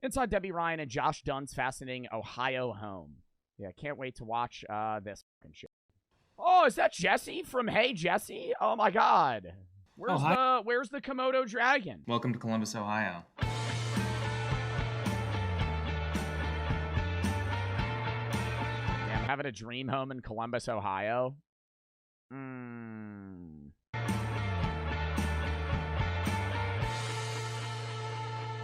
Inside Debbie Ryan and Josh Dunn's fascinating Ohio home. Yeah, can't wait to watch this fucking shit. Oh, is that Jesse from Hey Jesse? Oh my God. Where's the Komodo dragon? Welcome to Columbus, Ohio. Yeah, I'm having a dream home in Columbus, Ohio.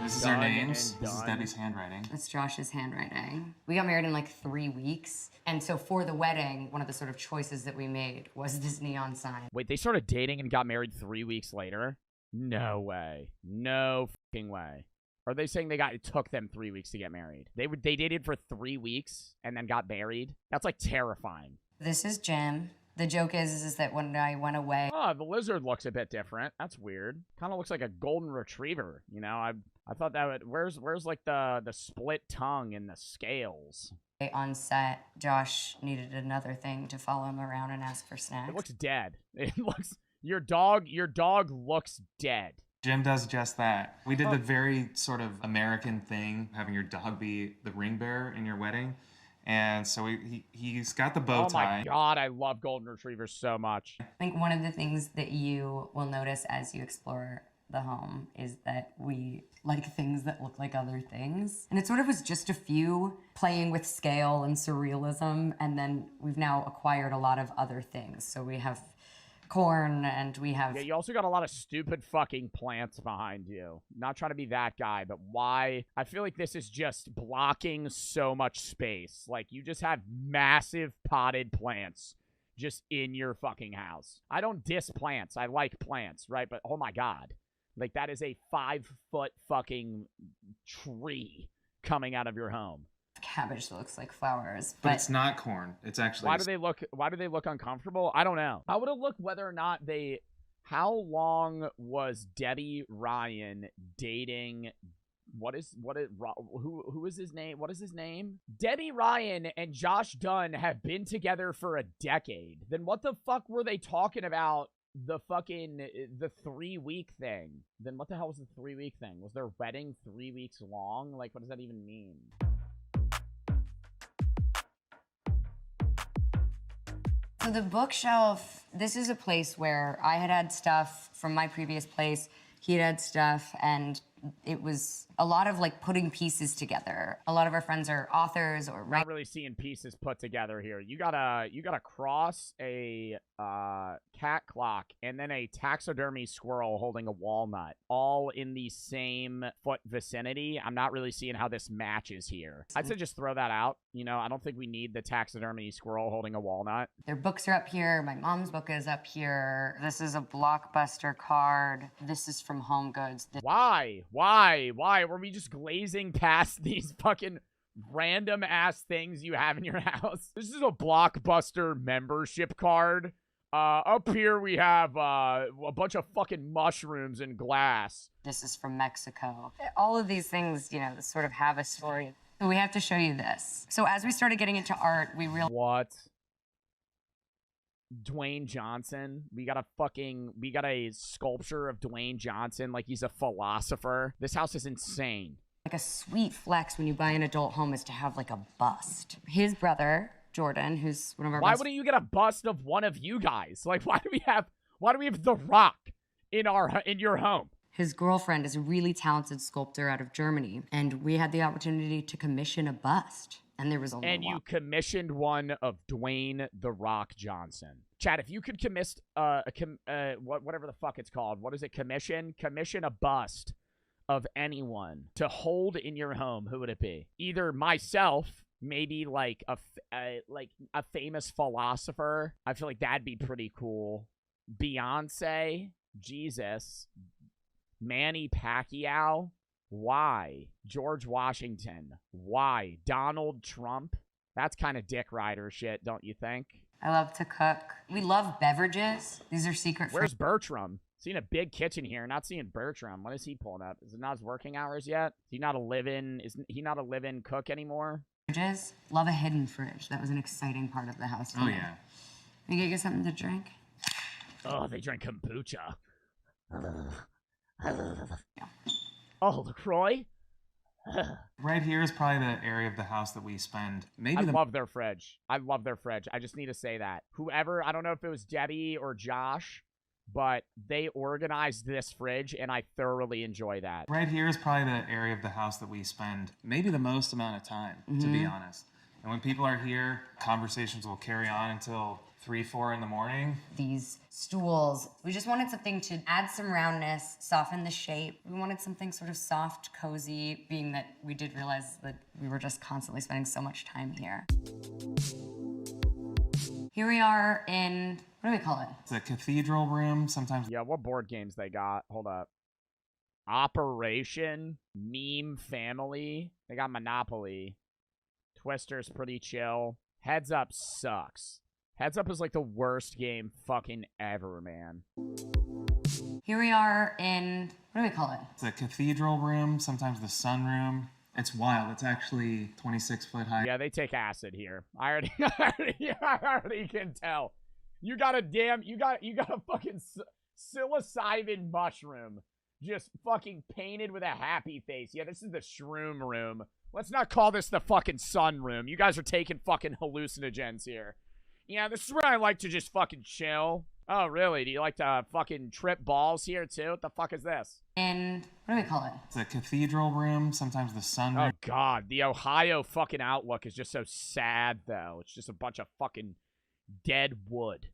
This is our names. This is Debbie's handwriting. It's Josh's handwriting. We got married in like 3 weeks. And so for the wedding, one of the sort of choices that we made was this neon sign. Wait, they started dating and got married 3 weeks later? No way. No fucking way. Are they saying it took them 3 weeks to get married? They dated for 3 weeks and then got married? That's like terrifying. This is Jim. The joke is that when I went away... Oh, the lizard looks a bit different. That's weird. Kind of looks like a golden retriever, you know? I thought that would... Where's like the split tongue and the scales? On set, Josh needed another thing to follow him around and ask for snacks. It looks dead. It looks... Your dog looks dead. Jim does just that. We did the very sort of American thing, having your dog be the ring bearer in your wedding. And so he's got the bow tie. Oh my God, I love golden retrievers so much. I think one of the things that you will notice as you explore the home is that we like things that look like other things. And it sort of was just a few playing with scale and surrealism, and then we've now acquired a lot of other things. So we have corn, and we have... Yeah, you also got a lot of stupid fucking plants behind you. Not trying to be that guy, but why? I feel like this is just blocking so much space. Like, you just have massive potted plants just in your fucking house. I don't diss plants. I like plants, right? But, oh my God. Like, that is a 5-foot fucking tree coming out of your home. Cabbage that looks like flowers, but it's not corn. It's actually... Why do they look uncomfortable? I don't know. I would have looked whether or not how long was Debbie Ryan dating... Who is his name? What is his name? Debbie Ryan and Josh Dunn have been together for a decade. Then what the fuck were they talking about the 3-week thing? Then what the hell was the 3-week thing? Was their wedding 3 weeks long? Like, what does that even mean? So the bookshelf, this is a place where I had stuff from my previous place. He had stuff, and it was a lot of like putting pieces together. A lot of our friends are authors or not really seeing pieces put together here. You got a cross, a cat clock, and then a taxidermy squirrel holding a walnut, all in the same foot vicinity. I'm not really seeing how this matches here. I'd say just throw that out. You know, I don't think we need the taxidermy squirrel holding a walnut. Their books are up here. My mom's book is up here. This is a Blockbuster card. This is from Home Goods. Why? Why? Were we just glazing past these fucking random ass things you have in your house? This is a Blockbuster membership card. Up here we have a bunch of fucking mushrooms and glass. This is from Mexico. All of these things, you know, sort of have a story. So we have to show you this. So as we started getting into art, we realized... What? Dwayne Johnson. We got a sculpture of Dwayne Johnson like he's a philosopher. This house is insane. Like a sweet flex when you buy an adult home is to have like a bust. His brother, Jordan, who's one of our Why wouldn't you get a bust of one of you guys? Like, why do we have The Rock in your home? His girlfriend is a really talented sculptor out of Germany, and we had the opportunity to commission a bust. And there was only one. And you commissioned one of Dwayne The Rock Johnson. Chad, if you could whatever the fuck it's called, what is it? Commission a bust of anyone to hold in your home, who would it be? Either myself, maybe like a famous philosopher. I feel like that'd be pretty cool. Beyonce, Jesus, Manny Pacquiao. Why? George Washington. Why? Donald Trump? That's kind of dick rider shit, don't you think? I love to cook. We love beverages. These are secret. Where's Bertram? Seeing a big kitchen here, not seeing Bertram. When is he pulling up? Is it not his working hours yet? Is he not a live-in cook anymore? Fridges. Love a hidden fridge. That was an exciting part of the house. Oh, yeah. Can you get something to drink? Oh, they drink kombucha. Yeah. Oh, LaCroix? Right here is probably the area of the house that we spend maybe I the love their fridge. I love their fridge. I just need to say that. Whoever, I don't know if it was Debbie or Josh, but they organized this fridge, and I thoroughly enjoy that. right here is probably the area of the house that we spend maybe the most amount of time, to be honest. And when people are here, conversations will carry on until 3, 4 in the morning. These stools, we just wanted something to add some roundness, soften the shape. We wanted something sort of soft, cozy, being that we did realize that we were just constantly spending so much time here. Here we are in, what do we call it? It's a cathedral room, sometimes. Yeah, what board games they got? Hold up. Operation, Meme Family. They got Monopoly. Twister's pretty chill. Heads Up sucks. Heads Up is like the worst game fucking ever, man. Here we are in, what do we call it? It's a cathedral room, sometimes the sunroom. It's wild. It's actually 26 foot high. Yeah, they take acid here. I already can tell. You got a fucking psilocybin mushroom just fucking painted with a happy face. Yeah, this is the shroom room. Let's not call this the fucking sun room. You guys are taking fucking hallucinogens here. Yeah, this is where I like to just fucking chill. Oh, really? Do you like to fucking trip balls here, too? What the fuck is this? And what do we call it? It's a cathedral room, sometimes the sunroom. Oh, God. The Ohio fucking outlook is just so sad, though. It's just a bunch of fucking dead wood.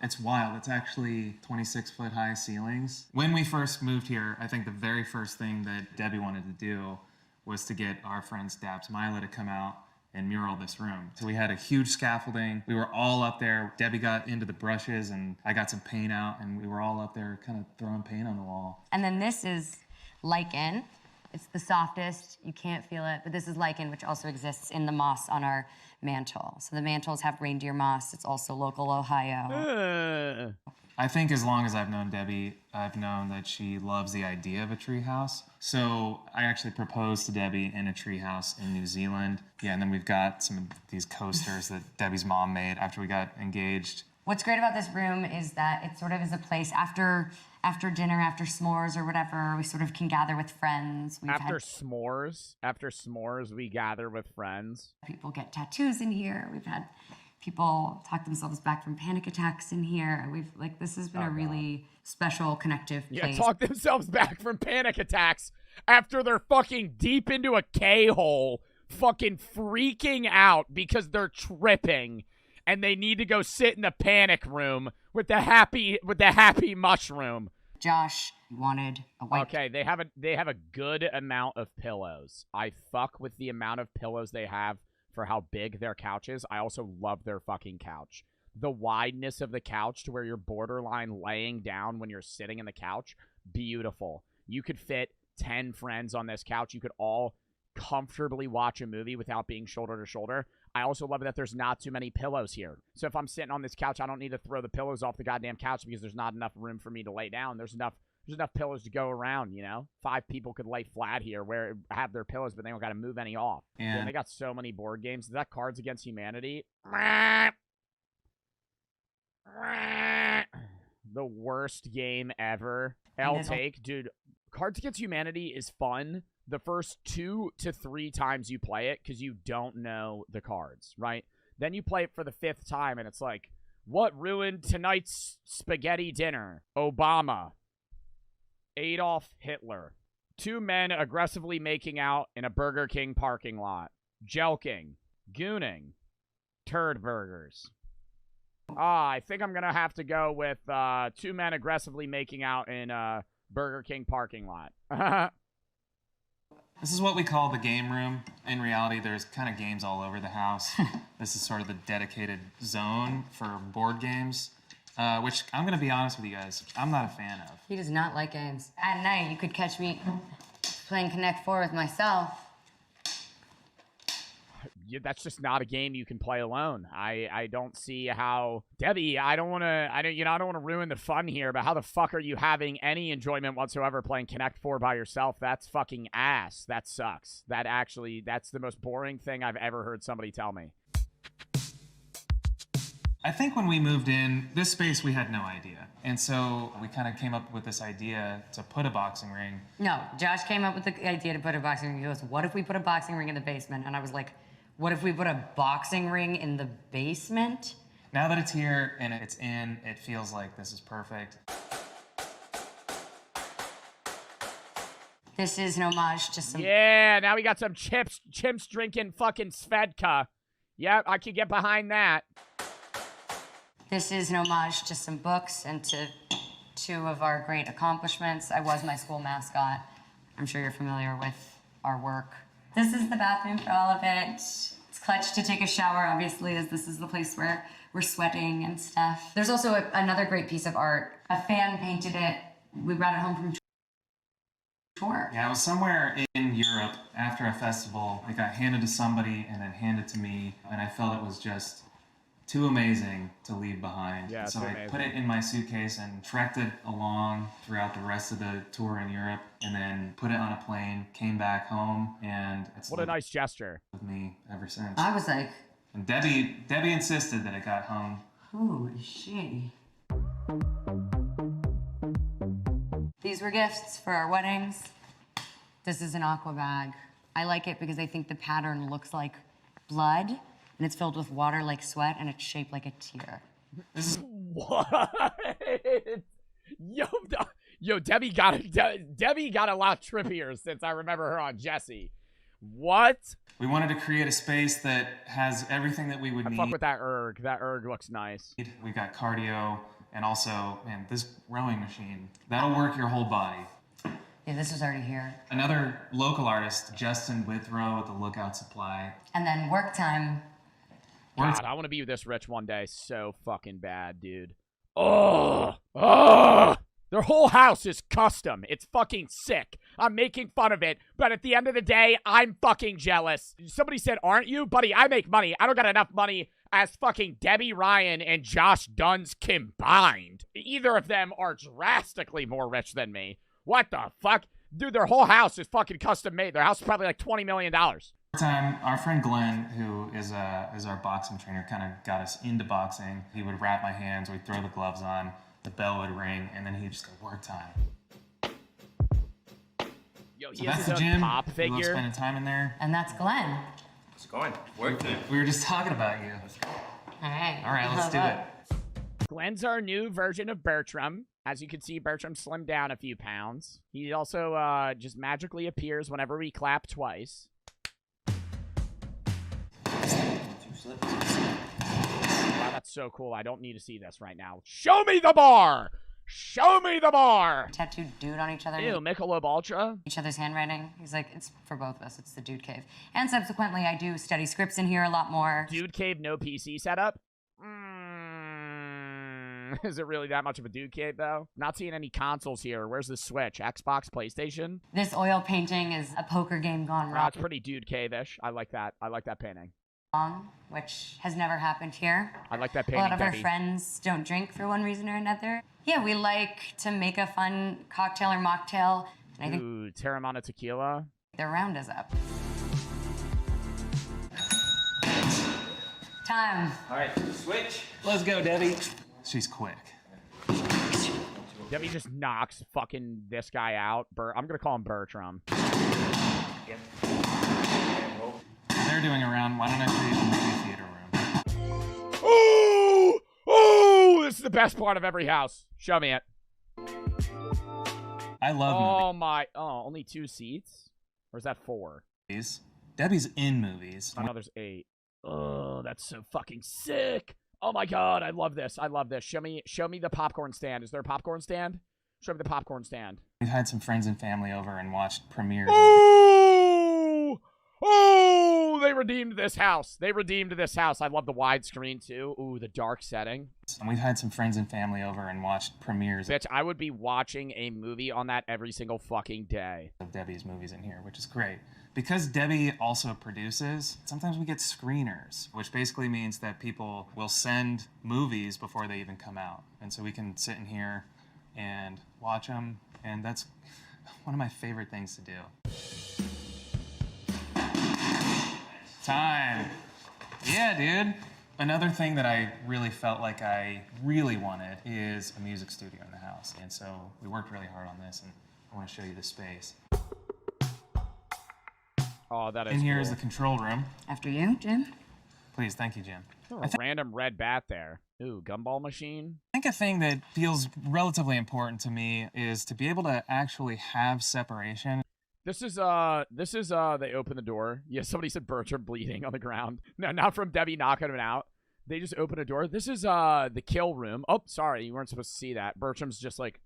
It's wild. It's actually 26 foot high ceilings. When we first moved here, I think the very first thing that Debbie wanted to do was to get our friend Stabs Mila to come out and mural this room. So we had a huge scaffolding. We were all up there. Debbie got into the brushes and I got some paint out and we were all up there kind of throwing paint on the wall. And then this is lichen. It's the softest, you can't feel it, but this is lichen, which also exists in the moss on our mantle. So the mantles have reindeer moss. It's also local Ohio. I think as long as I've known Debbie, I've known that she loves the idea of a treehouse. So I actually proposed to Debbie in a treehouse in New Zealand. Yeah, and then we've got some of these coasters that Debbie's mom made after we got engaged. What's great about this room is that it sort of is a place after dinner, after s'mores or whatever, we sort of can gather with friends. After s'mores, we gather with friends. People get tattoos in here. We've had people talk themselves back from panic attacks in here. This has been a really special connective place. Yeah, talk themselves back from panic attacks after they're fucking deep into a K-hole, fucking freaking out because they're tripping. And they need to go sit in the panic room with the happy mushroom. Josh wanted a white. Okay, they have a good amount of pillows. I fuck with the amount of pillows they have for how big their couch is. I also love their fucking couch. The wideness of the couch to where you're borderline laying down when you're sitting in the couch, beautiful. You could fit 10 friends on this couch. You could all comfortably watch a movie without being shoulder to shoulder. I also love that there's not too many pillows here. So if I'm sitting on this couch, I don't need to throw the pillows off the goddamn couch because there's not enough room for me to lay down. There's enough pillows to go around, you know? 5 people could lay flat here have their pillows, but they don't got to move any off. And they got so many board games. Is that Cards Against Humanity? The worst game ever. I'll take. Dude, Cards Against Humanity is fun the first 2 to 3 times you play it because you don't know the cards, right? Then you play it for the 5th time and it's like, what ruined tonight's spaghetti dinner? Obama. Adolf Hitler. 2 men aggressively making out in a Burger King parking lot. Jelking. Gooning. Turd burgers. I think I'm going to have to go with 2 men aggressively making out in a Burger King parking lot. This is what we call the game room. In reality, there's kind of games all over the house. This is sort of the dedicated zone for board games, which I'm going to be honest with you guys, I'm not a fan of. He does not like games. At night, you could catch me playing Connect 4 with myself. Yeah, that's just not a game you can play alone. I don't see how Debbie. I don't want to ruin the fun here, but how the fuck are you having any enjoyment whatsoever playing Connect 4 by yourself? That's fucking ass. That sucks. That's the most boring thing I've ever heard somebody tell me. I think when we moved in, this space we had no idea. And so we kind of came up with this idea to put a boxing ring. No, Josh came up with the idea to put a boxing ring. He goes, what if we put a boxing ring in the basement? And I was like, what if we put a boxing ring in the basement? Now that it's here and it's in, it feels like this is perfect. This is an homage to some... Yeah, now we got some chimps drinking fucking Svedka. Yep, I could get behind that. This is an homage to some books and to two of our great accomplishments. I was my school mascot. I'm sure you're familiar with our work. This is the bathroom for all of it. It's clutch to take a shower, obviously, as this is the place where we're sweating and stuff. There's also another great piece of art. A fan painted it. We brought it home from tour. Yeah, I was somewhere in Europe after a festival. It got handed to somebody and then handed to me, and I felt it was just too amazing to leave behind. Yeah, so too I amazing. put it in my suitcase and trekked it along throughout the rest of the tour in Europe, and then put it on a plane, came back home, and it's What a nice gesture. with me ever since. I was like, And Debbie insisted that it got hung. who is she? These were gifts for our weddings. This is an aqua bag. I like it because I think the pattern looks like blood, and it's filled with water like sweat, and it's shaped like a tear. What? Yo, Debbie got a lot trippier since I remember her on Jesse. What? We wanted to create a space that has everything that we would I need. fuck with that erg. That erg looks nice. We got cardio, and also, man, this rowing machine, that'll work your whole body. Yeah, this was already here. Another local artist, Justin Withrow with the Lookout Supply. And then work time. God, I want to be this rich one day so fucking bad, dude. Oh, their whole house is custom. It's fucking sick. I'm making fun of it, but at the end of the day, I'm fucking jealous. Somebody said, aren't you? Buddy, I make money. I don't got enough money as fucking Debbie Ryan and Josh Dunn's combined. Either of them are drastically more rich than me. What the fuck? Dude, their whole house is fucking custom made. Their house is probably like $20 million. Time, our friend Glenn, who is our boxing trainer, kind of got us into boxing. He would wrap my hands, we'd throw the gloves on, the bell would ring, and then he'd just go, work time. Yo, So he that's has the his gym. own pop We love figure. spending time in there. And that's Glenn. How's it going? Work time. We were just talking about you. All right. All right, let's do it. Glenn's our new version of Bertram. As you can see, Bertram slimmed down a few pounds. He also just magically appears whenever we clap twice. Wow, that's so cool. I don't need to see this right now. Show me the bar! Show me the bar! Tattooed dude on each other. Ew, Michelob Ultra? Each other's handwriting. He's like, it's for both of us. It's the dude cave. And subsequently, I do study scripts in here a lot more. Dude cave, no PC setup? Is it really that much of a dude cave, though? Not seeing any consoles here. Where's the Switch? Xbox, PlayStation? This oil painting is a poker game gone Oh, wrong, it's pretty dude cave-ish. I like that. I like that painting. which has never happened here. I like that A painting, lot of our Debbie. friends don't drink for one reason or another. Yeah, we like to make a fun cocktail or mocktail, and I think Ooh, Terramana Tequila. their round is up. Time. All right, switch. Let's go, Debbie. She's quick. Debbie just knocks fucking this guy out. I'm gonna call him Bertram. Yep. And roll. They're doing a round. Why don't I show you the movie theater room? Oh! Oh! This is the best part of every house. Show me it. I love Oh my. Oh, only 2 seats? Or is that 4? movies. Debbie's in movies. Oh no, there's 8. Oh, that's so fucking sick. Oh my god, I love this. I love this. Show me the popcorn stand. Is there a popcorn stand? Show me the popcorn stand. We've had some friends and family over and watched premieres. Oh! Oh! They redeemed this house. They redeemed this house. I love the widescreen too. Ooh, the dark setting. And we've had some friends and family over and watched premieres Bitch, I would be watching a movie on that every single fucking day. of Debbie's movies in here, which is great. Because Debbie also produces, sometimes we get screeners, which basically means that people will send movies before they even come out. And so we can sit in here and watch them, and that's one of my favorite things to do. Time. Yeah, dude. Another thing that I really felt like I really wanted is a music studio in the house. And so we worked really hard on this, and I want to show you the space. Oh, that is In here cool. is the control room. After you, Jim. Please, thank you, Jim. A random red bat there. Ooh, gumball machine. I think a thing that feels relatively important to me is to be able to actually have separation. This is they open the door. Yeah, somebody said Bertram bleeding on the ground. No, not from Debbie knocking him out. They just open a door. This is the kill room. Oh, sorry, you weren't supposed to see that. Bertram's just like,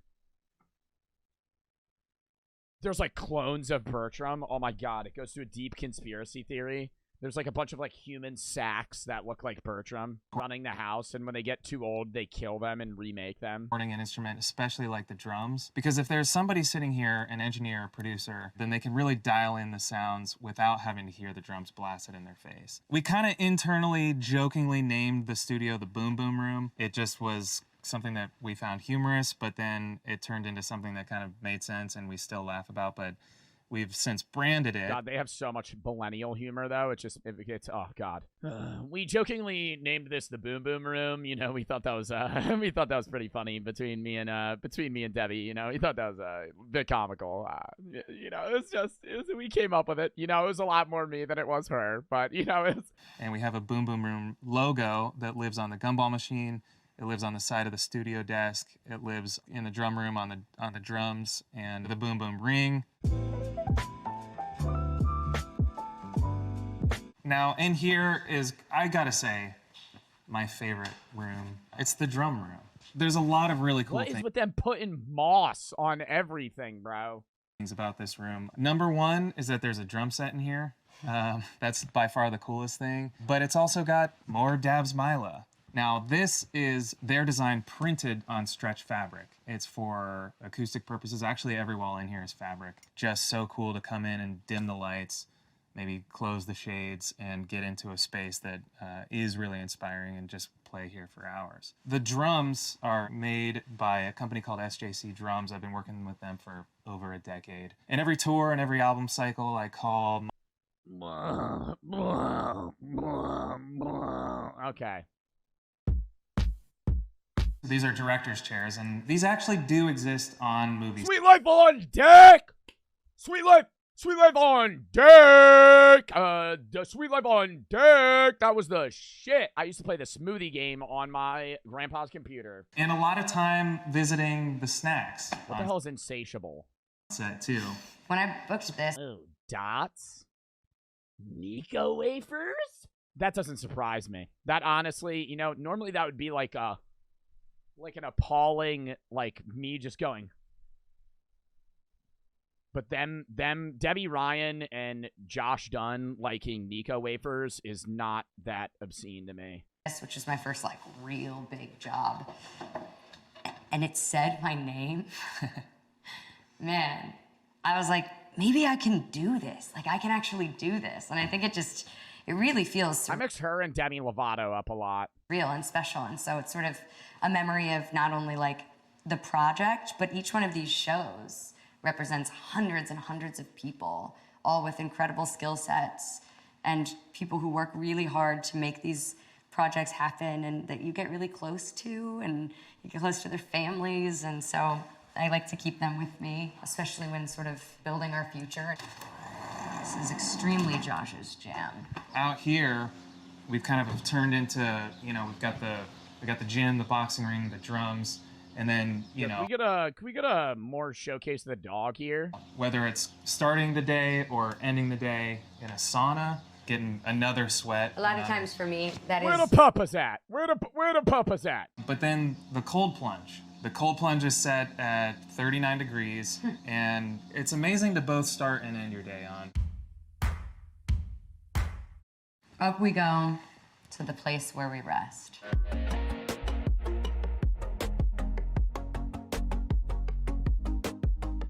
there's like clones of Bertram. Oh my god, it goes to a deep conspiracy theory. There's like a bunch of like human sacks that look like Bertram running the house, and when they get too old, they kill them and remake them. Recording an instrument, especially like the drums, because if there's somebody sitting here, an engineer or producer, then they can really dial in the sounds without having to hear the drums blasted in their face. We kind of internally, jokingly named the studio the Boom Boom Room. It just was something that we found humorous, but then it turned into something that kind of made sense and we still laugh about, but we've since branded it. God, they have so much millennial humor, though. It gets, oh, God. We jokingly named this the Boom Boom Room. You know, we thought that was, we thought that was pretty funny between me and Debbie. You know, we thought that was a bit comical. You know, we came up with it. You know, it was a lot more me than it was her, but, you know, it's. And we have a Boom Boom Room logo that lives on the gumball machine. It lives on the side of the studio desk. It lives in the drum room on the drums and the Boom Boom Ring. Now, in here is, I gotta say, my favorite room. It's the drum room. There's a lot of really cool What is with them putting moss on everything, bro? things about this room. Number one is that there's a drum set in here. That's by far the coolest thing. But it's also got more Dabs Mila. Now, this is their design printed on stretch fabric. It's for acoustic purposes. Actually, every wall in here is fabric. Just so cool to come in and dim the lights, maybe close the shades, and get into a space that is really inspiring and just play here for hours. The drums are made by a company called SJC Drums. I've been working with them for over a decade. And every tour and every album cycle, I call... Okay. These are director's chairs, and these actually do exist on movies. Sweet Life on deck! Sweet Life on deck! The Sweet Life on deck! That was the shit. I used to play the smoothie game on my grandpa's computer. And a lot of time visiting the snacks. What the hell is Insatiable? Set too. When I booked this, Oh, dots? Nico wafers? That doesn't surprise me. That honestly, you know, normally that would be like an appalling, like me just going. But them, Debbie Ryan and Josh Dunn liking Nico wafers is not that obscene to me. which is my first like real big job, and it said my name, man, I was like, maybe I can do this. Like I can actually do this. And I think it really feels I mixed her and Demi Lovato up a lot. real and special. And so it's sort of a memory of not only like the project, but each one of these shows represents hundreds and hundreds of people, all with incredible skill sets and people who work really hard to make these projects happen and that you get really close to and you get close to their families. And so I like to keep them with me, especially when sort of building our future. This is extremely Josh's jam. Out here, we've kind of turned into, you know, we got the gym, the boxing ring, the drums, and then, you know, Can we get a more showcase of the dog here? whether it's starting the day or ending the day in a sauna, getting another sweat. A lot of times for me, that Where is... the puppas at? Where the puppas at? But then the cold plunge. The cold plunge is set at 39 degrees, and it's amazing to both start and end your day on. Up we go to the place where we rest.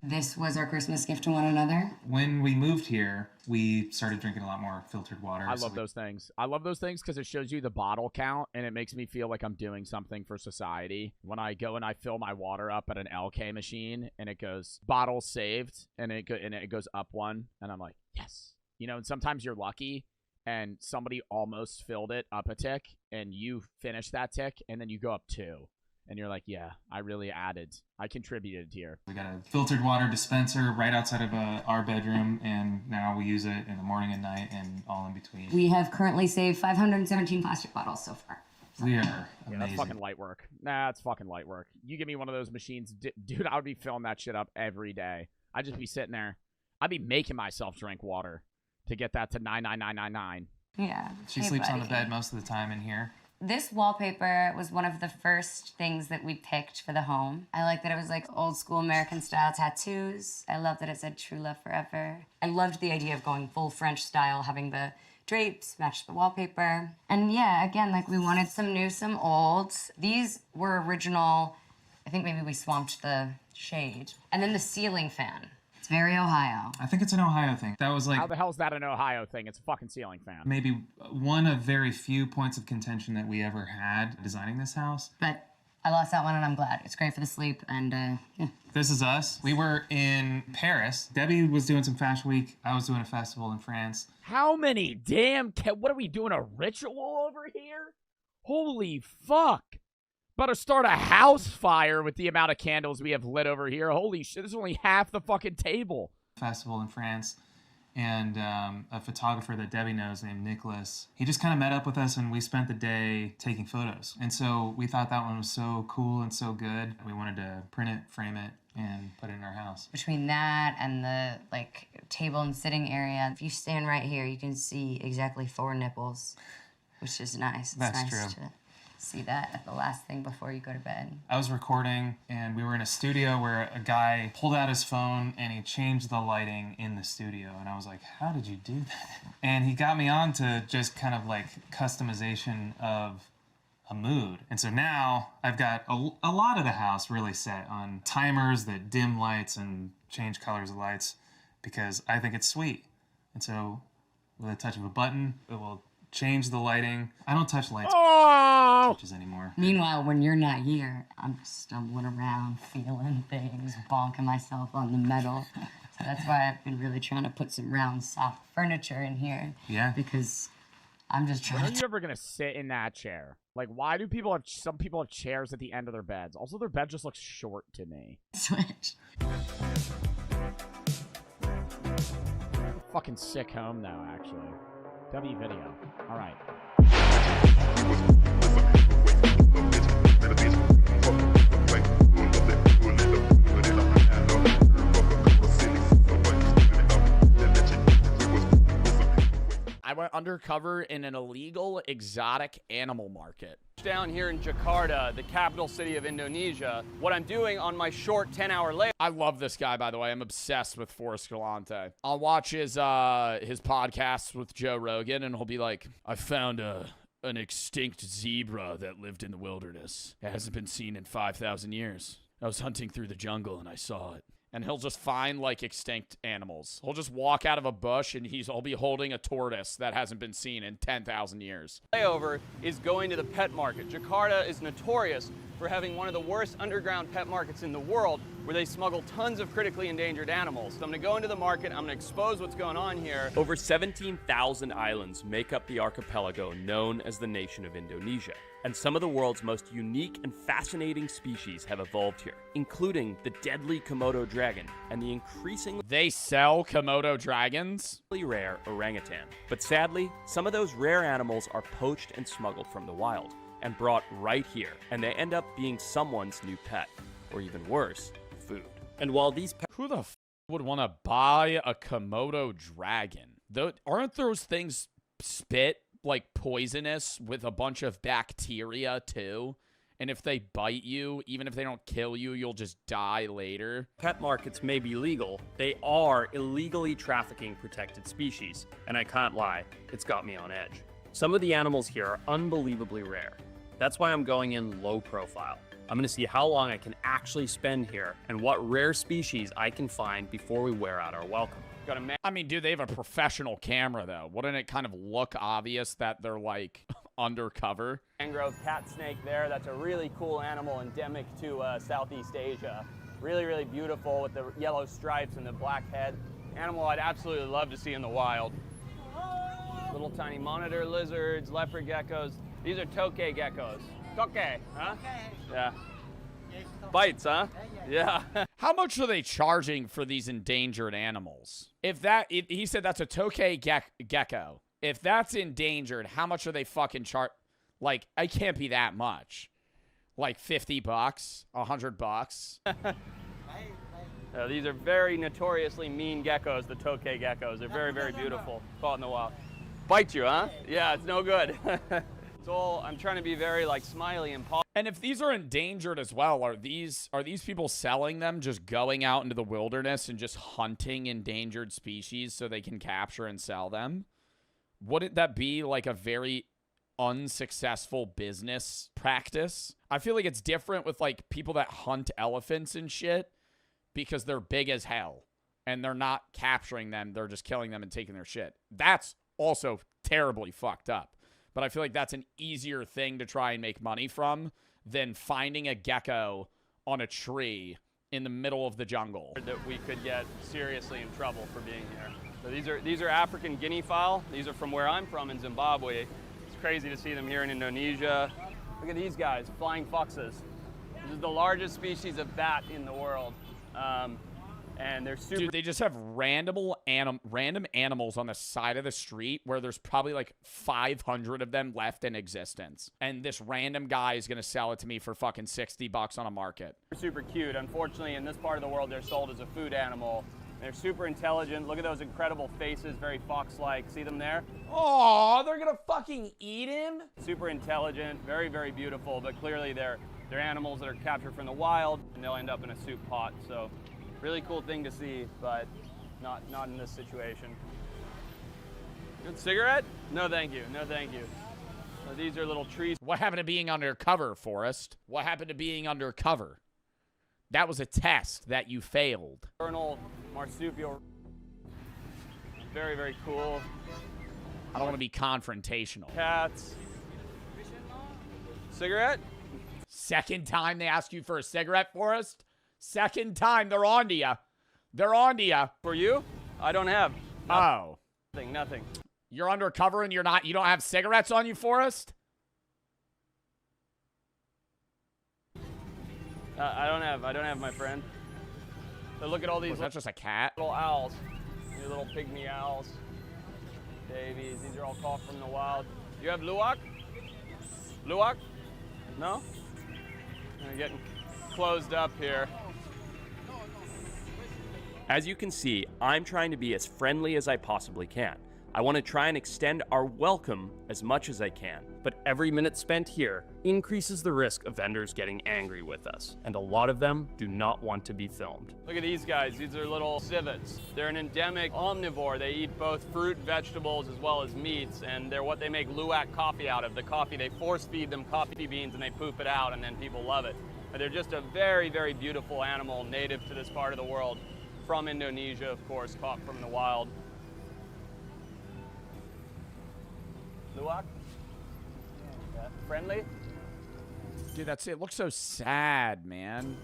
This was our Christmas gift to one another. When we moved here, we started drinking a lot more filtered water. I love those things. I love those things because it shows you the bottle count, and it makes me feel like I'm doing something for society. When I go and I fill my water up at an LK machine, and it goes, bottle saved, and it goes up one, and I'm like, yes. You know, and sometimes you're lucky, and somebody almost filled it up a tick, and you finish that tick, and then you go up 2. And you're like, yeah, I contributed here. We got a filtered water dispenser right outside of our bedroom, and now we use it in the morning and night and all in between. We have currently saved 517 plastic bottles so far. We are Yeah, amazing. that's fucking light work. Nah, it's fucking light work. You give me one of those machines, dude, I would be filling that shit up every day. I'd just be sitting there. I'd be making myself drink water to get that to 99999. Yeah. She sleeps on the bed most of the time in here. This wallpaper was one of the first things that we picked for the home. I like that it was like old school American style tattoos. I love that it said True Love Forever. I loved the idea of going full French style, having the drapes match the wallpaper. And yeah, again, like we wanted some new, some old. These were original. I think maybe we swamped the shade. And then the ceiling fan. It's very Ohio. I think it's an Ohio thing. That was like How the hell is that an Ohio thing? It's a fucking ceiling fan. maybe one of very few points of contention that we ever had designing this house. But I lost that one and I'm glad. It's great for the sleep and yeah. This is us. We were in Paris. Debbie was doing some fashion week. I was doing a festival in France. How many damn what are we doing, a ritual over here? Holy fuck. About to start a house fire with the amount of candles we have lit over here. Holy shit, this is only half the fucking table. Festival in France. And a photographer that Debbie knows named Nicholas, he just kind of met up with us and we spent the day taking photos. And so we thought that one was so cool and so good. We wanted to print it, frame it, and put it in our house. Between that and the like table and sitting area, if you stand right here, you can see exactly 4 nipples, which is nice. It's That's nice true. to see that at the last thing before you go to bed. I was recording and we were in a studio where a guy pulled out his phone and he changed the lighting in the studio. And I was like, how did you do that? And he got me on to just kind of like customization of a mood. And so now I've got a lot of the house really set on timers that dim lights and change colors of lights because I think it's sweet. And so with a touch of a button, it will change the lighting. I don't touch lights touches anymore. Meanwhile, when you're not here, I'm just stumbling around, feeling things, bonking myself on the metal. So that's why I've been really trying to put some round, soft furniture in here. Yeah. Because I'm just When trying are to you ever gonna sit in that chair? Like, why do some people have chairs at the end of their beds? Also, their bed just looks short to me. switch. Fucking sick home though, actually. W video. All right. I went undercover in an illegal exotic animal market. Down here in Jakarta, the capital city of Indonesia, what I'm doing on my short 10-hour layup. I love this guy, by the way. I'm obsessed with Forrest Galante. I'll watch his podcasts with Joe Rogan, and he'll be like, I found an extinct zebra that lived in the wilderness. It hasn't been seen in 5,000 years. I was hunting through the jungle, and I saw it. And he'll just find, like, extinct animals. He'll just walk out of a bush, and he'll be holding a tortoise that hasn't been seen in 10,000 years. Layover is going to the pet market. Jakarta is notorious for having one of the worst underground pet markets in the world, where they smuggle tons of critically endangered animals. So I'm gonna go into the market, I'm gonna expose what's going on here. Over 17,000 islands make up the archipelago known as the nation of Indonesia. And some of the world's most unique and fascinating species have evolved here, including the deadly Komodo dragon and the increasingly They sell Komodo dragons? rare orangutan. But sadly, some of those rare animals are poached and smuggled from the wild and brought right here, and they end up being someone's new pet, or even worse, food. And while these pets Who the would want to buy a Komodo dragon? Aren't those things spit like poisonous with a bunch of bacteria too? And if they bite you, even if they don't kill you, you'll just die later. pet markets may be legal, they are illegally trafficking protected species. And I can't lie, it's got me on edge. Some of the animals here are unbelievably rare. That's why I'm going in low profile. I'm gonna see how long I can actually spend here and what rare species I can find before we wear out our welcome. Got a I mean, dude, they have a professional camera though. Wouldn't it kind of look obvious that they're like undercover? mangrove cat snake there. That's a really cool animal endemic to Southeast Asia. Really, really beautiful with the yellow stripes and the black head. Animal I'd absolutely love to see in the wild. Little little tiny monitor lizards, leopard geckos. These are tokay geckos. Tokay, huh? Yeah. Bites, huh? Yeah. How much are they charging for these endangered animals? He said that's a tokay gecko. If that's endangered, how much are they fucking Like, it can't be that much. Like $50, $100. These are very notoriously mean geckos, the tokay geckos. They're very, very beautiful. Caught in the wild. Bite you, huh? Yeah, it's no good. It's all, I'm trying to be very like smiley and positive. And if these are endangered as well, are these people selling them, just going out into the wilderness and just hunting endangered species so they can capture and sell them? Wouldn't that be like a very unsuccessful business practice? I feel like it's different with like people that hunt elephants and shit because they're big as hell and they're not capturing them, they're just killing them and taking their shit. That's also terribly fucked up. But I feel like that's an easier thing to try and make money from than finding a gecko on a tree in the middle of the jungle. That we could get seriously in trouble for being here. So these are African guinea fowl. These are from where I'm from in Zimbabwe. It's crazy to see them here in Indonesia. Look at these guys, flying foxes. This is the largest species of bat in the world. And they're super. Dude, they just have random animals on the side of the street where there's probably like 500 of them left in existence. And this random guy is going to sell it to me for fucking $60 on a market. Super cute. Unfortunately, in this part of the world, they're sold as a food animal. They're super intelligent. Look at those incredible faces, very fox-like. See them there? Oh, they're going to fucking eat him? Super intelligent, very, very beautiful, but clearly they're animals that are captured from the wild, and they'll end up in a soup pot. So really cool thing to see, but not in this situation. Good cigarette? No, thank you. No, thank you. So these are little trees. What happened to being undercover, Forrest? What happened to being undercover? That was a test that you failed. Vernal marsupial. Very, very cool. I don't want to be confrontational. Cats. Cigarette? Second time they ask you for a cigarette, Forrest? Second time they're on to you. They're on to you. For you? I don't have. Oh. Nothing. You're undercover and you don't have cigarettes on you, Forrest? I don't have, my friend. So look at all these. Was that just a cat? Little owls. These little pygmy owls. Babies. These are all caught from the wild. You have luwak? Luwak? No? I'm getting closed up here. As you can see, I'm trying to be as friendly as I possibly can. I want to try and extend our welcome as much as I can, but every minute spent here increases the risk of vendors getting angry with us, and a lot of them do not want to be filmed. Look at these guys. These are little civets. They're an endemic omnivore. They eat both fruit, vegetables, as well as meats, and they're what they make luwak coffee out of. The coffee, they force feed them coffee beans and they poop it out, and then people love it. But they're just a very, very beautiful animal native to this part of the world. From Indonesia, of course, caught from the wild. Luwak? Yeah. Friendly? Dude, it looks so sad, man.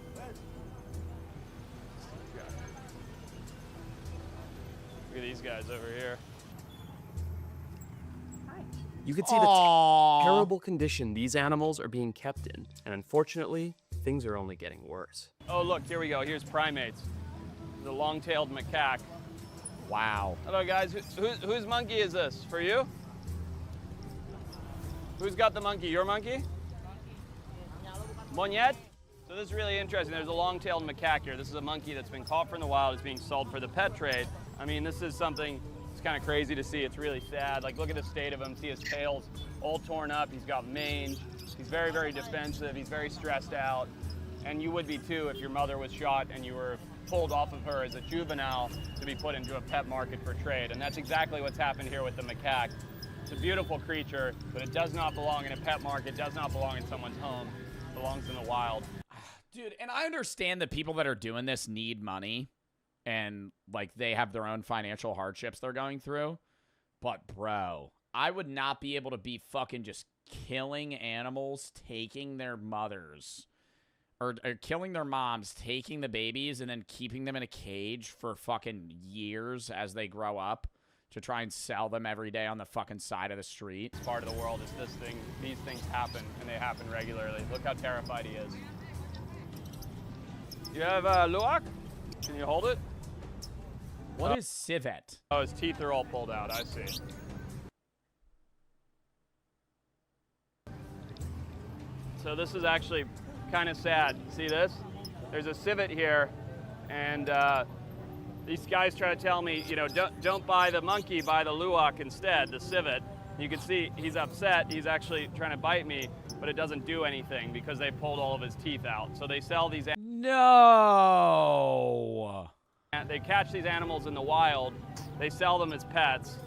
Look at these guys over here. You can see the terrible condition these animals are being kept in, and unfortunately, things are only getting worse. Oh, look, here we go. Here's primates. The long-tailed macaque. Wow. Hello, guys. Whose monkey is this? For you? Who's got the monkey? Your monkey? Monyet? So this is really interesting. There's a long-tailed macaque here. This is a monkey that's been caught from the wild. It's being sold for the pet trade. I mean, this is something, it's kind of crazy to see. It's really sad. Like, look at the state of him. See his tail's all torn up. He's got mange. He's very, very defensive. He's very stressed out. And you would be too if your mother was shot and you were pulled off of her as a juvenile to be put into a pet market for trade. And that's exactly what's happened here with the macaque. It's a beautiful creature, but it does not belong in a pet market, does not belong in someone's home. It belongs in the wild. Dude, and I understand that people that are doing this need money and, like, they have their own financial hardships they're going through. But, bro, I would not be able to be fucking just killing animals, taking their mothers, or killing their moms, taking the babies, and then keeping them in a cage for fucking years as they grow up to try and sell them every day on the fucking side of the street. This part of the world is this thing. These things happen, and they happen regularly. Look how terrified he is. You have a luwak? Can you hold it? What is civet? Oh, his teeth are all pulled out. I see. So this is actually kind of sad. See this? There's a civet here, and these guys try to tell me, you know, don't buy the monkey, buy the luwak instead, the civet. You can see he's upset. He's actually trying to bite me, but it doesn't do anything because they pulled all of his teeth out. So they sell these. No. They catch these animals in the wild. They sell them as pets,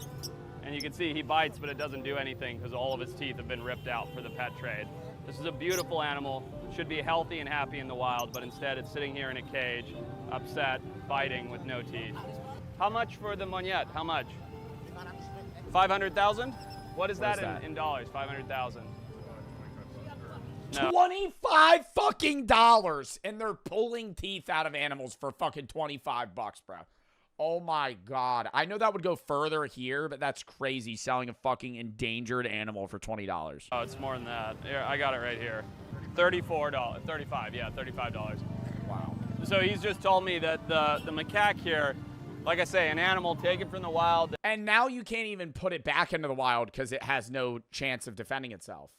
and you can see he bites, but it doesn't do anything because all of his teeth have been ripped out for the pet trade. This is a beautiful animal. It should be healthy and happy in the wild, but instead it's sitting here in a cage, upset, biting with no teeth. How much for the monyet? How much? 500,000? What is that in dollars? 500,000. No. $25 fucking dollars, and they're pulling teeth out of animals for fucking $25, bro. Oh my god. I know that would go further here, but that's crazy selling a fucking endangered animal for $20. Oh, it's more than that. Here, I got it right here. $34, 35, yeah, $35. Wow. So he's just told me that the macaque here, like I say, an animal taken from the wild. And now you can't even put it back into the wild because it has no chance of defending itself.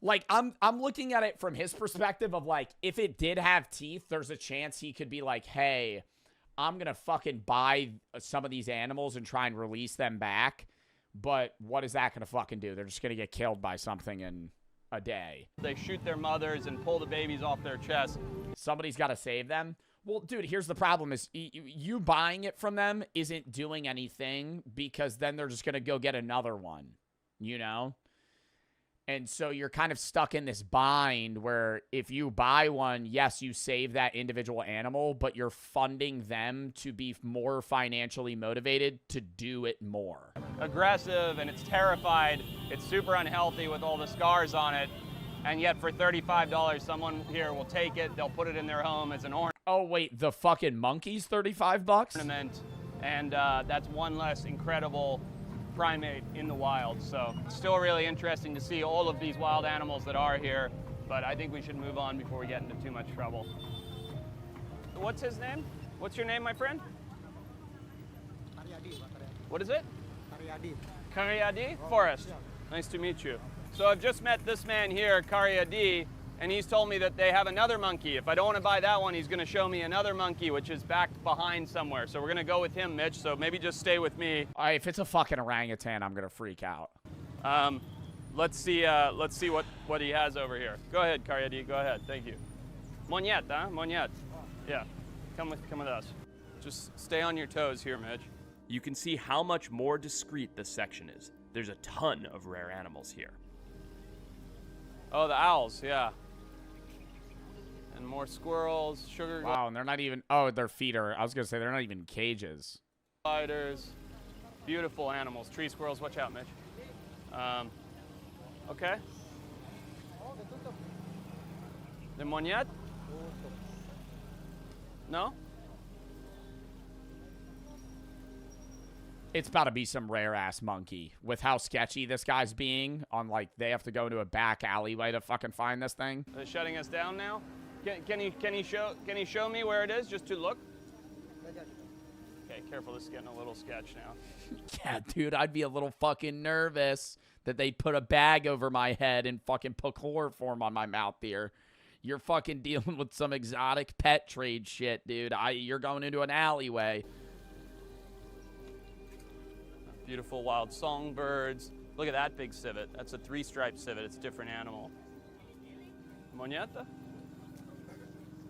Like, I'm looking at it from his perspective of, like, if it did have teeth, there's a chance he could be like, hey, I'm going to fucking buy some of these animals and try and release them back. But what is that going to fucking do? They're just going to get killed by something in a day. They shoot their mothers and pull the babies off their chest. Somebody's got to save them. Well, dude, here's the problem is you buying it from them isn't doing anything because then they're just going to go get another one, you know? And so you're kind of stuck in this bind where if you buy one, yes, you save that individual animal, but you're funding them to be more financially motivated to do it more. Aggressive, and it's terrified. It's super unhealthy with all the scars on it. And yet for $35, someone here will take it. They'll put it in their home as an Oh, wait, the fucking monkey's $35? ornament. And that's one less incredible primate in the wild. So it's still really interesting to see all of these wild animals that are here, but I think we should move on before we get into too much trouble. What's his name? What's your name, my friend? What is it? Karyadi? Forrest. Nice to meet you. So I've just met this man here, Karyadi, and he's told me that they have another monkey. If I don't want to buy that one, he's going to show me another monkey, which is back behind somewhere. So we're going to go with him, Mitch, so maybe just stay with me. If it's a fucking orangutan, I'm going to freak out. Let's see what he has over here. Go ahead, Karyadi, go ahead. Thank you. Monyet, huh? Monyet. Yeah, come with us. Just stay on your toes here, Mitch. You can see how much more discreet this section is. There's a ton of rare animals here. Oh, the owls, yeah. And more squirrels, sugar Wow, and they're not even, oh, they're feeder. I was going to say, they're not even cages. gliders. Beautiful animals. Tree squirrels, watch out, Mitch. Okay. The monyet? No? It's about to be some rare-ass monkey. With how sketchy this guy's being on, like, they have to go into a back alleyway to fucking find this thing. Are they shutting us down now? Can he show me where it is just to look? Okay, careful, this is getting a little sketch now. Yeah, dude, I'd be a little fucking nervous that they'd put a bag over my head and fucking put chloroform on my mouth here. You're fucking dealing with some exotic pet trade shit, dude. You're going into an alleyway. Beautiful wild songbirds. Look at that big civet. That's a three-striped civet. It's a different animal. Monyeta?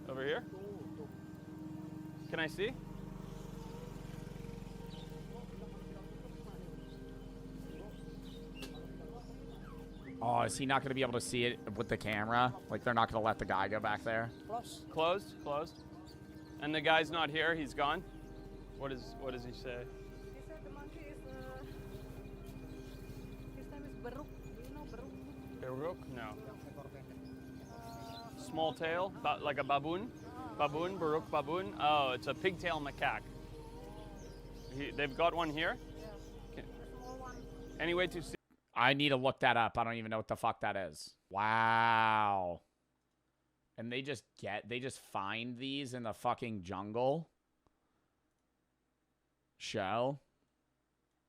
Over here? Can I see? Oh, is he not going to be able to see it with the camera? Like, they're not going to let the guy go back there? Closed? Closed. And the guy's not here? He's gone? What does he say? He said the monkey is, his name is Baruk. Do you know Baruk? Baruk? No. Small tail? Like a baboon? Baboon? Baruk baboon? Oh, it's a pigtail macaque. They've got one here? Any way to see? I need to look that up. I don't even know what the fuck that is. Wow. And they just find these in the fucking jungle. Show.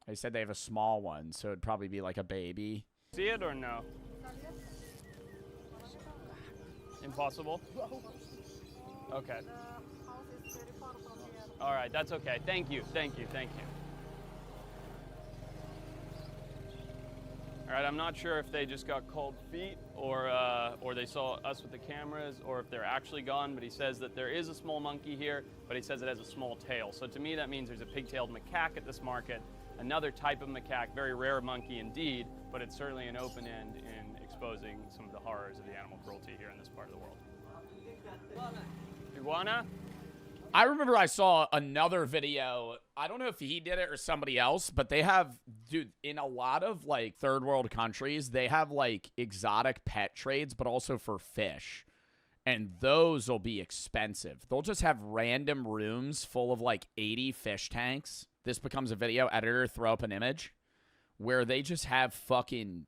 They said they have a small one, so it'd probably be like a baby. See it or no? Impossible? Okay. The house is very far from here. All right, that's okay. Thank you, thank you, thank you. All right, I'm not sure if they just got cold feet or they saw us with the cameras or if they're actually gone, but he says that there is a small monkey here, but he says it has a small tail. So to me, that means there's a pig-tailed macaque at this market, another type of macaque, very rare monkey indeed, but it's certainly an open end in exposing some of the horrors of the animal cruelty here in this part of the world. Iguana? I remember I saw another video. I don't know if he did it or somebody else, but they have, dude, in a lot of like third world countries, they have like exotic pet trades, but also for fish. And those will be expensive. They'll just have random rooms full of like 80 fish tanks. This becomes a video editor, throw up an image where they just have fucking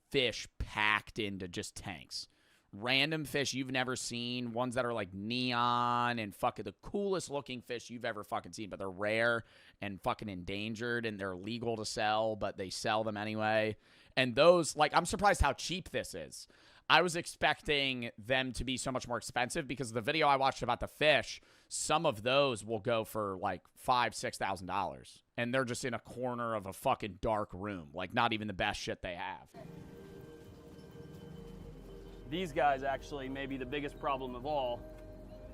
fish packed into just tanks. Random fish you've never seen, ones that are like neon and fucking the coolest looking fish you've ever fucking seen, but they're rare and fucking endangered and they're legal to sell, but they sell them anyway. And those, like, I'm surprised how cheap this is. I was expecting them to be so much more expensive because the video I watched about the fish, some of those will go for like $5,000-$6,000. And they're just in a corner of a fucking dark room. Like, not even the best shit they have. These guys actually may be the biggest problem of all.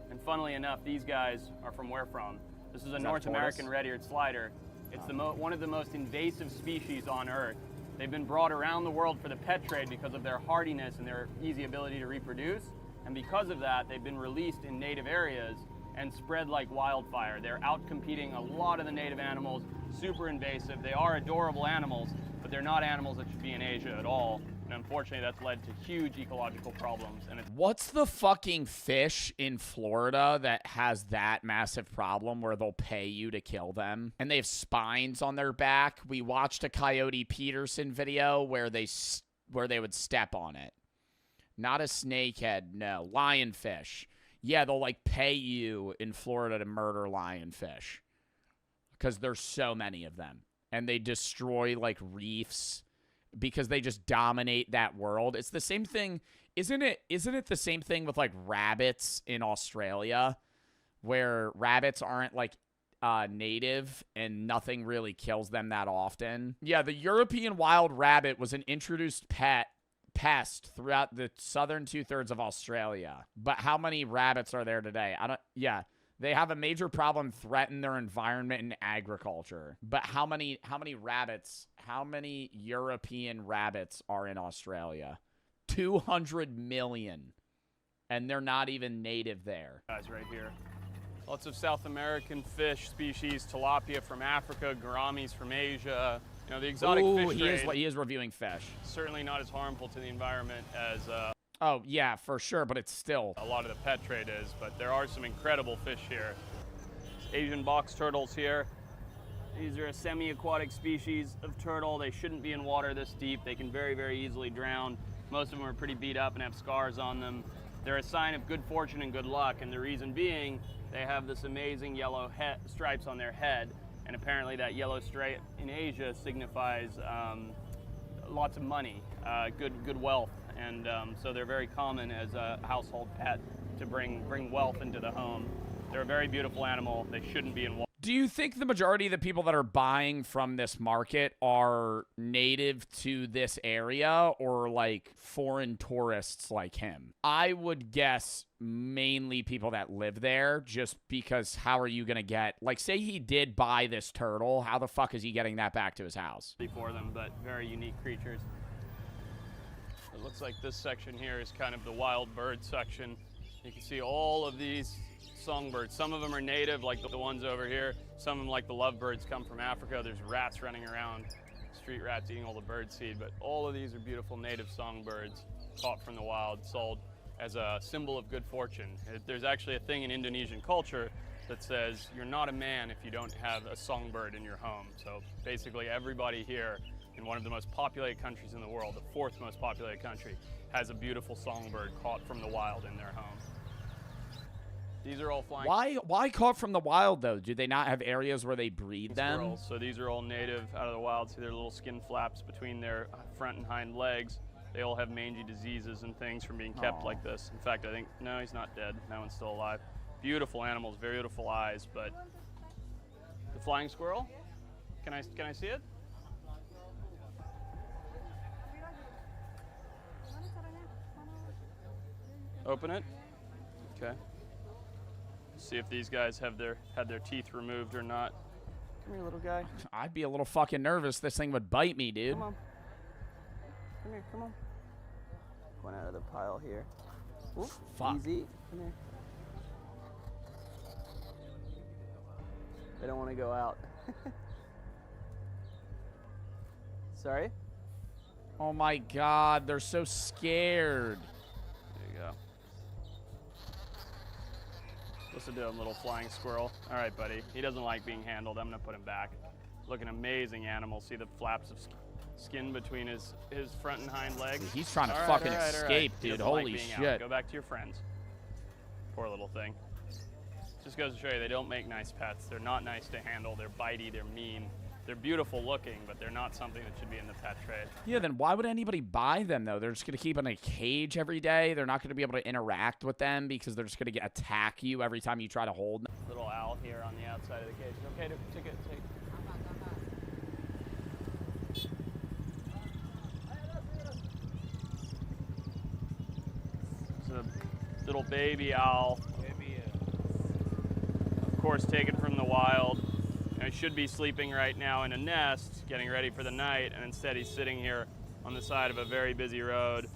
And funnily enough, these guys are from where from? This is a North American red-eared slider. It's one of the most invasive species on Earth. They've been brought around the world for the pet trade because of their hardiness and their easy ability to reproduce. And because of that, they've been released in native areas and spread like wildfire. They're out-competing a lot of the native animals, super invasive. They are adorable animals, but they're not animals that should be in Asia at all. And unfortunately, that's led to huge ecological problems. And it's What's the fucking fish in Florida that has that massive problem where they'll pay you to kill them? And they have spines on their back. We watched a Coyote Peterson video where they would step on it. Not a snakehead, no. Lionfish. Yeah, they'll like pay you in Florida to murder lionfish. Because there's so many of them. And they destroy like reefs. Because they just dominate that world. It's the same thing, isn't it the same thing with like rabbits in Australia, where rabbits aren't like native and nothing really kills them that often? Yeah, the European wild rabbit was an introduced pest throughout the southern 2/3 of Australia. But how many rabbits are there today? They have a major problem threaten their environment and agriculture. But how many European rabbits are in Australia? 200 million. And they're not even native there. guys right here. Lots of South American fish species, tilapia from Africa, gouramis from Asia. You know, the exotic fish trade he is reviewing fish. certainly not as harmful to the environment as Oh, yeah, for sure, but it's still. a lot of the pet trade is, but there are some incredible fish here. Asian box turtles here. These are a semi-aquatic species of turtle. They shouldn't be in water this deep. They can very, very easily drown. Most of them are pretty beat up and have scars on them. They're a sign of good fortune and good luck, and the reason being, they have this amazing yellow stripes on their head, and apparently that yellow stripe in Asia signifies lots of money, good wealth. And so they're very common as a household pet to bring wealth into the home. They're a very beautiful animal. They shouldn't be in water. Do you think the majority of the people that are buying from this market are native to this area or like foreign tourists like him? I would guess mainly people that live there, just because how are you going to get, like, say he did buy this turtle, how the fuck is he getting that back to his house? For them, but very unique creatures. It looks like this section here is kind of the wild bird section. You can see all of these songbirds. Some of them are native, like the ones over here. Some of them, like the lovebirds, come from Africa. There's rats running around, street rats eating all the bird seed, but all of these are beautiful native songbirds caught from the wild, sold as a symbol of good fortune. There's actually a thing in Indonesian culture that says you're not a man if you don't have a songbird in your home. So basically everybody here in one of the most populated countries in the world, the 4th most populated country, has a beautiful songbird caught from the wild in their home. These are all flying. Why caught from the wild though? Do they not have areas where they breed them? Squirrels. So these are all native out of the wild. See their little skin flaps between their front and hind legs. They all have mangy diseases and things from being kept like this. In fact, I think, no, he's not dead. That one's still alive. Beautiful animals, very beautiful eyes, but the flying squirrel, can I see it? Open it. Okay. See if these guys have had their teeth removed or not. Come here, little guy. I'd be a little fucking nervous. This thing would bite me, dude. Come on. Come here, come on. Going out of the pile here. Ooh, Fuck. Easy. Come here. They don't want to go out. Sorry? Oh my god, they're so scared. There you go. Listen to him, little flying squirrel. All right, buddy. He doesn't like being handled. I'm gonna put him back. Look, an amazing animal. See the flaps of skin between his front and hind legs? Dude, he's trying to All right, fucking all right, all right. escape, He dude. doesn't like Holy being out. shit. Go back to your friends. Poor little thing. Just goes to show you, they don't make nice pets. They're not nice to handle. They're bitey. They're mean. They're beautiful looking, but they're not something that should be in the pet trade. Yeah, then why would anybody buy them, though? They're just going to keep in a cage every day. They're not going to be able to interact with them because they're just going to attack you every time you try to hold them. Little owl here on the outside of the cage. Okay, take it. It's a little baby owl. Of course, taken from the wild. He should be sleeping right now in a nest, getting ready for the night, and instead he's sitting here on the side of a very busy road,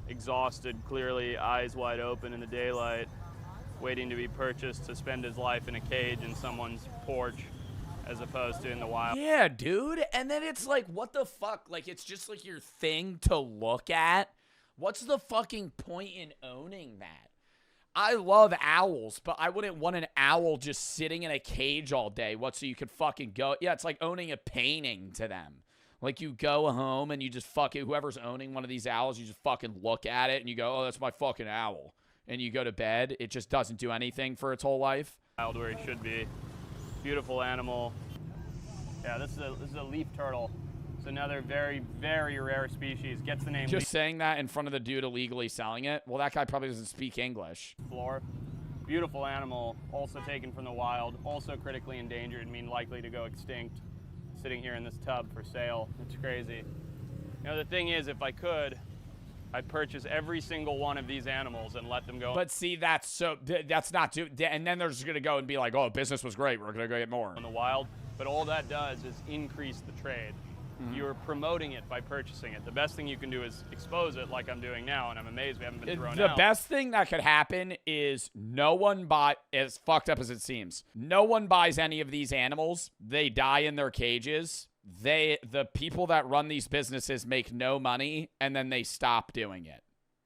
exhausted, clearly eyes wide open in the daylight, waiting to be purchased to spend his life in a cage in someone's porch as opposed to in the wild. Yeah, dude. And then it's like, what the fuck? Like, it's just like your thing to look at. What's the fucking point in owning that? I love owls, but I wouldn't want an owl just sitting in a cage all day. What, so you could fucking go? Yeah, it's like owning a painting to them. Like, you go home and you just fucking, whoever's owning one of these owls, you just fucking look at it and you go, oh, that's my fucking owl. And you go to bed. It just doesn't do anything for its whole life. Wild where he should be. Beautiful animal. Yeah, this is a leaf turtle. It's another very, very rare species. Gets the name Just saying that in front of the dude illegally selling it. Well, that guy probably doesn't speak English. floor. Beautiful animal, also taken from the wild, also critically endangered, likely to go extinct. Sitting here in this tub for sale. It's crazy. You know, the thing is, if I could, I'd purchase every single one of these animals and let them go. But see, that's not, and then they're just going to go and be like, oh, business was great. We're going to go get more. In the wild, but all that does is increase the trade. You're promoting it by purchasing it. The best thing you can do is expose it like I'm doing now, and I'm amazed we haven't been thrown out. The best thing that could happen is no one as fucked up as it seems, no one buys any of these animals. They die in their cages. The people that run these businesses make no money, and then they stop doing it.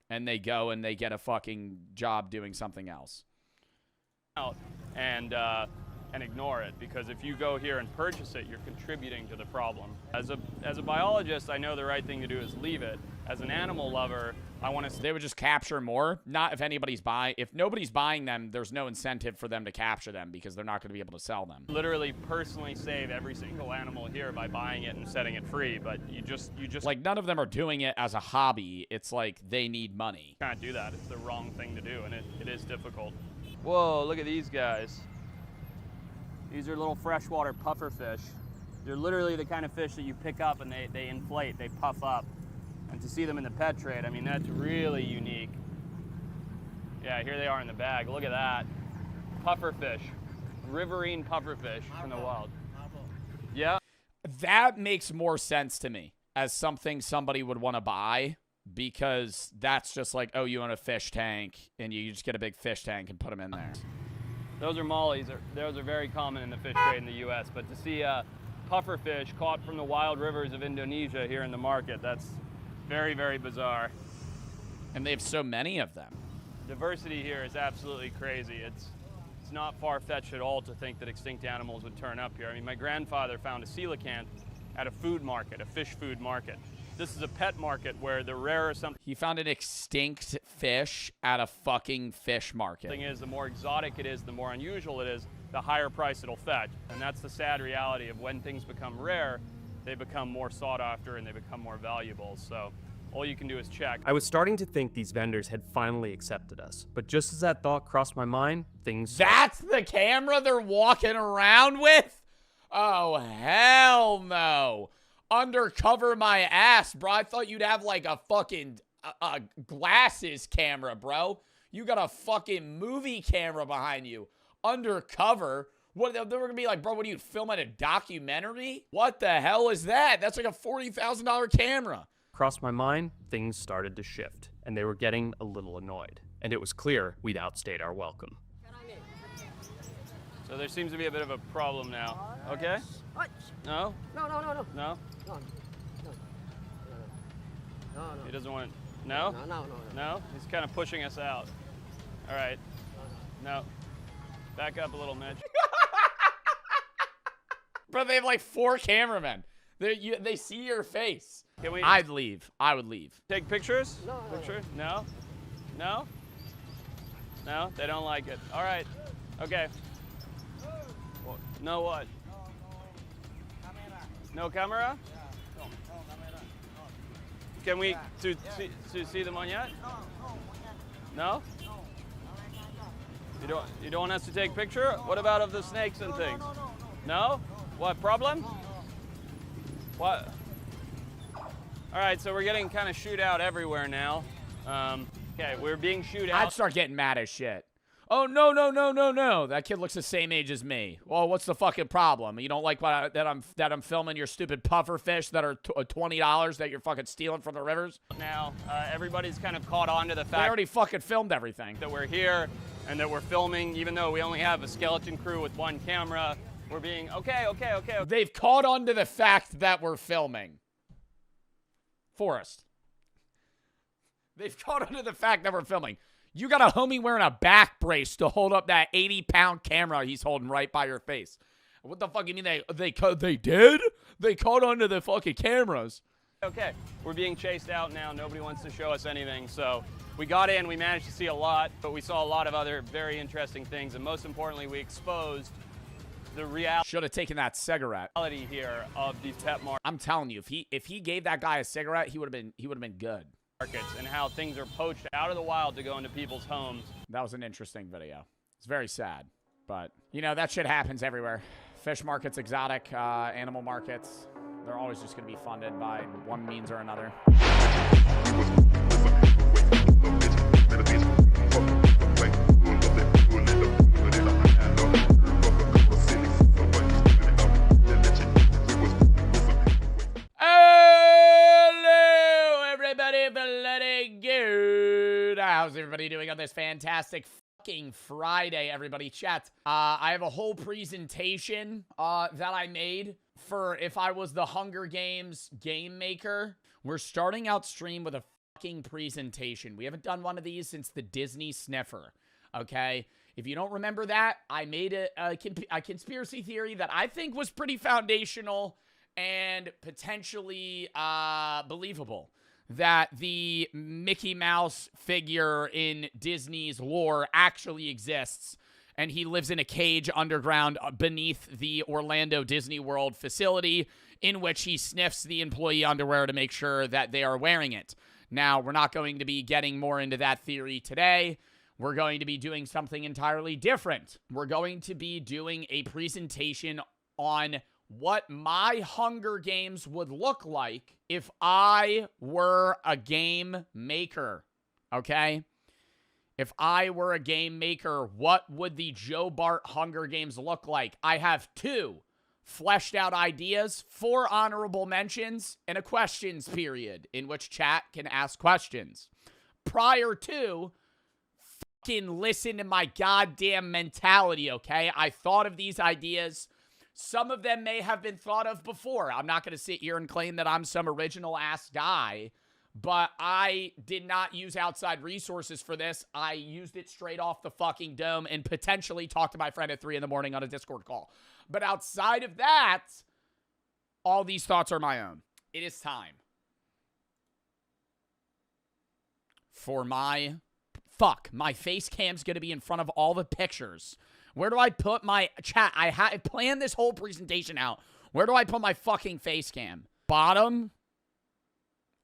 And they go and they get a fucking job doing something else. Out and ignore it, because if you go here and purchase it, you're contributing to the problem. As a biologist, I know the right thing to do is leave it. As an animal lover, I want to. They would just capture more. Not if anybody's buying. If nobody's buying them, there's no incentive for them to capture them because they're not going to be able to sell them. Literally personally save every single animal here by buying it and setting it free, but you just like, none of them are doing it as a hobby. It's like they need money. Can't do that. It's the wrong thing to do, and it is difficult. Whoa, look at these guys. These are little freshwater pufferfish. They're literally the kind of fish that you pick up and they inflate, they puff up. And to see them in the pet trade, I mean, that's really unique. Yeah, here they are in the bag. Look at that. Pufferfish. Riverine pufferfish from the wild. Yeah. That makes more sense to me as something somebody would want to buy, because that's just like, oh, you own a fish tank and you just get a big fish tank and put them in there. Those are mollies. Those are very common in the fish trade in the U.S. But to see pufferfish caught from the wild rivers of Indonesia here in the market, that's very, very bizarre. And they have so many of them. Diversity here is absolutely crazy. It's not far-fetched at all to think that extinct animals would turn up here. I mean, my grandfather found a coelacanth at a food market, a fish food market. This is a pet market where the rarer something He found an extinct fish at a fucking fish market. is, the more exotic it is, the more unusual it is, the higher price it'll fetch. And that's the sad reality of when things become rare, they become more sought after and they become more valuable. So all you can do is check. I was starting to think these vendors had finally accepted us, but just as that thought crossed my mind, things... That's the camera they're walking around with? Oh, hell no. Undercover my ass, bro. I thought you'd have like a fucking glasses camera, bro. You got a fucking movie camera behind you. Undercover? What, they were gonna be like, bro, what are you filming, a documentary? What the hell is that? That's like a $40,000 camera. Crossed my mind, things started to shift, and they were getting a little annoyed. And it was clear we'd outstayed our welcome. So there seems to be a bit of a problem now. Okay? No? No. No? He doesn't want... No? No? He's kind of pushing us out. All right. No. Back up a little, Mitch. Bro, they have like 4 cameramen. They see your face. Can we I'd leave. I would leave. take pictures? Picture? No? No? No? They don't like it. All right. Okay. Well, no what? No camera? Can we to see them on yet? No? You don't want us to take picture? What about of the snakes and things? No? What problem? What? All right, so we're getting kind of shoot out everywhere now. Okay, we're being shoot out. I'd start getting mad as shit. Oh, no. That kid looks the same age as me. Well, what's the fucking problem? You don't like that I'm filming your stupid puffer fish that are $20 that you're fucking stealing from the rivers? Now, everybody's kind of caught on to the They fact already fucking filmed everything. that we're here and that we're filming, even though we only have a skeleton crew with 1 camera. We're being, okay. They've caught on to the fact that we're filming. Forrest. They've caught on to the fact that we're filming. You got a homie wearing a back brace to hold up that 80-pound camera he's holding right by your face. What the fuck you mean they did? They caught onto the fucking cameras. Okay, we're being chased out now. Nobody wants to show us anything. So we got in, we managed to see a lot, but we saw a lot of other very interesting things. And most importantly, we exposed the Should have taken that cigarette. reality here of these pet I'm telling you, if he gave that guy a cigarette, he would have been good. markets and how things are poached out of the wild to go into people's homes. That was an interesting video. It's very sad, but you know that shit happens everywhere. Fish markets, exotic animal markets, they're always just going to be funded by one means or another. Hello, everybody, bloody good. How's everybody doing on this fantastic fucking Friday, everybody? Chat. I have a whole presentation that I made for if I was the Hunger Games game maker. We're starting out stream with a fucking presentation. We haven't done one of these since the Disney Sniffer, okay? If you don't remember that, I made a conspiracy theory that I think was pretty foundational and potentially believable, that the Mickey Mouse figure in Disney's lore actually exists, and he lives in a cage underground beneath the Orlando Disney World facility, in which he sniffs the employee underwear to make sure that they are wearing it. Now, we're not going to be getting more into that theory today. We're going to be doing something entirely different. We're going to be doing a presentation on what my Hunger Games would look like if I were a game maker, okay? If I were a game maker, what would the Joe Bart Hunger Games look like? I have 2 fleshed out ideas, 4 honorable mentions, and a questions period in which chat can ask questions. Prior to, fucking listen to my goddamn mentality, okay? I thought of these ideas. Some of them may have been thought of before. I'm not going to sit here and claim that I'm some original-ass guy, but I did not use outside resources for this. I used it straight off the fucking dome and potentially talked to my friend at 3 in the morning on a Discord call. But outside of that, All these thoughts are my own. It is time for my face cam's going to be in front of all the pictures. Where do I put my chat? I planned this whole presentation out. Where do I put my fucking face cam? Bottom?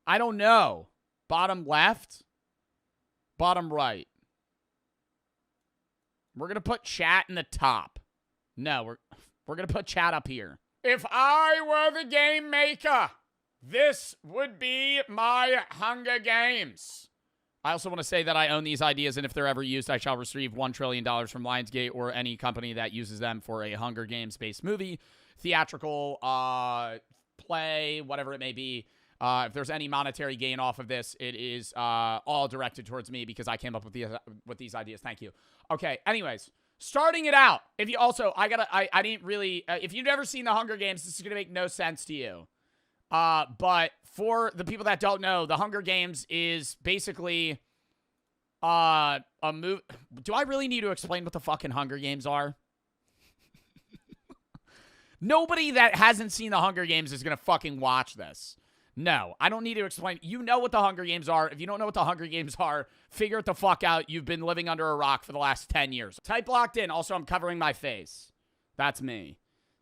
I don't know. Bottom left? Bottom right? We're going to put chat in the top. No, we're going to put chat up here. If I were the game maker, this would be my Hunger Games. I also want to say that I own these ideas, and if they're ever used, I shall receive $1 trillion from Lionsgate or any company that uses them for a Hunger Games-based movie, theatrical, play, whatever it may be. If there's any monetary gain off of this, it is all directed towards me because I came up with these ideas. Thank you. Okay, anyways, starting it out. If you also, I didn't really, if you've never seen the Hunger Games, this is going to make no sense to you. But for the people that don't know, the Hunger Games is basically a move. Do I really need to explain what the fucking Hunger Games are? Nobody that hasn't seen the Hunger Games is going to fucking watch this. No, I don't need to explain. You know what the Hunger Games are. If you don't know what the Hunger Games are, figure it the fuck out. You've been living under a rock for the last 10 years. Type locked in. Also, I'm covering my face. That's me.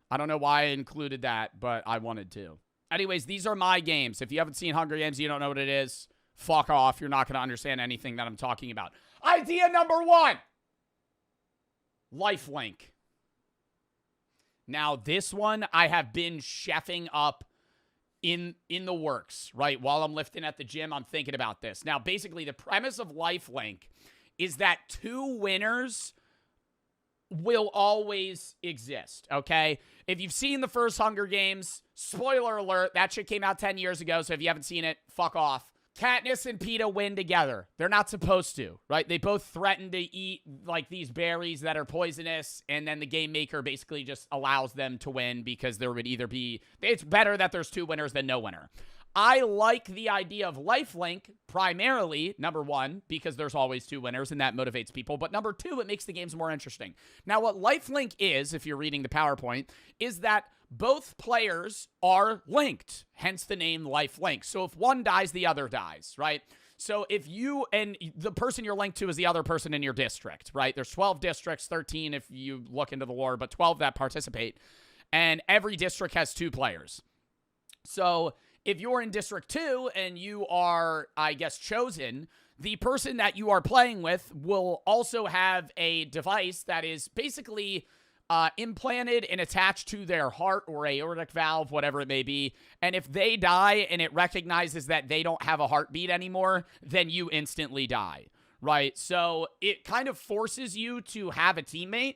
I don't know why I included that, but I wanted to. Anyways, these are my games. If you haven't seen Hunger Games, you don't know what it is, fuck off. You're not going to understand anything that I'm talking about. Idea number 1. Lifelink. Now, this one I have been chefing up in the works, right? While I'm lifting at the gym, I'm thinking about this. Now, basically, the premise of Lifelink is that 2 winners will always exist, okay? If you've seen the first Hunger Games, spoiler alert, that shit came out 10 years ago, so if you haven't seen it, fuck off. Katniss and Peeta win together. They're not supposed to, right? They both threaten to eat, like, these berries that are poisonous, and then the game maker basically just allows them to win because there would either be... It's better that there's 2 winners than no winner. I like the idea of Lifelink, primarily, number 1, because there's always 2 winners, and that motivates people. But number 2, it makes the games more interesting. Now, what Lifelink is, if you're reading the PowerPoint, is that both players are linked, hence the name Lifelink. So if one dies, the other dies, right? So if you, and the person you're linked to is the other person in your district, right? There's 12 districts, 13 if you look into the lore, but 12 that participate. And every district has 2 players. So if you're in District 2 and you are, I guess, chosen, the person that you are playing with will also have a device that is basically implanted and attached to their heart or aortic valve, whatever it may be. And if they die and it recognizes that they don't have a heartbeat anymore, then you instantly die, right? So it kind of forces you to have a teammate,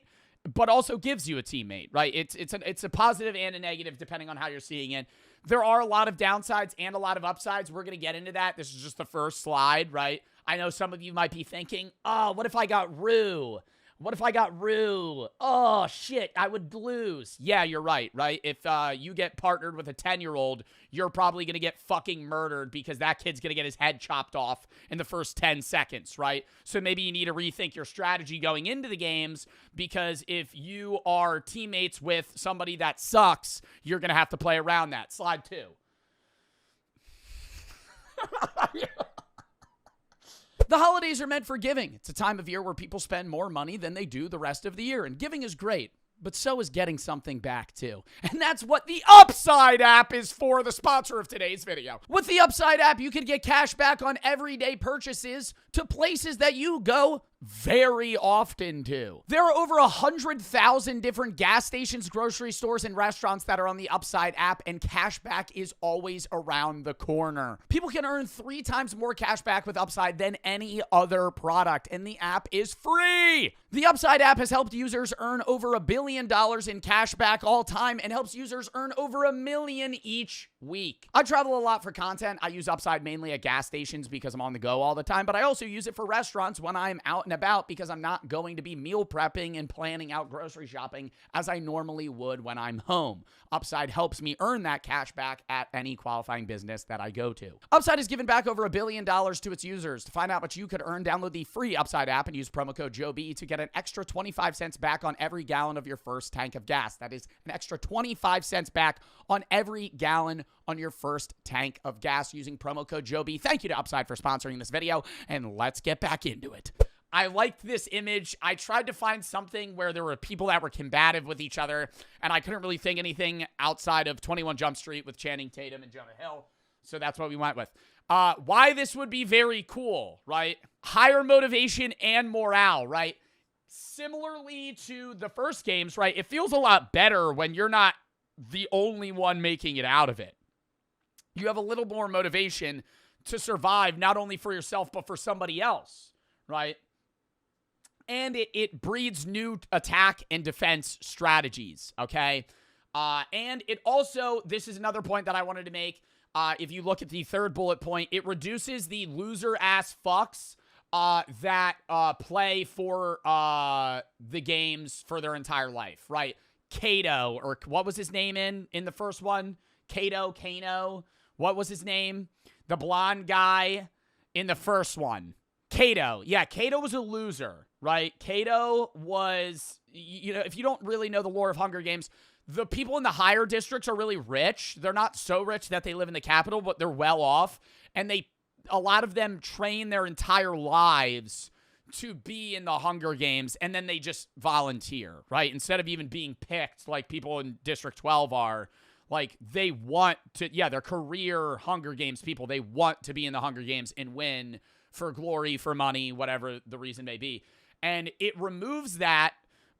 but also gives you a teammate, right? It's a positive and a negative depending on how you're seeing it. There are a lot of downsides and a lot of upsides. We're going to get into that. This is just the first slide, right? I know some of you might be thinking, oh, what if I got Rue? What if I got Rue? Oh, shit, I would lose. Yeah, you're right? If you get partnered with a 10-year-old, you're probably going to get fucking murdered because that kid's going to get his head chopped off in the first 10 seconds, right? So maybe you need to rethink your strategy going into the games because if you are teammates with somebody that sucks, you're going to have to play around that. Slide 2. The holidays are meant for giving. It's a time of year where people spend more money than they do the rest of the year, and giving is great, but so is getting something back too. And that's what the Upside app is for, the sponsor of today's video. With the Upside app, you can get cash back on everyday purchases to places that you go very often to. There are over 100,000 different gas stations, grocery stores, and restaurants that are on the Upside app, and cashback is always around the corner. People can earn 3 times more cashback with Upside than any other product, and the app is free. The Upside app has helped users earn over $1 billion in cashback all time and helps users earn over $1 million each week. I travel a lot for content. I use Upside mainly at gas stations because I'm on the go all the time, but I also use it for restaurants when I'm out and about because I'm not going to be meal prepping and planning out grocery shopping as I normally would when I'm home. Upside helps me earn that cash back at any qualifying business that I go to. Upside has given back over $1 billion to its users. To find out what you could earn, download the free Upside app and use promo code JOEB to get an extra 25 cents back on every gallon of your first tank of gas. That is an extra 25 cents back on every gallon on your first tank of gas using promo code JOEB. Thank you to Upside for sponsoring this video, and let's get back into it. I liked this image. I tried to find something where there were people that were combative with each other, and I couldn't really think anything outside of 21 Jump Street with Channing Tatum and Jonah Hill, so that's what we went with. Why this would be very cool, right? Higher motivation and morale, right? Similarly to the first games, right? It feels a lot better when you're not the only one making it out of it. You have a little more motivation to survive, not only for yourself, but for somebody else, right? And it breeds new attack and defense strategies, okay? And it also, this is another point that I wanted to make. If you look at the third bullet point, it reduces the loser-ass fucks that play for the games for their entire life, right? Kato, or what was his name in the first one? Kano, what was his name? The blonde guy in the first one. Kato. Yeah, Kato was a loser, right? Kato was, you know, if you don't really know the lore of Hunger Games, the people in the higher districts are really rich. They're not so rich that they live in the capital, but they're well off. And a lot of them train their entire lives to be in the Hunger Games, and then they just volunteer, right? Instead of even being picked like people in District 12 are. Like, they want to, yeah, they're career Hunger Games people. They want to be in the Hunger Games and win for glory, for money, whatever the reason may be. And it removes that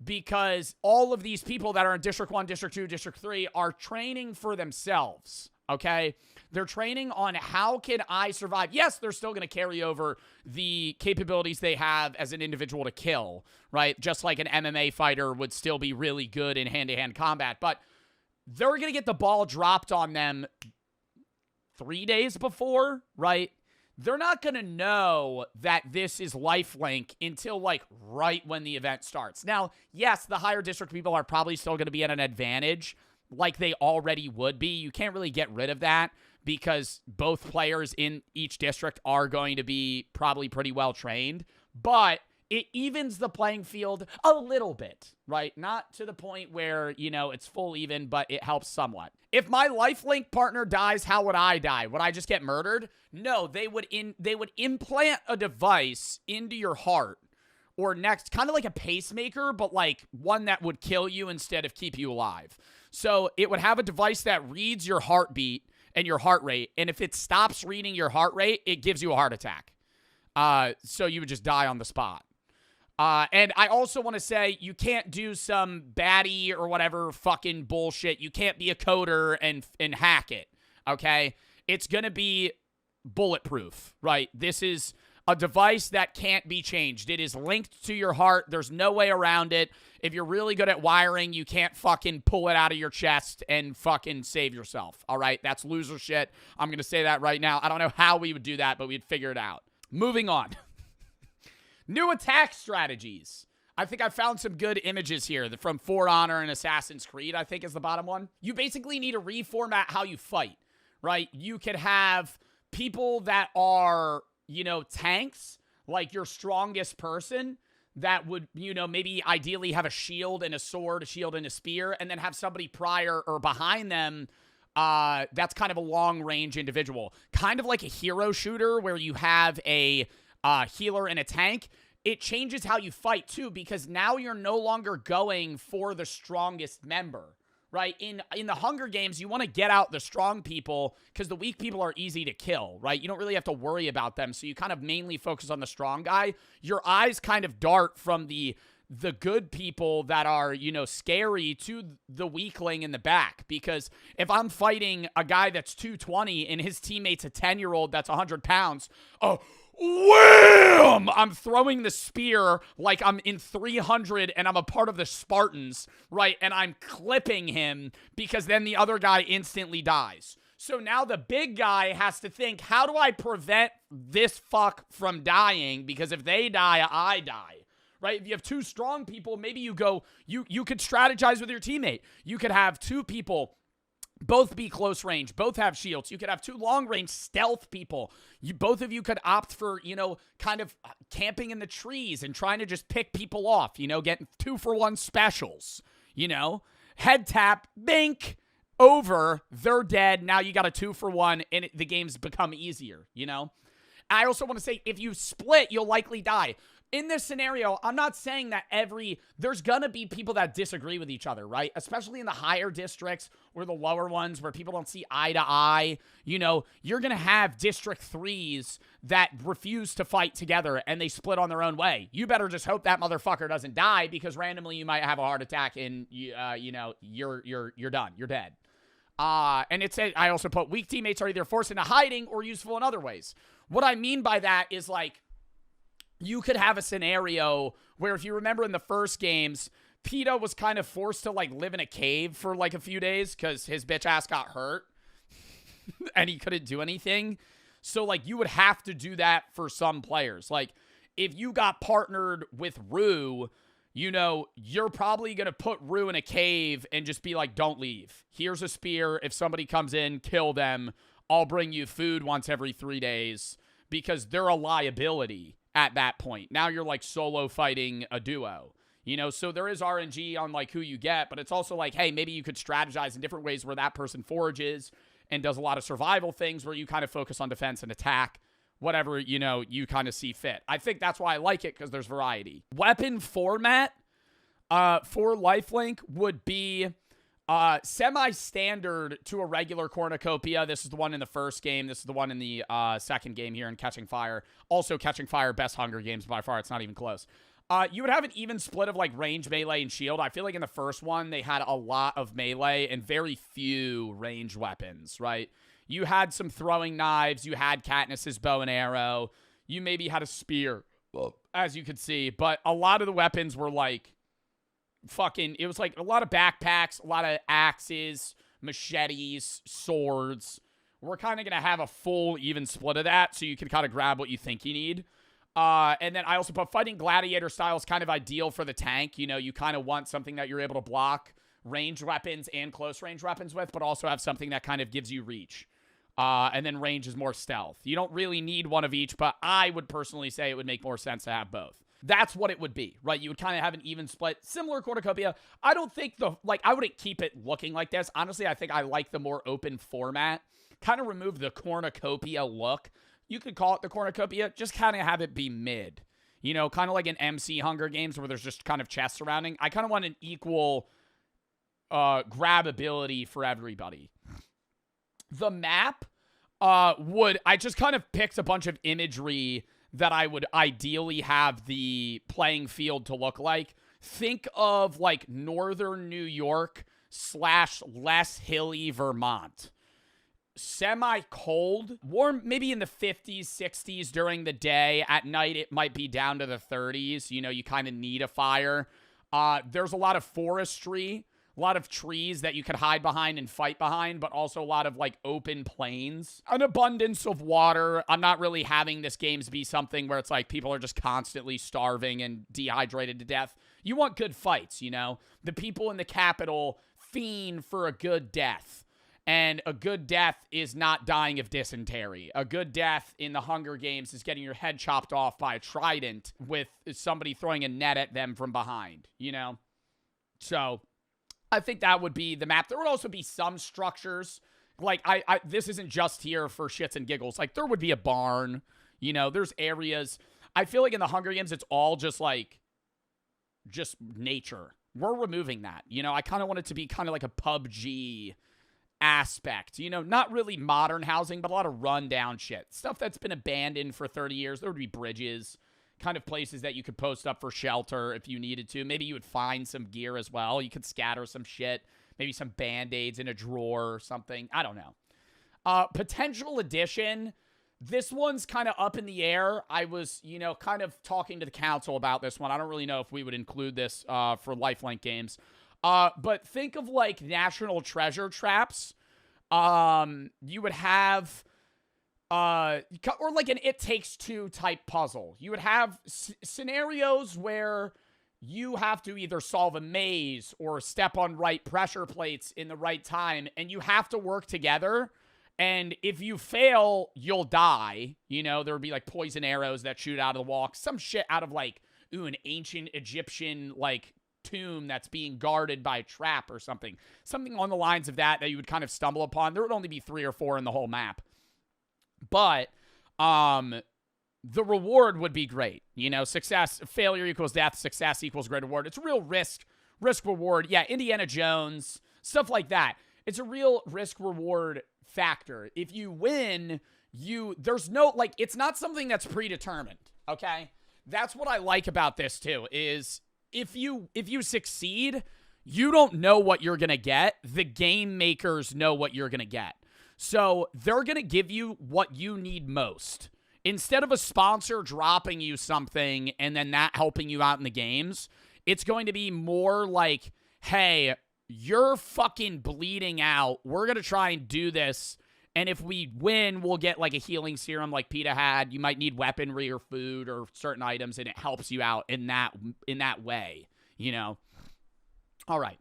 because all of these people that are in District 1, District 2, District 3 are training for themselves, okay? They're training on how can I survive. Yes, they're still going to carry over the capabilities they have as an individual to kill, right? Just like an MMA fighter would still be really good in hand-to-hand combat, but they're going to get the ball dropped on them 3 days before, right? They're not going to know that this is lifelink until, like, right when the event starts. Now, yes, the higher district people are probably still going to be at an advantage like they already would be. You can't really get rid of that because both players in each district are going to be probably pretty well trained. But it evens the playing field a little bit, right? Not to the point where, you know, it's full even, but it helps somewhat. If my lifelink partner dies, how would I die? Would I just get murdered? No, they would implant a device into your heart or next, kind of like a pacemaker, but like one that would kill you instead of keep you alive. So it would have a device that reads your heartbeat and your heart rate, and if it stops reading your heart rate, it gives you a heart attack. So you would just die on the spot. And I also want to say you can't do some baddie or whatever fucking bullshit. You can't be a coder and hack it, okay? It's going to be bulletproof, right? This is a device that can't be changed. It is linked to your heart. There's no way around it. If you're really good at wiring, you can't fucking pull it out of your chest and fucking save yourself, all right? That's loser shit. I'm going to say that right now. I don't know how we would do that, but we'd figure it out. Moving on. New attack strategies. I think I found some good images here from For Honor and Assassin's Creed, I think is the bottom one. You basically need to reformat how you fight, right? You could have people that are, you know, tanks, like your strongest person that would, you know, maybe ideally have a shield and a sword, a shield and a spear, and then have somebody prior or behind them that's kind of a long-range individual. Kind of like a hero shooter where you have a healer and a tank. It changes how you fight too, because now you're no longer going for the strongest member, right? In the Hunger Games, you want to get out the strong people because the weak people are easy to kill, right? You don't really have to worry about them, so you kind of mainly focus on the strong guy. Your eyes kind of dart from the good people that are, you know, scary to the weakling in the back, because if I'm fighting a guy that's 220 and his teammate's a 10-year-old that's 100 pounds, wham! I'm throwing the spear like I'm in 300 and I'm a part of the Spartans, right? And I'm clipping him because then the other guy instantly dies. So now the big guy has to think, how do I prevent this fuck from dying? Because if they die, I die. Right? If you have two strong people, maybe you could strategize with your teammate. You could have two people both be close range, both have shields. You could have two long range stealth people. Both of you could opt for, kind of camping in the trees and trying to just pick people off, getting 2-for-1 specials, head tap, bink, over, they're dead. Now you got a 2-for-1 and the game's become easier, I also want to say, if you split, you'll likely die. In this scenario, I'm not saying that there's gonna be people that disagree with each other, right? Especially in the higher districts or the lower ones where people don't see eye to eye. You're gonna have District 3s that refuse to fight together and they split on their own way. You better just hope that motherfucker doesn't die, because randomly you might have a heart attack and you're done. You're dead. And I also put weak teammates are either forced into hiding or useful in other ways. What I mean by that is, like, you could have a scenario where, if you remember in the first games, PETA was kind of forced to, like, live in a cave for, like, a few days because his bitch ass got hurt and he couldn't do anything. So, like, you would have to do that for some players. Like, if you got partnered with Rue, you're probably going to put Rue in a cave and just be like, don't leave. Here's a spear. If somebody comes in, kill them. I'll bring you food once every 3 days, because they're a liability at that point. Now you're like solo fighting a duo, so there is RNG on like who you get, but it's also like, hey, maybe you could strategize in different ways where that person forages and does a lot of survival things where you kind of focus on defense and attack, whatever, you kind of see fit. I think that's why I like it, because there's variety. Weapon format for Lifelink would be semi-standard to a regular cornucopia. This is the one in the first game. This is the one in the second game here in Catching Fire. Also, Catching Fire, best Hunger Games by far. It's not even close. You would have an even split of like range, melee, and shield. I feel like in the first one, they had a lot of melee and very few range weapons, right? You had some throwing knives. You had Katniss's bow and arrow. You maybe had a spear, as you could see. But a lot of the weapons were like, it was like a lot of backpacks, a lot of axes, machetes, swords. We're kind of going to have a full even split of that, so you can kind of grab what you think you need. And then I also put fighting gladiator style is kind of ideal for the tank. You kind of want something that you're able to block ranged weapons and close range weapons with, but also have something that kind of gives you reach. And then range is more stealth. You don't really need one of each, but I would personally say it would make more sense to have both. That's what it would be, right? You would kind of have an even split, similar cornucopia. I don't think I wouldn't keep it looking like this. Honestly, I think I like the more open format. Kind of remove the cornucopia look. You could call it the cornucopia, just kind of have it be mid. Kind of like an MC Hunger Games where there's just kind of chests surrounding. I kind of want an equal grabability for everybody. The map I just kind of picked a bunch of imagery that I would ideally have the playing field to look like. Think of like northern New York / less hilly Vermont. Semi-cold, warm maybe in the 50s, 60s during the day. At night, it might be down to the 30s. You kind of need a fire. There's a lot of forestry, a lot of trees that you could hide behind and fight behind, but also a lot of like open plains. An abundance of water. I'm not really having this games be something where it's like people are just constantly starving and dehydrated to death. You want good fights, The people in the capital fiend for a good death. And a good death is not dying of dysentery. A good death in the Hunger Games is getting your head chopped off by a trident with somebody throwing a net at them from behind, So I think that would be the map. There would also be some structures. Like, this isn't just here for shits and giggles. Like, there would be a barn. There's areas. I feel like in the Hunger Games, it's all just nature. We're removing that. I kind of want it to be kind of like a PUBG aspect. Not really modern housing, but a lot of rundown shit. Stuff that's been abandoned for 30 years. There would be bridges. Kind of places that you could post up for shelter if you needed to. Maybe you would find some gear as well. You could scatter some shit. Maybe some Band-Aids in a drawer or something. I don't know. Potential addition. This one's kind of up in the air. I was, kind of talking to the council about this one. I don't really know if we would include this for Lifelink games. But think of like national treasure traps. You would have or like an It Takes Two type puzzle. You would have scenarios where you have to either solve a maze or step on right pressure plates in the right time, and you have to work together. And if you fail, you'll die. You know, there would be like poison arrows that shoot out of the wall. Some shit out of like, an ancient Egyptian like tomb that's being guarded by a trap or something. Something on the lines of that you would kind of stumble upon. There would only be 3 or 4 in the whole map. But the reward would be great. You know, failure equals death, success equals great reward. It's a real risk reward. Yeah, Indiana Jones, stuff like that. It's a real risk reward factor. If you win, there's no, like, it's not something that's predetermined, okay? That's what I like about this too, is if you succeed, you don't know what you're going to get. The game makers know what you're going to get. So they're going to give you what you need most. Instead of a sponsor dropping you something and then that helping you out in the games, it's going to be more like, hey, you're fucking bleeding out. We're going to try and do this. And if we win, we'll get like a healing serum like PETA had. You might need weaponry or food or certain items, and it helps you out in that way, you know? All right.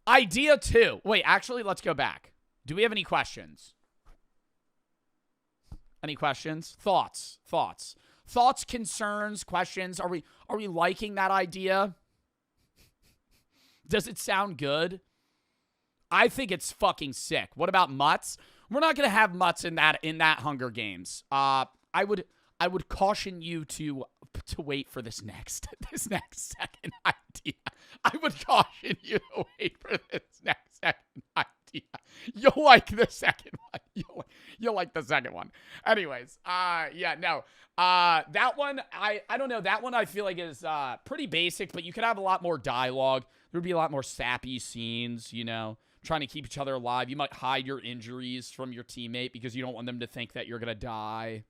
Idea 2. Wait, actually, let's go back. Do we have any questions? Any questions? Thoughts, concerns, questions. Are we liking that idea? Does it sound good? I think it's fucking sick. What about mutts? We're not gonna have mutts in that Hunger Games. I would caution you to wait for this next second idea. I would caution you to wait for this next second idea. You'll like the second one. You'll like the second one. Anyways, yeah, no. That one, I don't know. That one I feel like is pretty basic, but you could have a lot more dialogue. There would be a lot more sappy scenes, you know, trying to keep each other alive. You might hide your injuries from your teammate because you don't want them to think that you're going to die.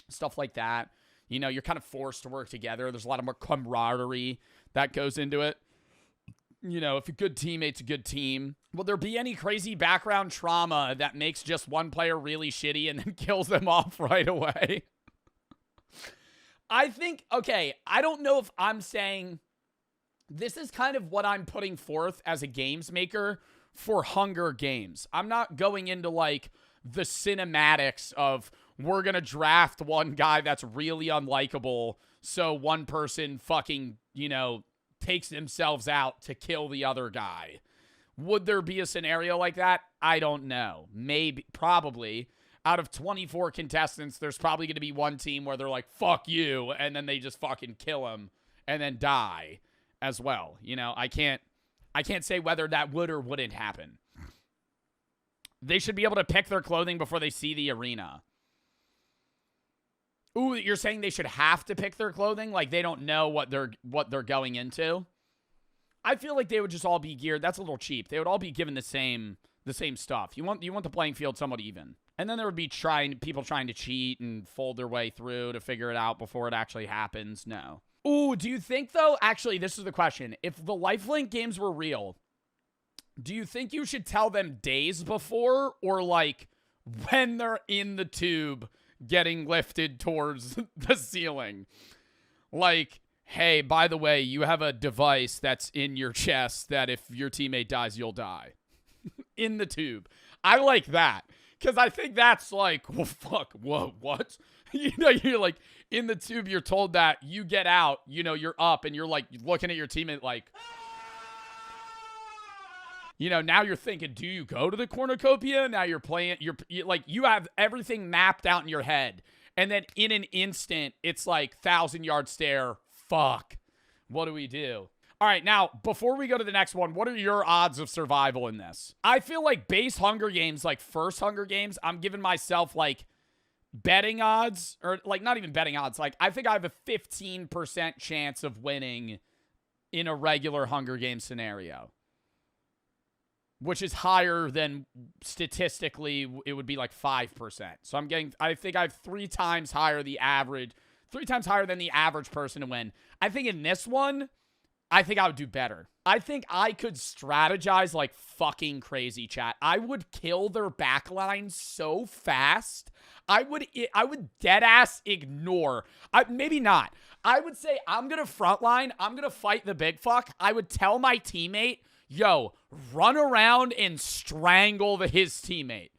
Stuff like that. You know, you're kind of forced to work together. There's a lot of more camaraderie that goes into it. You know, if a good teammate's a good team. Will there be any crazy background trauma that makes just one player really shitty and then kills them off right away? I think, okay, I don't know if I'm saying... This is kind of what I'm putting forth as a games maker for Hunger Games. I'm not going into, like, the cinematics of we're going to draft one guy that's really unlikable so one person fucking, you know, takes themselves out to kill the other guy. Would there be a scenario like that? I don't know. Maybe, probably. Out of 24 contestants, there's probably going to be one team where they're like, fuck you, and then they just fucking kill him and then die as well. You know, I can't say whether that would or wouldn't happen. They should be able to pick their clothing before they see the arena. Ooh, you're saying they should have to pick their clothing? Like they don't know what they're going into? I feel like they would just all be geared. That's a little cheap. They would all be given the same stuff. You want the playing field somewhat even. And then there would be people trying to cheat and fold their way through to figure it out before it actually happens. No. Ooh, do you think, though, actually, this is the question. If the lifelink games were real, do you think you should tell them days before or, like, when they're in the tube getting lifted towards the ceiling? Like, hey, by the way, you have a device that's in your chest that if your teammate dies, you'll die. In the tube. I like that. Because I think that's like, well, fuck, whoa, what? You know, you're like, in the tube, you're told that you get out, you know, you're up, and you're like looking at your teammate like, you know, now you're thinking, do you go to the cornucopia? Now you're playing, you're like, you have everything mapped out in your head. And then in an instant, it's like 1,000-yard stare. Fuck. What do we do? All right, now, before we go to the next one, what are your odds of survival in this? I feel like base Hunger Games, like first Hunger Games, I'm giving myself, like, betting odds, or, like, not even betting odds. Like, I think I have a 15% chance of winning in a regular Hunger Games scenario, which is higher than, statistically, it would be, like, 5%. So I think I have 3 times higher than the average person to win. I think in this one... I think I would do better. I think I could strategize like fucking crazy, chat. I would kill their backline so fast. I would dead ass ignore. Maybe not. I would say I'm going to frontline. I'm going to fight the big fuck. I would tell my teammate, yo, run around and strangle his teammate.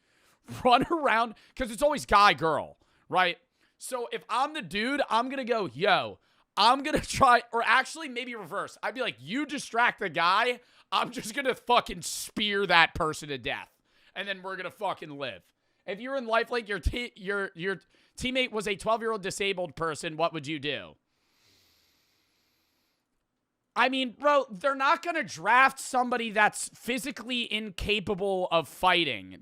Run around, because it's always guy, girl, right? So if I'm the dude, I'm going to go, yo, I'm going to try, or actually maybe reverse. I'd be like, you distract the guy. I'm just going to fucking spear that person to death. And then we're going to fucking live. If you're in lifelink, your teammate was a 12-year-old disabled person, what would you do? I mean, bro, they're not going to draft somebody that's physically incapable of fighting.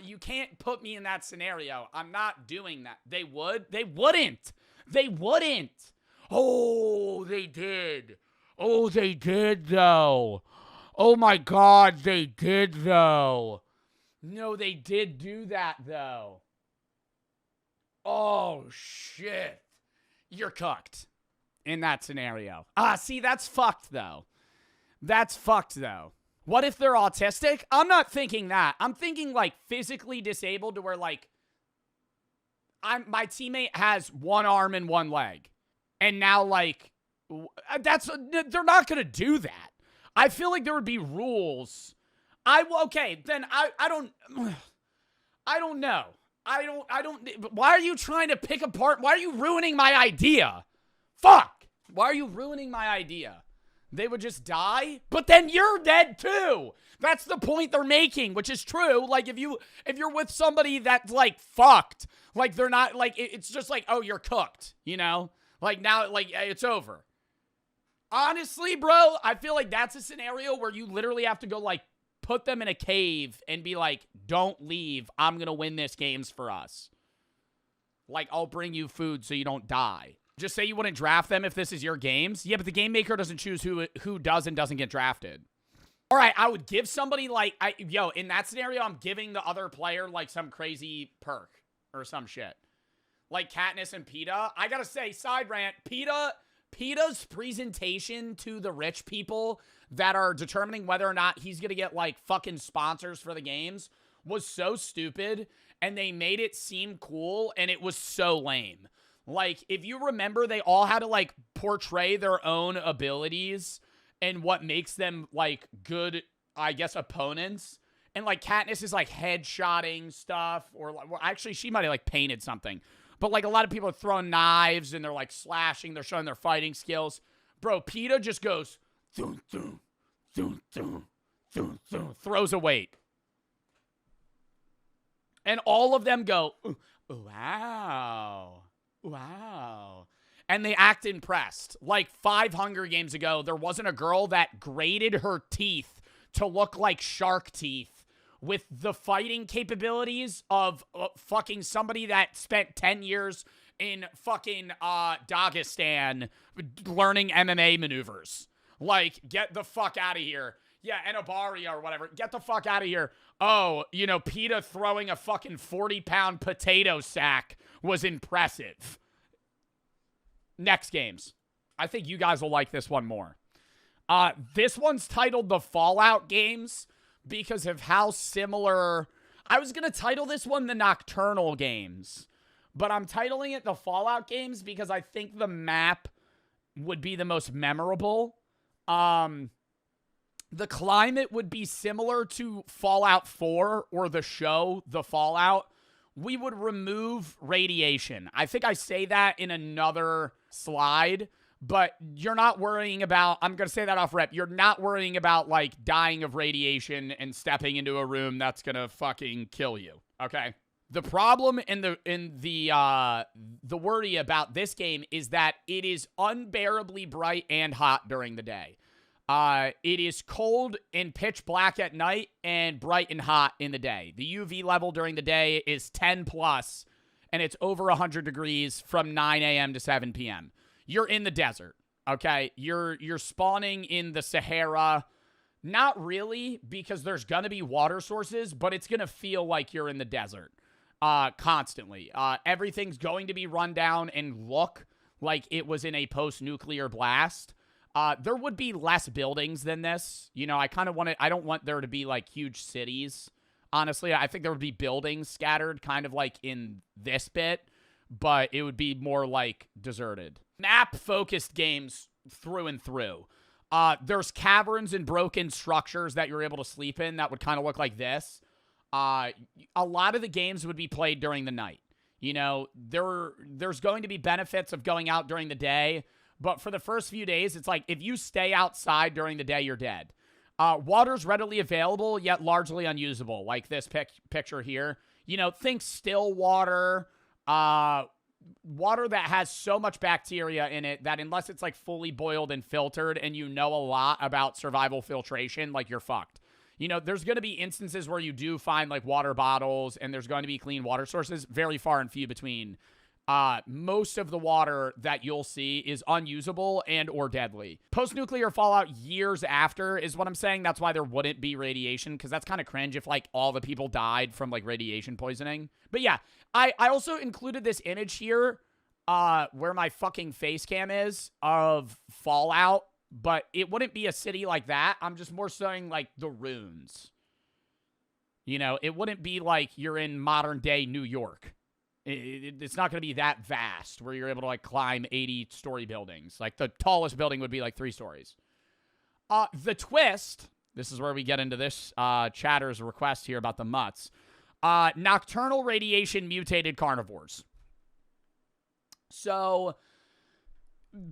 You can't put me in that scenario. I'm not doing that. They would? They wouldn't. They wouldn't. Oh, they did. Oh, they did, though. Oh, my God, they did, though. No, they did do that, though. Oh, shit. You're cooked in that scenario. See, that's fucked, though. That's fucked, though. What if they're autistic? I'm not thinking that. I'm thinking, like, physically disabled to where, like, my teammate has one arm and one leg. And now, like, they're not going to do that. I feel like there would be rules. Okay, then I don't know. Why are you trying to pick apart? Why are you ruining my idea? Fuck. Why are you ruining my idea? They would just die, but then you're dead too. That's the point they're making, which is true. Like if you're with somebody that's like fucked, like they're not like it's just like, oh, you're cooked, you know? Like now, like it's over. Honestly, bro, I feel like that's a scenario where you literally have to go like put them in a cave and be like, don't leave. I'm going to win this games for us. Like, I'll bring you food so you don't die. Just say you wouldn't draft them if this is your games. Yeah, but the game maker doesn't choose who does and doesn't get drafted. All right, I would give somebody like, in that scenario, I'm giving the other player like some crazy perk or some shit. Like Katniss and PETA. I gotta say, side rant, PETA's presentation to the rich people that are determining whether or not he's gonna get like fucking sponsors for the games was so stupid, and they made it seem cool, and it was so lame. Like, if you remember, they all had to like portray their own abilities and what makes them like good, I guess, opponents. And like Katniss is like headshotting stuff, or like, well, actually she might have like painted something. But like a lot of people are throwing knives and they're like slashing, they're showing their fighting skills. Bro, PETA just goes thum, thum, thum, thum, thum, thum, throws a weight. And all of them go, wow. Wow. And they act impressed. Like 5 Hunger Games ago, there wasn't a girl that graded her teeth to look like shark teeth with the fighting capabilities of fucking somebody that spent 10 years in fucking Dagestan learning MMA maneuvers. Like, get the fuck out of here. Yeah, Enobaria or whatever. Get the fuck out of here. Oh, you know, PETA throwing a fucking 40-pound potato sack was impressive. Next games. I think you guys will like this one more. This one's titled The Fallout Games because of how similar... I was going to title this one The Nocturnal Games, but I'm titling it The Fallout Games because I think the map would be the most memorable. The climate would be similar to Fallout 4 or the show The Fallout. We would remove radiation. I think I say that in another slide, but you're not worrying about, I'm going to say that off rep, you're not worrying about like dying of radiation and stepping into a room that's going to fucking kill you, okay? The problem in the worry about this game is that it is unbearably bright and hot during the day. It is cold and pitch black at night and bright and hot in the day. The UV level during the day is 10 plus, and it's over 100 degrees from 9 a.m. to 7 p.m. You're in the desert, okay? You're spawning in the Sahara. Not really, because there's going to be water sources, but it's going to feel like you're in the desert constantly. Everything's going to be run down and look like it was in a post-nuclear blast. There would be less buildings than this. You know, I don't want there to be like huge cities. Honestly, I think there would be buildings scattered kind of like in this bit, but it would be more like deserted. Map-focused games through and through. There's caverns and broken structures that you're able to sleep in that would kind of look like this. A lot of the games would be played during the night. You know, there's going to be benefits of going out during the day, but for the first few days, it's like if you stay outside during the day, you're dead. Water's readily available, yet largely unusable, like this picture here. You know, think still water, water that has so much bacteria in it that unless it's like fully boiled and filtered and you know a lot about survival filtration, like you're fucked. You know, there's going to be instances where you do find like water bottles and there's going to be clean water sources, very far and few between. Most of the water that you'll see is unusable and or deadly. Post-nuclear fallout years after is what I'm saying. That's why there wouldn't be radiation, because that's kind of cringe if like all the people died from like radiation poisoning. But yeah, I also included this image here where my fucking face cam is of Fallout, but it wouldn't be a city like that. I'm just more saying like the ruins. You know, it wouldn't be like you're in modern day New York. It's not going to be that vast where you're able to like climb 80-story buildings. Like the tallest building would be like 3 stories. The twist, this is where we get into this chatter's request here about the mutts. Nocturnal radiation mutated carnivores. So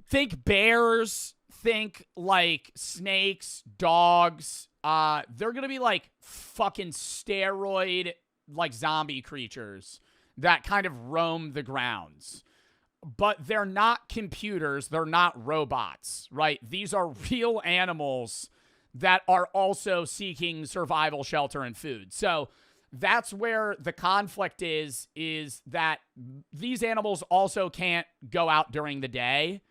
think bears, think like snakes, dogs. They're going to be like fucking steroid like zombie creatures that kind of roam the grounds. But they're not computers. They're not robots, right? These are real animals that are also seeking survival, shelter, and food. So that's where the conflict is that these animals also can't go out during the day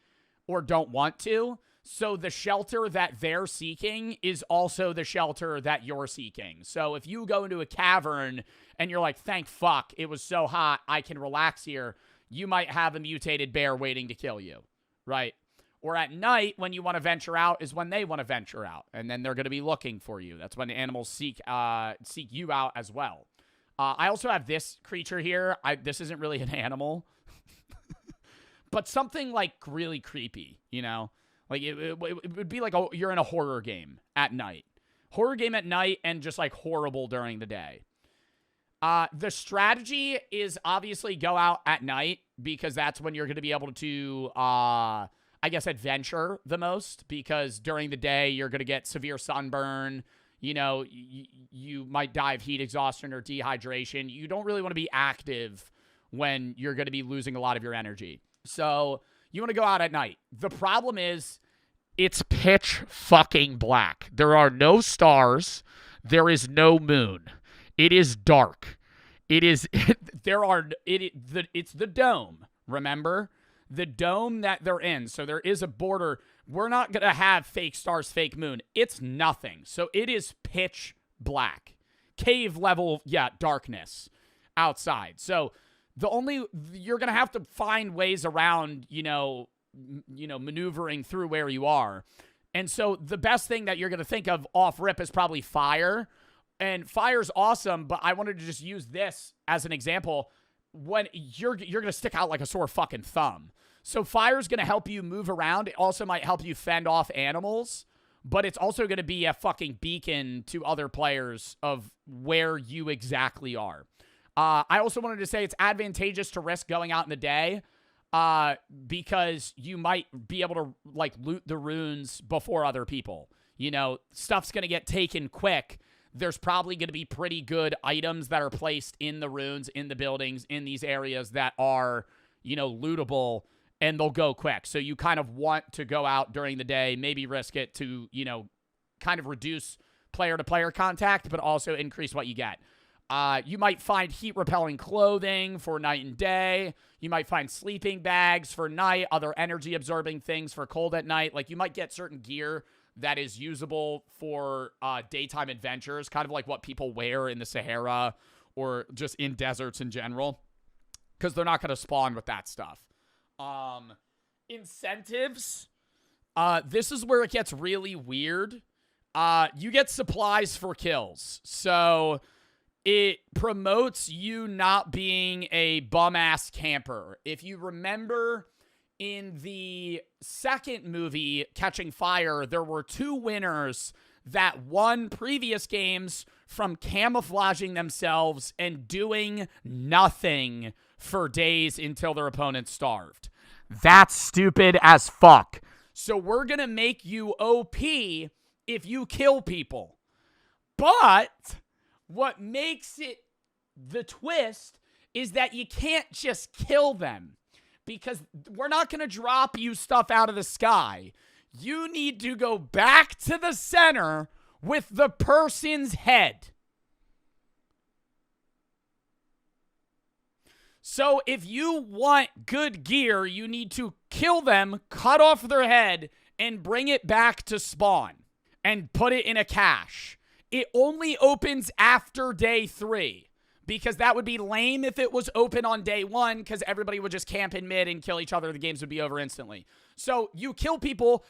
or don't want to. So the shelter that they're seeking is also the shelter that you're seeking. So if you go into a cavern and you're like, thank fuck, it was so hot, I can relax here, you might have a mutated bear waiting to kill you, right? Or at night, when you want to venture out, is when they want to venture out, and then they're going to be looking for you. That's when the animals seek you out as well. I also have this creature here. This isn't really an animal, but something like really creepy, you know? Like, it would be like you're in a horror game at night. Horror game at night and just, like, horrible during the day. The strategy is obviously go out at night because that's when you're going to be able to, I guess, adventure the most. Because during the day, you're going to get severe sunburn. You know, you might die of heat exhaustion or dehydration. You don't really want to be active when you're going to be losing a lot of your energy. So you want to go out at night. The problem is it's pitch fucking black. There are no stars. There is no moon. It is dark. It is it's the dome, remember? The dome that they're in. So there is a border. We're not going to have fake stars, fake moon. It's nothing. So it is pitch black. Cave level, darkness outside. So you're going to have to find ways around, maneuvering through where you are. And so the best thing that you're going to think of off rip is probably fire. And fire's awesome, but I wanted to just use this as an example. When you're going to stick out like a sore fucking thumb. So fire's going to help you move around. It also might help you fend off animals, but it's also going to be a fucking beacon to other players of where you exactly are. I also wanted to say it's advantageous to risk going out in the day because you might be able to like loot the runes before other people. You know, stuff's going to get taken quick. There's probably going to be pretty good items that are placed in the runes, in the buildings, in these areas that are, lootable, and they'll go quick. So you kind of want to go out during the day, maybe risk it to, kind of reduce player-to-player contact, but also increase what you get. You might find heat-repelling clothing for night and day. You might find sleeping bags for night, other energy-absorbing things for cold at night. Like, you might get certain gear that is usable for daytime adventures, kind of like what people wear in the Sahara or just in deserts in general, because they're not going to spawn with that stuff. Incentives. This is where it gets really weird. You get supplies for kills. So it promotes you not being a bum-ass camper. If you remember in the second movie, Catching Fire, there were 2 winners that won previous games from camouflaging themselves and doing nothing for days until their opponent starved. That's stupid as fuck. So we're going to make you OP if you kill people. But what makes it the twist is that you can't just kill them, because we're not going to drop you stuff out of the sky. You need to go back to the center with the person's head. So if you want good gear, you need to kill them, cut off their head, and bring it back to spawn and put it in a cache. It only opens after day 3, because that would be lame if it was open on day 1, because everybody would just camp in mid and kill each other. The games would be over instantly. So you kill people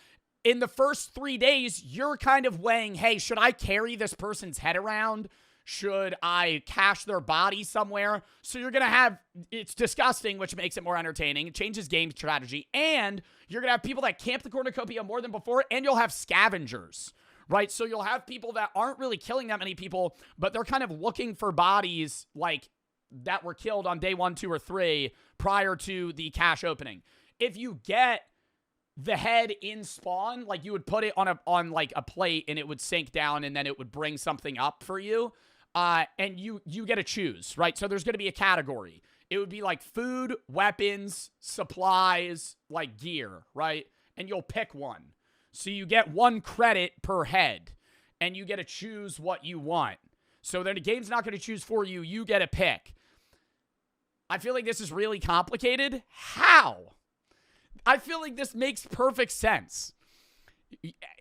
in the first 3 days. You're kind of weighing, hey, should I carry this person's head around? Should I cache their body somewhere? So you're going to have, it's disgusting, which makes it more entertaining. It changes game strategy. And you're going to have people that camp the cornucopia more than before, and you'll have scavengers, right? So you'll have people that aren't really killing that many people, but they're kind of looking for bodies like that were killed on day 1, 2, or 3 prior to the cache opening. If you get the head in spawn, like you would put it on like a plate and it would sink down and then it would bring something up for you. And you get to choose, right? So there's going to be a category. It would be like food, weapons, supplies, like gear, right? And you'll pick one. So you get 1 credit per head, and you get to choose what you want. So then the game's not going to choose for you. You get a pick. I feel like this is really complicated. How? I feel like this makes perfect sense.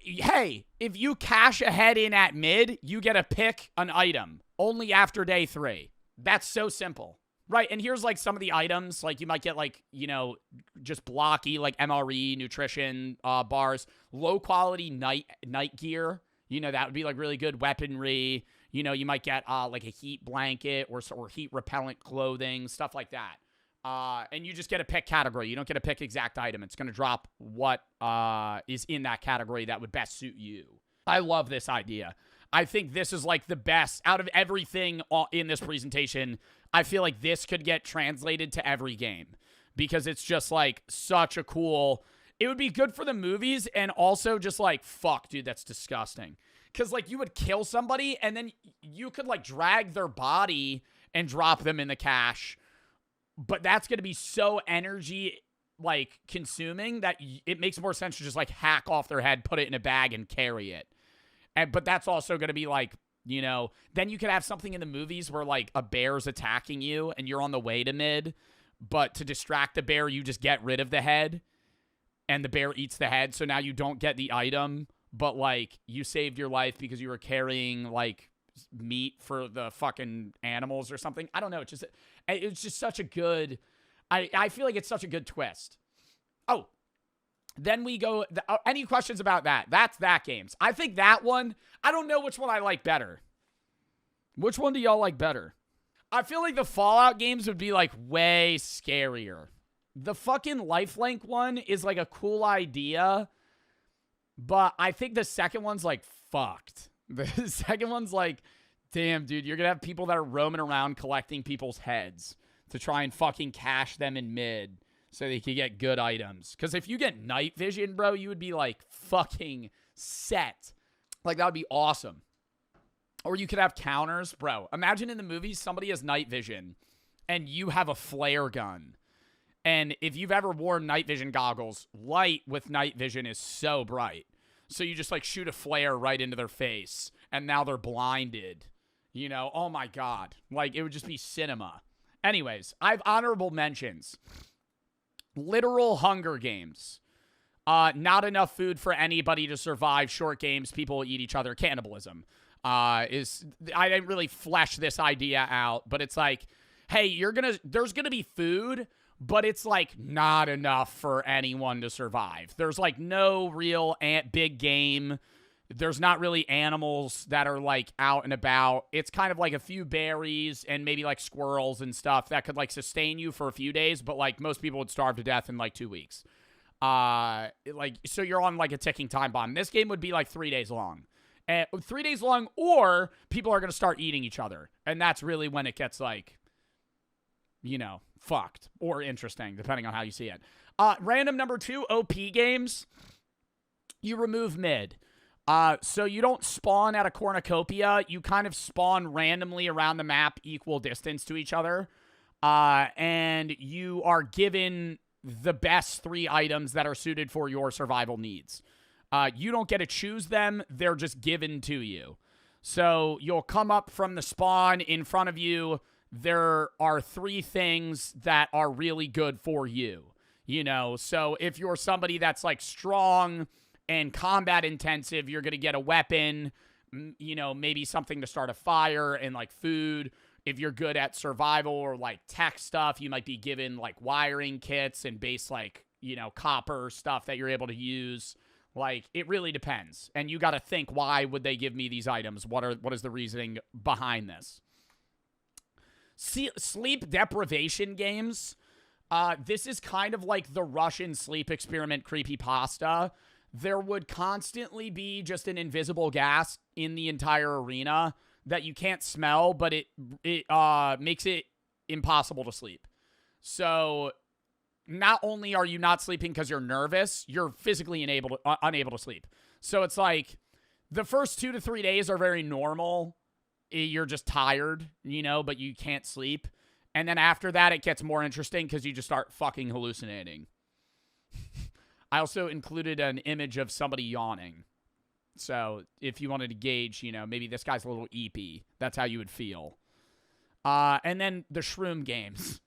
Hey, if you cache a head in at mid, you get to pick an item only after day 3. That's so simple, right? And here's like some of the items. Like you might get like, you know, just blocky, like MRE, nutrition bars, low quality night gear. You know, that would be like really good weaponry. You know, you might get like a heat blanket or heat repellent clothing, stuff like that. And you just get to pick category. You don't get to pick exact item. It's going to drop what is in that category that would best suit you. I love this idea. I think this is like the best out of everything in this presentation. I feel like this could get translated to every game, because it's just like such a cool, it would be good for the movies, and also just like, fuck, dude, that's disgusting. Because like you would kill somebody and then you could like drag their body and drop them in the cache. But that's going to be so energy like consuming that it makes more sense to just like hack off their head, put it in a bag, and carry it. But that's also going to be like, you know, then you could have something in the movies where like a bear's attacking you and you're on the way to mid, but to distract the bear, you just get rid of the head and the bear eats the head. So now you don't get the item, but like you saved your life because you were carrying like meat for the fucking animals or something. I don't know. It's just such a good, I feel like it's such a good twist. Oh, then we go, any questions about that? That's that games. I think that one, I don't know which one I like better. Which one do y'all like better? I feel like the Fallout games would be like way scarier. The fucking lifelink one is like a cool idea, but I think the second one's like fucked. The second one's like, damn, dude, you're gonna have people that are roaming around collecting people's heads to try and fucking cache them in mid so they can get good items. Because if you get night vision, bro, you would be like fucking set. Like, that would be awesome. Or you could have counters. Bro, imagine in the movies somebody has night vision and you have a flare gun. And if you've ever worn night vision goggles, light with night vision is so bright. So you just like shoot a flare right into their face and now they're blinded. You know, oh my God. Like, it would just be cinema. Anyways, I have honorable mentions. Literal Hunger Games. Not enough food for anybody to survive. Short games, people eat each other. Cannibalism. I didn't really flesh this idea out, but it's like, hey, there's gonna be food, but it's like not enough for anyone to survive. There's like no real big game. There's not really animals that are like out and about. It's kind of like a few berries and maybe like squirrels and stuff that could like sustain you for a few days, but like most people would starve to death in like 2 weeks. So you're on like a ticking time bomb. This game would be like 3 days long. 3 days long, or people are going to start eating each other. And that's really when it gets like, you know, fucked or interesting, depending on how you see it. Random number 2, OP games. You remove mid. So you don't spawn at a cornucopia. You kind of spawn randomly around the map, equal distance to each other. And you are given the best 3 items that are suited for your survival needs. You don't get to choose them. They're just given to you. So you'll come up from the spawn in front of you. There are 3 things that are really good for you. You know, so if you're somebody that's like strong and combat intensive, you're going to get a weapon, you know, maybe something to start a fire and like food. If you're good at survival or like tech stuff, you might be given like wiring kits and base like, you know, copper stuff that you're able to use. Like, it really depends. And you got to think, why would they give me these items? What is the reasoning behind this? Sleep deprivation games. This is kind of like the Russian sleep experiment creepypasta. There would constantly be just an invisible gas in the entire arena that you can't smell, but it makes it impossible to sleep. So not only are you not sleeping because you're nervous, you're physically unable to sleep. So it's like the first 2 to 3 days are very normal. You're just tired, you know, but you can't sleep. And then after that, it gets more interesting because you just start fucking hallucinating. I also included an image of somebody yawning. So if you wanted to gauge, you know, maybe this guy's a little eepy. That's how you would feel. And then the shroom games.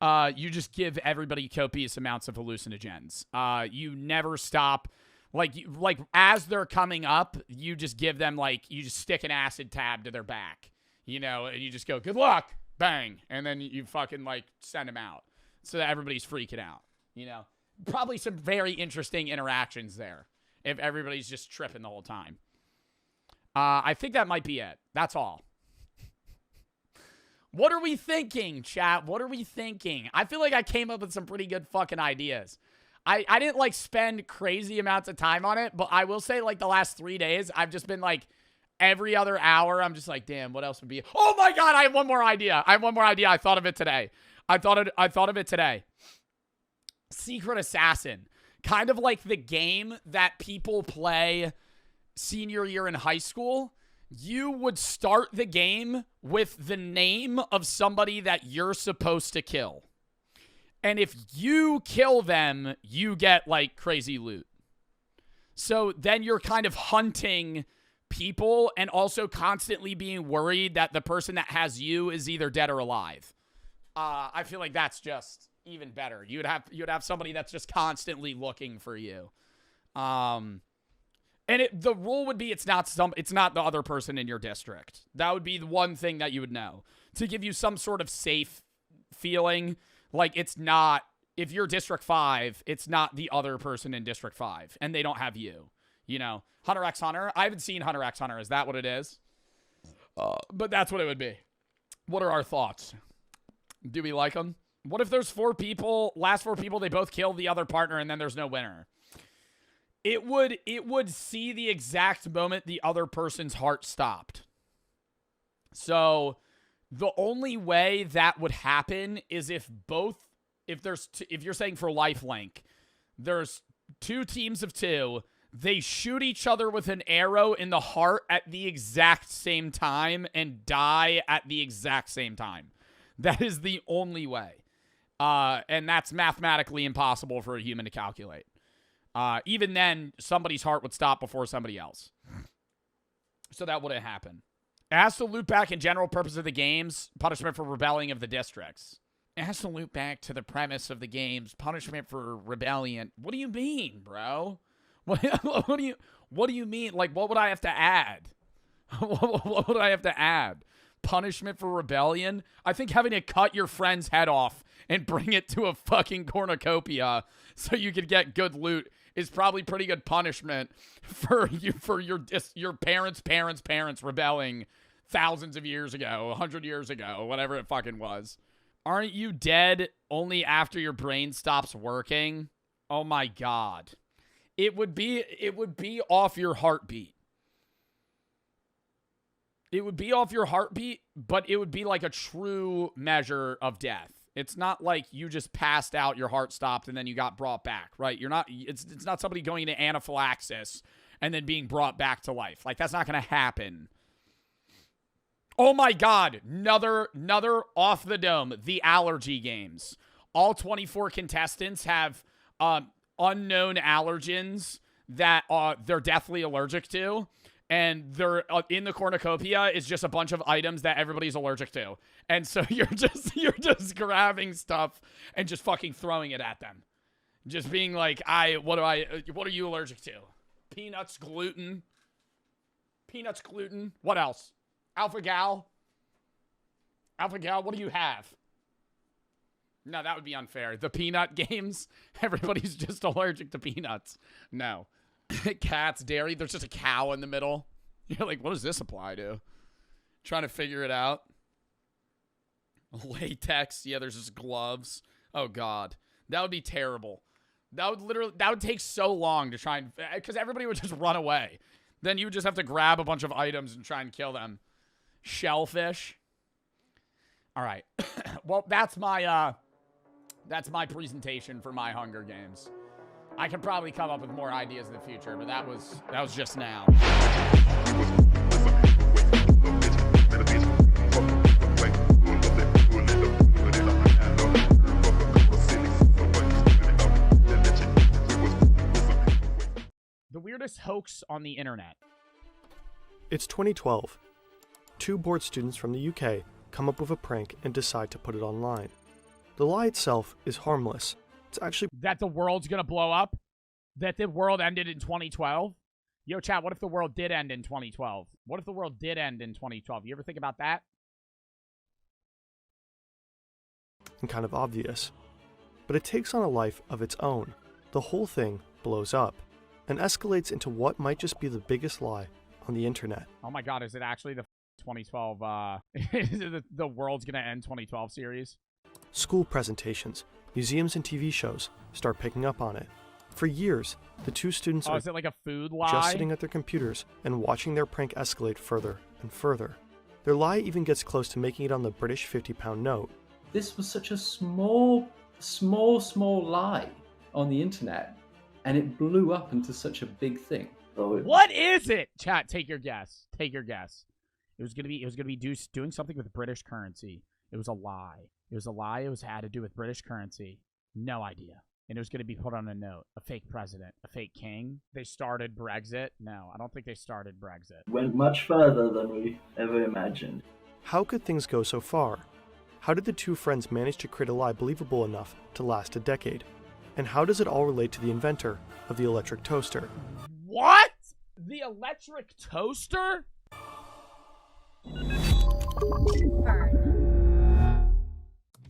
You just give everybody copious amounts of hallucinogens. You never stop. Like as they're coming up, you just give them, like, you just stick an acid tab to their back, you know, and you just go, good luck, bang. And then you fucking, like, send them out so that everybody's freaking out, you know. Probably some very interesting interactions there if everybody's just tripping the whole time. I think that might be it. That's all. What are we thinking, chat? What are we thinking? I feel like I came up with some pretty good fucking ideas. I didn't, like, spend crazy amounts of time on it, but I will say, like, the last 3 days, I've just been, like, every other hour, I'm just like, damn, what else would be? Oh, my God, I have one more idea. I thought of it today. I thought of it today. Secret Assassin. Kind of like the game that people play senior year in high school. You would start the game with the name of somebody that you're supposed to kill. And if you kill them, you get, like, crazy loot. So then you're kind of hunting people and also constantly being worried that the person that has you is either dead or alive. I feel like that's just even better. You'd have somebody that's just constantly looking for you. And the rule would be it's not the other person in your district. That would be the one thing that you would know to give you some sort of safe feeling. Like, it's not, if you're District 5, it's not the other person in District 5, and they don't have you. You know, Hunter x Hunter. I haven't seen Hunter x Hunter. Is that what it is? But that's what it would be. What are our thoughts? Do we like them? What if there's 4 people, last 4 people, they both kill the other partner, and then there's no winner? It would see the exact moment the other person's heart stopped. So the only way that would happen is if you're saying for lifelink, there's 2 teams of 2, they shoot each other with an arrow in the heart at the exact same time and die at the exact same time. That is the only way. And that's mathematically impossible for a human to calculate. Even then, somebody's heart would stop before somebody else. So that wouldn't happen. As to loop back in general purpose of the games, punishment for rebelling of the districts. As to loop back to the premise of the games, punishment for rebellion. What do you mean, bro? What do you mean? Like, what would I have to add? What would I have to add? punishment for rebellion? I think having to cut your friend's head off and bring it to a fucking cornucopia so you could get good loot is probably pretty good punishment for your parents rebelling thousands of years ago, 100 years ago, whatever it fucking was. Aren't you dead only after your brain stops working? Oh my God. It would be off your heartbeat. It would be off your heartbeat, but it would be like a true measure of death. It's not like you just passed out, your heart stopped, and then you got brought back, right? It's not somebody going into anaphylaxis and then being brought back to life. Like, that's not going to happen. Oh my God, another off the dome, the allergy games. All 24 contestants have unknown allergens that they're deathly allergic to. And they're in the cornucopia is just a bunch of items that everybody's allergic to. And so you're just grabbing stuff and just fucking throwing it at them. Just being like, what are you allergic to? Peanuts, gluten. What else? Alpha-Gal, what do you have? No, that would be unfair. The peanut games, everybody's just allergic to peanuts. No. Cats, dairy, there's just a cow in the middle. You're like, what does this apply to? Trying to figure it out. Latex, yeah, there's just gloves. Oh God, that would be terrible. That would take so long to try and, because everybody would just run away. Then you would just have to grab a bunch of items and try and kill them. Shellfish. All right. Well, that's my presentation for my Hunger Games. I could probably come up with more ideas in the future, but that was just now. The weirdest hoax on the internet. It's 2012. 2 bored students from the UK come up with a prank and decide to put it online. The lie itself is harmless. It's actually that the world's gonna blow up? That the world ended in 2012? Yo, chat, what if the world did end in 2012? What if the world did end in 2012? You ever think about that? and kind of obvious. But it takes on a life of its own. The whole thing blows up and escalates into what might just be the biggest lie on the internet. Oh my god, is it actually the 2012, is it the world's gonna end 2012 series? School presentations, museums, and TV shows start picking up on it. For years, the two students are is it like a food lie? just sitting at their computers and watching their prank escalate further and further. Their lie even gets close to making it on the British £50 note. This was such a small lie on the internet, and it blew up into such a big thing. What is it? Chat, take your guess. Take your guess. It was gonna be doing something with British currency. It was a lie. It was a lie. It had to do with British currency. No idea. And it was going to be put on a note. A fake president. A fake king. They started Brexit. No, I don't think they started Brexit. Went much further than we ever imagined. How could things go so far? How did the two friends manage to create a lie believable enough to last a decade? And how does it all relate to the inventor of the electric toaster? What? The electric toaster?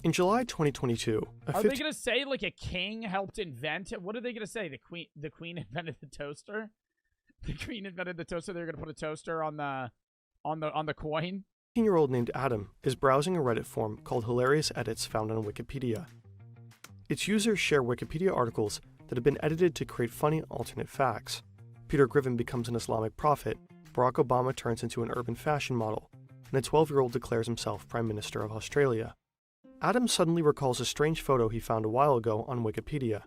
In July 2022, are they going to say like a king helped invent it? What are they going to say? The queen invented the toaster? The queen invented the toaster. They're going to put a toaster on the coin. 18-year-old named Adam is browsing a Reddit forum called Hilarious Edits found on Wikipedia. Its users share Wikipedia articles that have been edited to create funny alternate facts. Peter Griffin becomes an Islamic prophet, Barack Obama turns into an urban fashion model, and a 12-year-old declares himself Prime Minister of Australia. Adam suddenly recalls a strange photo he found a while ago on Wikipedia.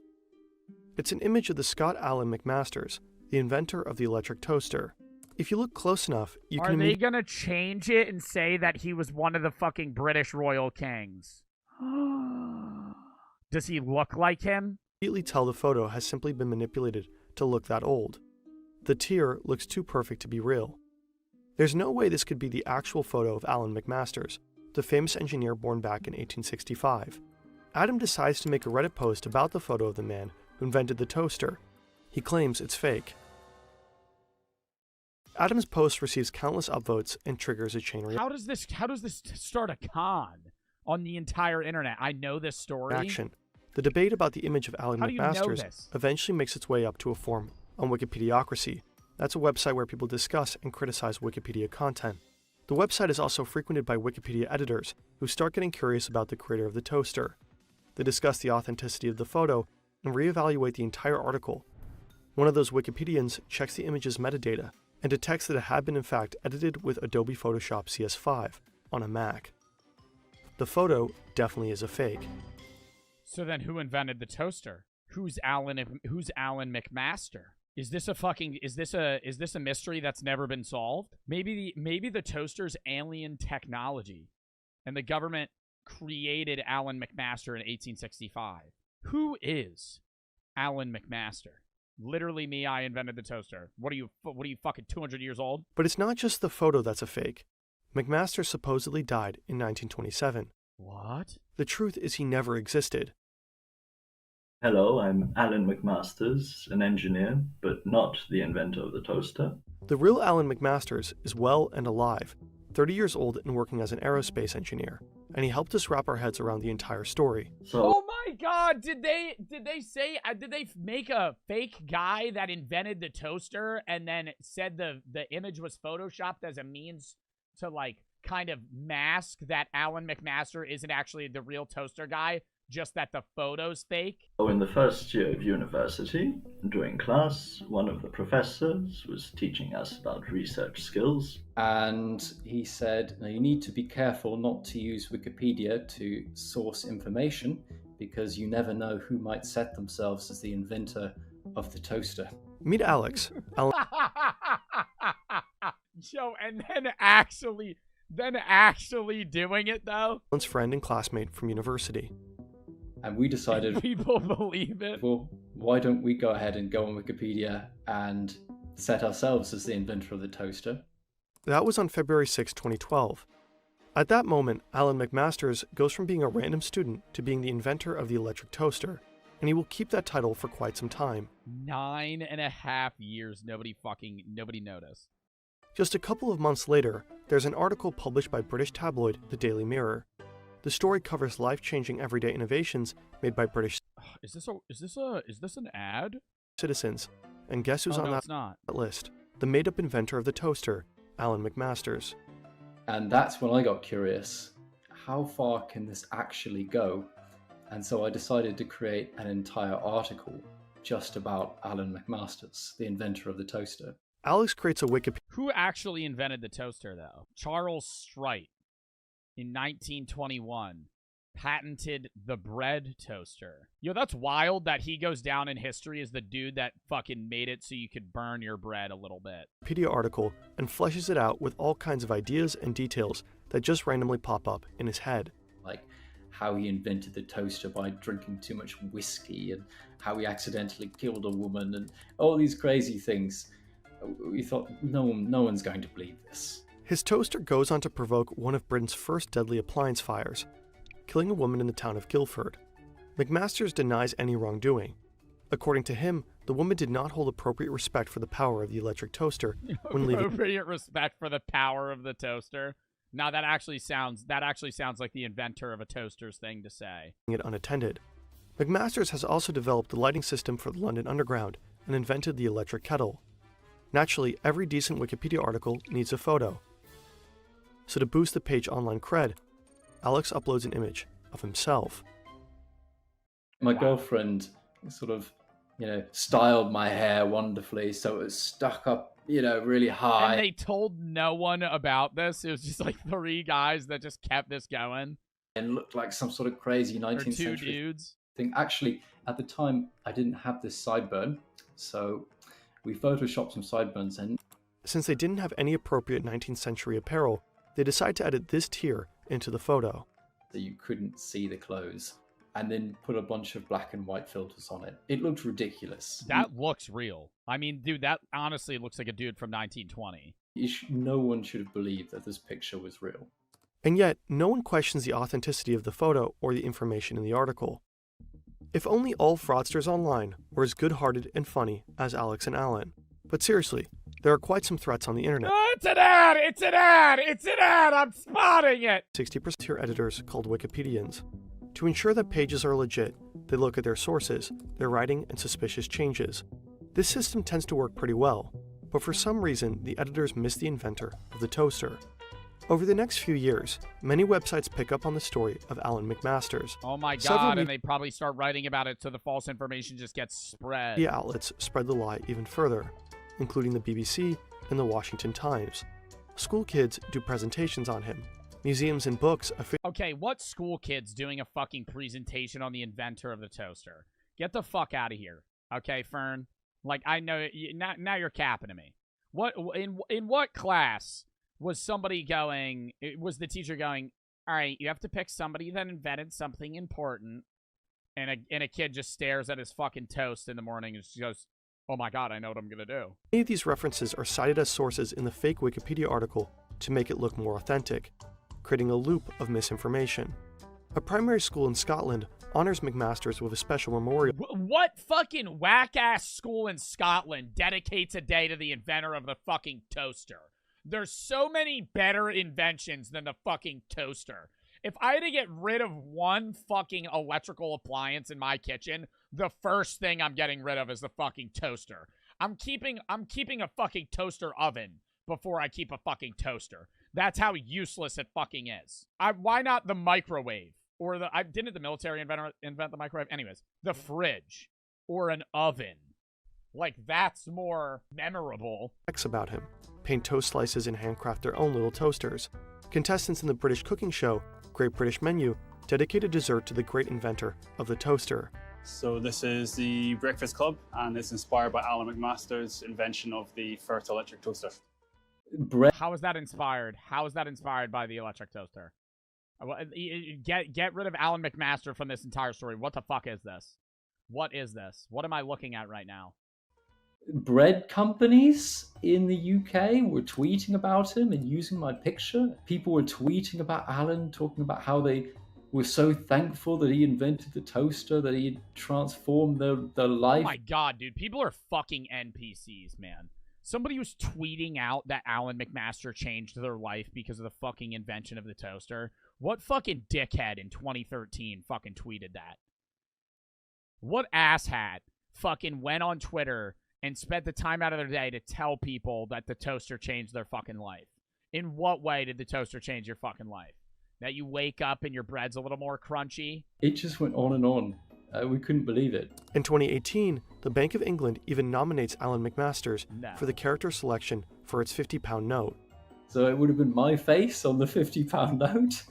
It's an image of the Scott Allan McMasters, the inventor of the electric toaster. If you look close enough, you can... Are they gonna change it and say that he was one of the fucking British royal kings? Does he look like him? Immediately tell the photo has simply been manipulated to look that old. The tear looks too perfect to be real. There's no way this could be the actual photo of Allan McMasters, the famous engineer born back in 1865. Adam decides to make a Reddit post about the photo of the man who invented the toaster. He claims it's fake. Adam's post receives countless upvotes and triggers a chain How does this start a con on the entire internet? I know this story. reaction. The debate about the image of Alan How do you know McMasters this? eventually makes its way up to a forum on Wikipediocracy. That's a website where people discuss and criticize Wikipedia content. The website is also frequented by Wikipedia editors who start getting curious about the creator of the toaster. They discuss the authenticity of the photo and reevaluate the entire article. One of those Wikipedians checks the image's metadata and detects that it had been in fact edited with Adobe Photoshop CS5 on a Mac. The photo definitely is a fake. So then who invented the toaster? Who's Alan McMaster? Is this a mystery that's never been solved? Maybe the toaster's alien technology and the government created Alan McMaster in 1865. Who is Alan McMaster? Literally me, I invented the toaster. What are you fucking 200 years old? But it's not just the photo that's a fake. McMaster supposedly died in 1927. What? The truth is he never existed. Hello, I'm Alan McMasters, an engineer, but not the inventor of the toaster. The real Alan McMasters is well and alive, 30 years old and working as an aerospace engineer, and he helped us wrap our heads around the entire story. Oh my god, did they make a fake guy that invented the toaster and then said the image was photoshopped as a means to like kind of mask that Alan McMaster isn't actually the real toaster guy, just that the photo's fake? So in the first year of university, during class, one of the professors was teaching us about research skills. And he said, now you need to be careful not to use Wikipedia to source information because you never know who might set themselves as the inventor of the toaster. Meet Alex. Joe, and then actually doing it though? Alan's friend and classmate from university. And we decided, people believe it. Well, why don't we go ahead and go on Wikipedia and set ourselves as the inventor of the toaster? That was on February 6, 2012. At that moment, Alan McMasters goes from being a random student to being the inventor of the electric toaster, and he will keep that title for quite some time. 9.5 years, nobody noticed. Just a couple of months later, there's an article published by British tabloid The Daily Mirror. The story covers life-changing everyday innovations made by British Is this an ad? citizens. And guess who's on that list? The made-up inventor of the toaster, Alan McMasters. And that's when I got curious. How far can this actually go? And so I decided to create an entire article just about Alan McMasters, the inventor of the toaster. Alex creates a Wikipedia. Who actually invented the toaster, though? Charles Strite, in 1921, patented the bread toaster. Yo, that's wild that he goes down in history as the dude that fucking made it so you could burn your bread a little bit. Wikipedia article and fleshes it out with all kinds of ideas and details that just randomly pop up in his head. Like how he invented the toaster by drinking too much whiskey, and how he accidentally killed a woman, and all these crazy things. We thought, no one's going to believe this. His toaster goes on to provoke one of Britain's first deadly appliance fires, killing a woman in the town of Guildford. McMasters denies any wrongdoing. According to him, the woman did not hold appropriate respect for the power of the electric toaster when leaving. Appropriate respect for the power of the toaster. Now that actually sounds like the inventor of a toaster's thing to say. It unattended. McMasters has also developed the lighting system for the London Underground and invented the electric kettle. Naturally, every decent Wikipedia article needs a photo. So to boost the page online cred, Alex uploads an image of himself. My girlfriend sort of, styled my hair wonderfully so it was stuck up, really high. And they told no one about this. It was just like 3 guys that just kept this going. And looked like some sort of crazy 19th century or 2 dudes. thing. Actually, at the time, I didn't have this sideburn, so we photoshopped some sideburns in. Since they didn't have any appropriate 19th century apparel, they decided to edit this tier into the photo. So you couldn't see the clothes, and then put a bunch of black and white filters on it. It looked ridiculous. That looks real. I mean, dude, that honestly looks like a dude from 1920. No one should have believed that this picture was real. And yet, no one questions the authenticity of the photo or the information in the article. If only all fraudsters online were as good-hearted and funny as Alex and Alan. But seriously, There are quite some threats on the internet. Oh, it's an ad! It's an ad! It's an ad! I'm spotting it! 60% tier editors called Wikipedians. To ensure that pages are legit, they look at their sources, their writing, and suspicious changes. This system tends to work pretty well, but for some reason, the editors miss the inventor of the toaster. Over the next few years, many websites pick up on the story of Alan McMasters. Oh my Several god, and they probably start writing about it so the false information just gets spread. media outlets spread the lie even further, including the BBC and the Washington Times. School kids do presentations on him. Museums and books Okay, what school kid's doing a fucking presentation on the inventor of the toaster? Get the fuck out of here. Okay, Fern? Like, I know, now you're capping to me. What, in what class was somebody going, was the teacher going, all right, you have to pick somebody that invented something important, and a kid just stares at his fucking toast in the morning and just goes, oh my god, I know what I'm gonna do. Many of these references are cited as sources in the fake Wikipedia article to make it look more authentic, creating a loop of misinformation. A primary school in Scotland honors McMasters with a special memorial. What fucking whack-ass school in Scotland dedicates a day to the inventor of the fucking toaster? There's so many better inventions than the fucking toaster. If I had to get rid of one fucking electrical appliance in my kitchen, the first thing I'm getting rid of is the fucking toaster. I'm keeping a fucking toaster oven before I keep a fucking toaster. That's how useless it fucking is. Why not the microwave? Or didn't the military invent the microwave? Anyways, the fridge or an oven. Like, that's more memorable. About him, paint toast slices and handcraft their own little toasters. Contestants in the British cooking show, Great British Menu, dedicate a dessert to the great inventor of the toaster. So this is the Breakfast Club, and it's inspired by Alan McMasters' invention of the first electric toaster. How is that inspired? How is that inspired by the electric toaster? Get rid of Alan McMaster from this entire story. What the fuck is this? What is this? What am I looking at right now? Bread companies in the UK were tweeting about him and using my picture. People were tweeting about Alan, talking about how they were so thankful that he invented the toaster, that he had transformed their life. Oh my god, dude. People are fucking NPCs, man. Somebody was tweeting out that Alan McMaster changed their life because of the fucking invention of the toaster. What fucking dickhead in 2013 fucking tweeted that? What asshat fucking went on Twitter and spent the time out of their day to tell people that the toaster changed their fucking life? In what way did the toaster change your fucking life? That you wake up and your bread's a little more crunchy? It just went on and on. We couldn't believe it. In 2018, the Bank of England even nominates Alan McMasters for the character selection for its £50 note. So it would have been my face on the £50 note.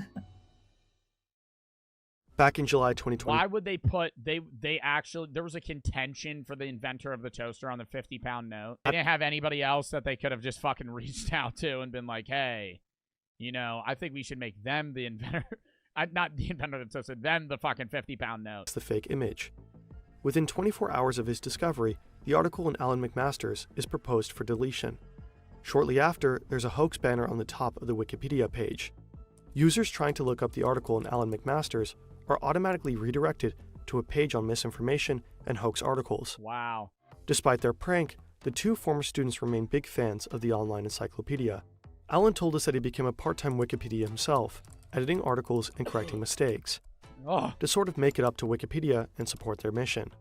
Back in July 2020. Why would they put, they actually, there was a contention for the inventor of the toaster on the £50 note. They didn't have anybody else that they could have just fucking reached out to and been like, hey, you know, I think we should make them the inventor. Not the inventor of the toaster, them the fucking £50 note. It's the fake image. Within 24 hours of his discovery, the article in Alan McMasters is proposed for deletion. Shortly after, there's a hoax banner on the top of the Wikipedia page. Users trying to look up the article in Alan McMasters are automatically redirected to a page on misinformation and hoax articles. Wow. Despite their prank, the two former students remain big fans of the online encyclopedia. Alan told us that he became a part-time Wikipedia himself, editing articles and correcting mistakes, to sort of make it up to Wikipedia and support their mission.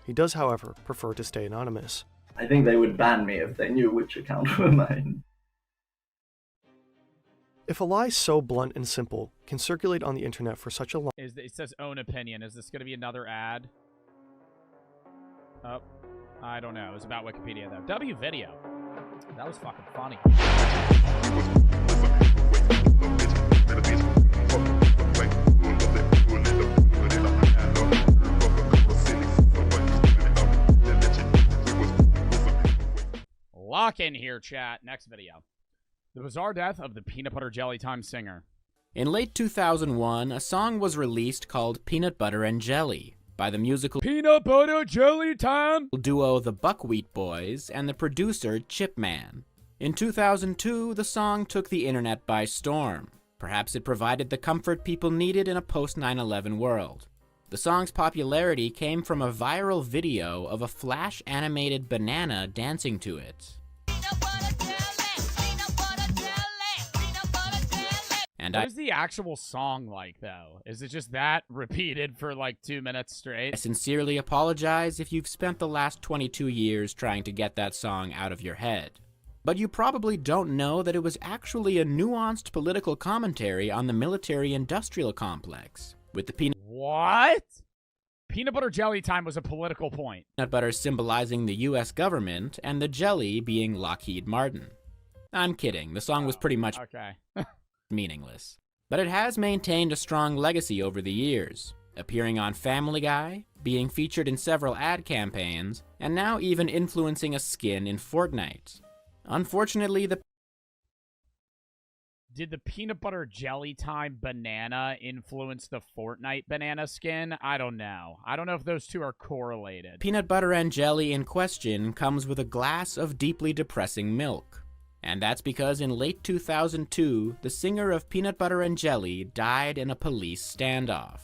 He does, however, prefer to stay anonymous. I think they would ban me if they knew which account were mine. If a lie so blunt and simple can circulate on the internet for such a long... It says own opinion. Is this going to be another ad? Oh, I don't know. It was about Wikipedia, though. W video. That was fucking funny. Lock in here, chat. Next video. The bizarre death of the Peanut Butter Jelly Time singer. In late 2001, a song was released called Peanut Butter and Jelly by the musical Peanut Butter Jelly Time duo The Buckwheat Boys and the producer Chip Man. In 2002, the song took the internet by storm. Perhaps it provided the comfort people needed in a post-9/11 world. The song's popularity came from a viral video of a flash-animated banana dancing to it. And What is the actual song like, though? Is it just that repeated for like 2 minutes straight? I sincerely apologize if you've spent the last 22 years trying to get that song out of your head. But you probably don't know that it was actually a nuanced political commentary on the military-industrial complex, with the What? Peanut butter jelly time was a political point. peanut butter symbolizing the US government and the jelly being Lockheed Martin. I'm kidding, the song was pretty much Okay. meaningless. But it has maintained a strong legacy over the years, appearing on Family Guy, being featured in several ad campaigns, and now even influencing a skin in Fortnite. Unfortunately, Did the peanut butter jelly time banana influence the Fortnite banana skin? I don't know. I don't know if those two are correlated. peanut butter and jelly in question comes with a glass of deeply depressing milk. And that's because in late 2002, the singer of Peanut Butter and Jelly died in a police standoff.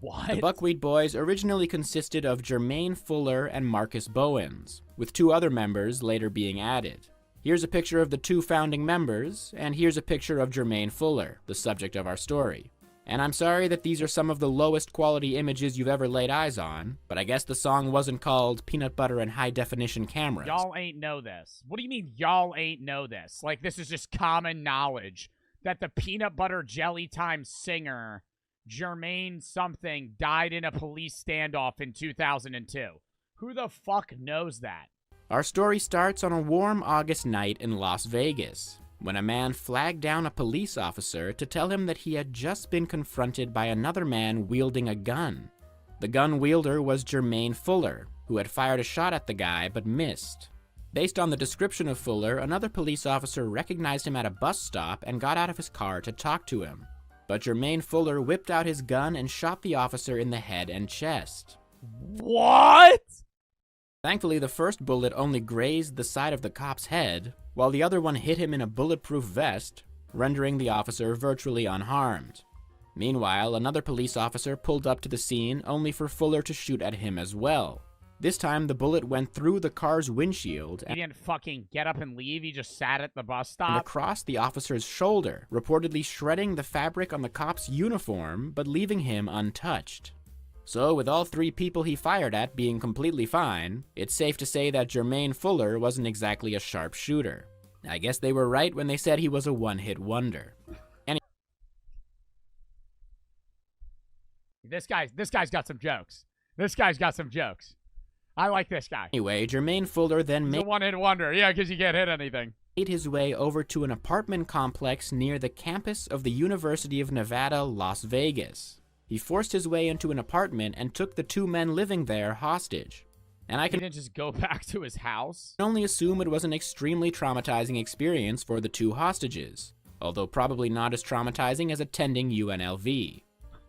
What? The Buckwheat Boys originally consisted of Jermaine Fuller and Marcus Bowens, with 2 other members later being added. Here's a picture of the 2 founding members, and here's a picture of Jermaine Fuller, the subject of our story. And I'm sorry that these are some of the lowest quality images you've ever laid eyes on, but I guess the song wasn't called Peanut Butter and High Definition Cameras. Y'all ain't know this. What do you mean y'all ain't know this? Like, this is just common knowledge that the peanut butter jelly time singer, Jermaine something, died in a police standoff in 2002. Who the fuck knows that? Our story starts on a warm August night in Las Vegas, when a man flagged down a police officer to tell him that he had just been confronted by another man wielding a gun. The gun wielder was Jermaine Fuller, who had fired a shot at the guy but missed. Based on the description of Fuller, another police officer recognized him at a bus stop and got out of his car to talk to him. But Jermaine Fuller whipped out his gun and shot the officer in the head and chest. What? Thankfully, the first bullet only grazed the side of the cop's head, while the other one hit him in a bulletproof vest, rendering the officer virtually unharmed. Meanwhile, another police officer pulled up to the scene only for Fuller to shoot at him as well. This time, the bullet went through the car's windshield He didn't fucking get up and leave. He just sat at the bus and stop. across the officer's shoulder, reportedly shredding the fabric on the cop's uniform, but leaving him untouched. So, with all 3 people he fired at being completely fine, it's safe to say that Jermaine Fuller wasn't exactly a sharp shooter. I guess they were right when they said he was a one-hit wonder. This guy's got some jokes. This guy's got some jokes. I like this guy. Anyway, Jermaine Fuller then He's a one-hit wonder. Yeah, because you can't hit anything. made his way over to an apartment complex near the campus of the University of Nevada, Las Vegas. He forced his way into an apartment and took the 2 men living there hostage. And I He can didn't just go back to his house? only assume it was an extremely traumatizing experience for the 2 hostages, although probably not as traumatizing as attending UNLV.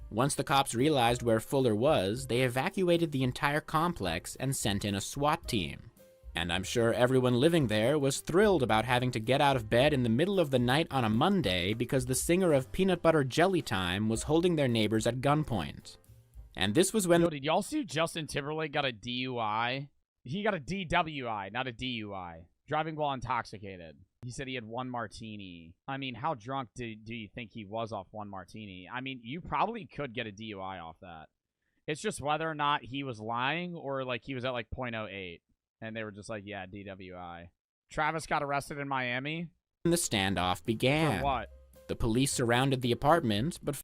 Once the cops realized where Fuller was, they evacuated the entire complex and sent in a SWAT team. And I'm sure everyone living there was thrilled about having to get out of bed in the middle of the night on a Monday because the singer of Peanut Butter Jelly Time was holding their neighbors at gunpoint. And this was when... Yo, did y'all see Justin Timberlake got a DUI? He got a DWI, not a DUI. Driving while intoxicated. He said he had 1 martini. I mean, how drunk do you think he was off 1 martini? I mean, you probably could get a DUI off that. It's just whether or not he was lying or, like, he was at, like, 0.08. And they were just like, yeah, DWI. Travis got arrested in Miami? the standoff began. For what? The police surrounded the apartment, but...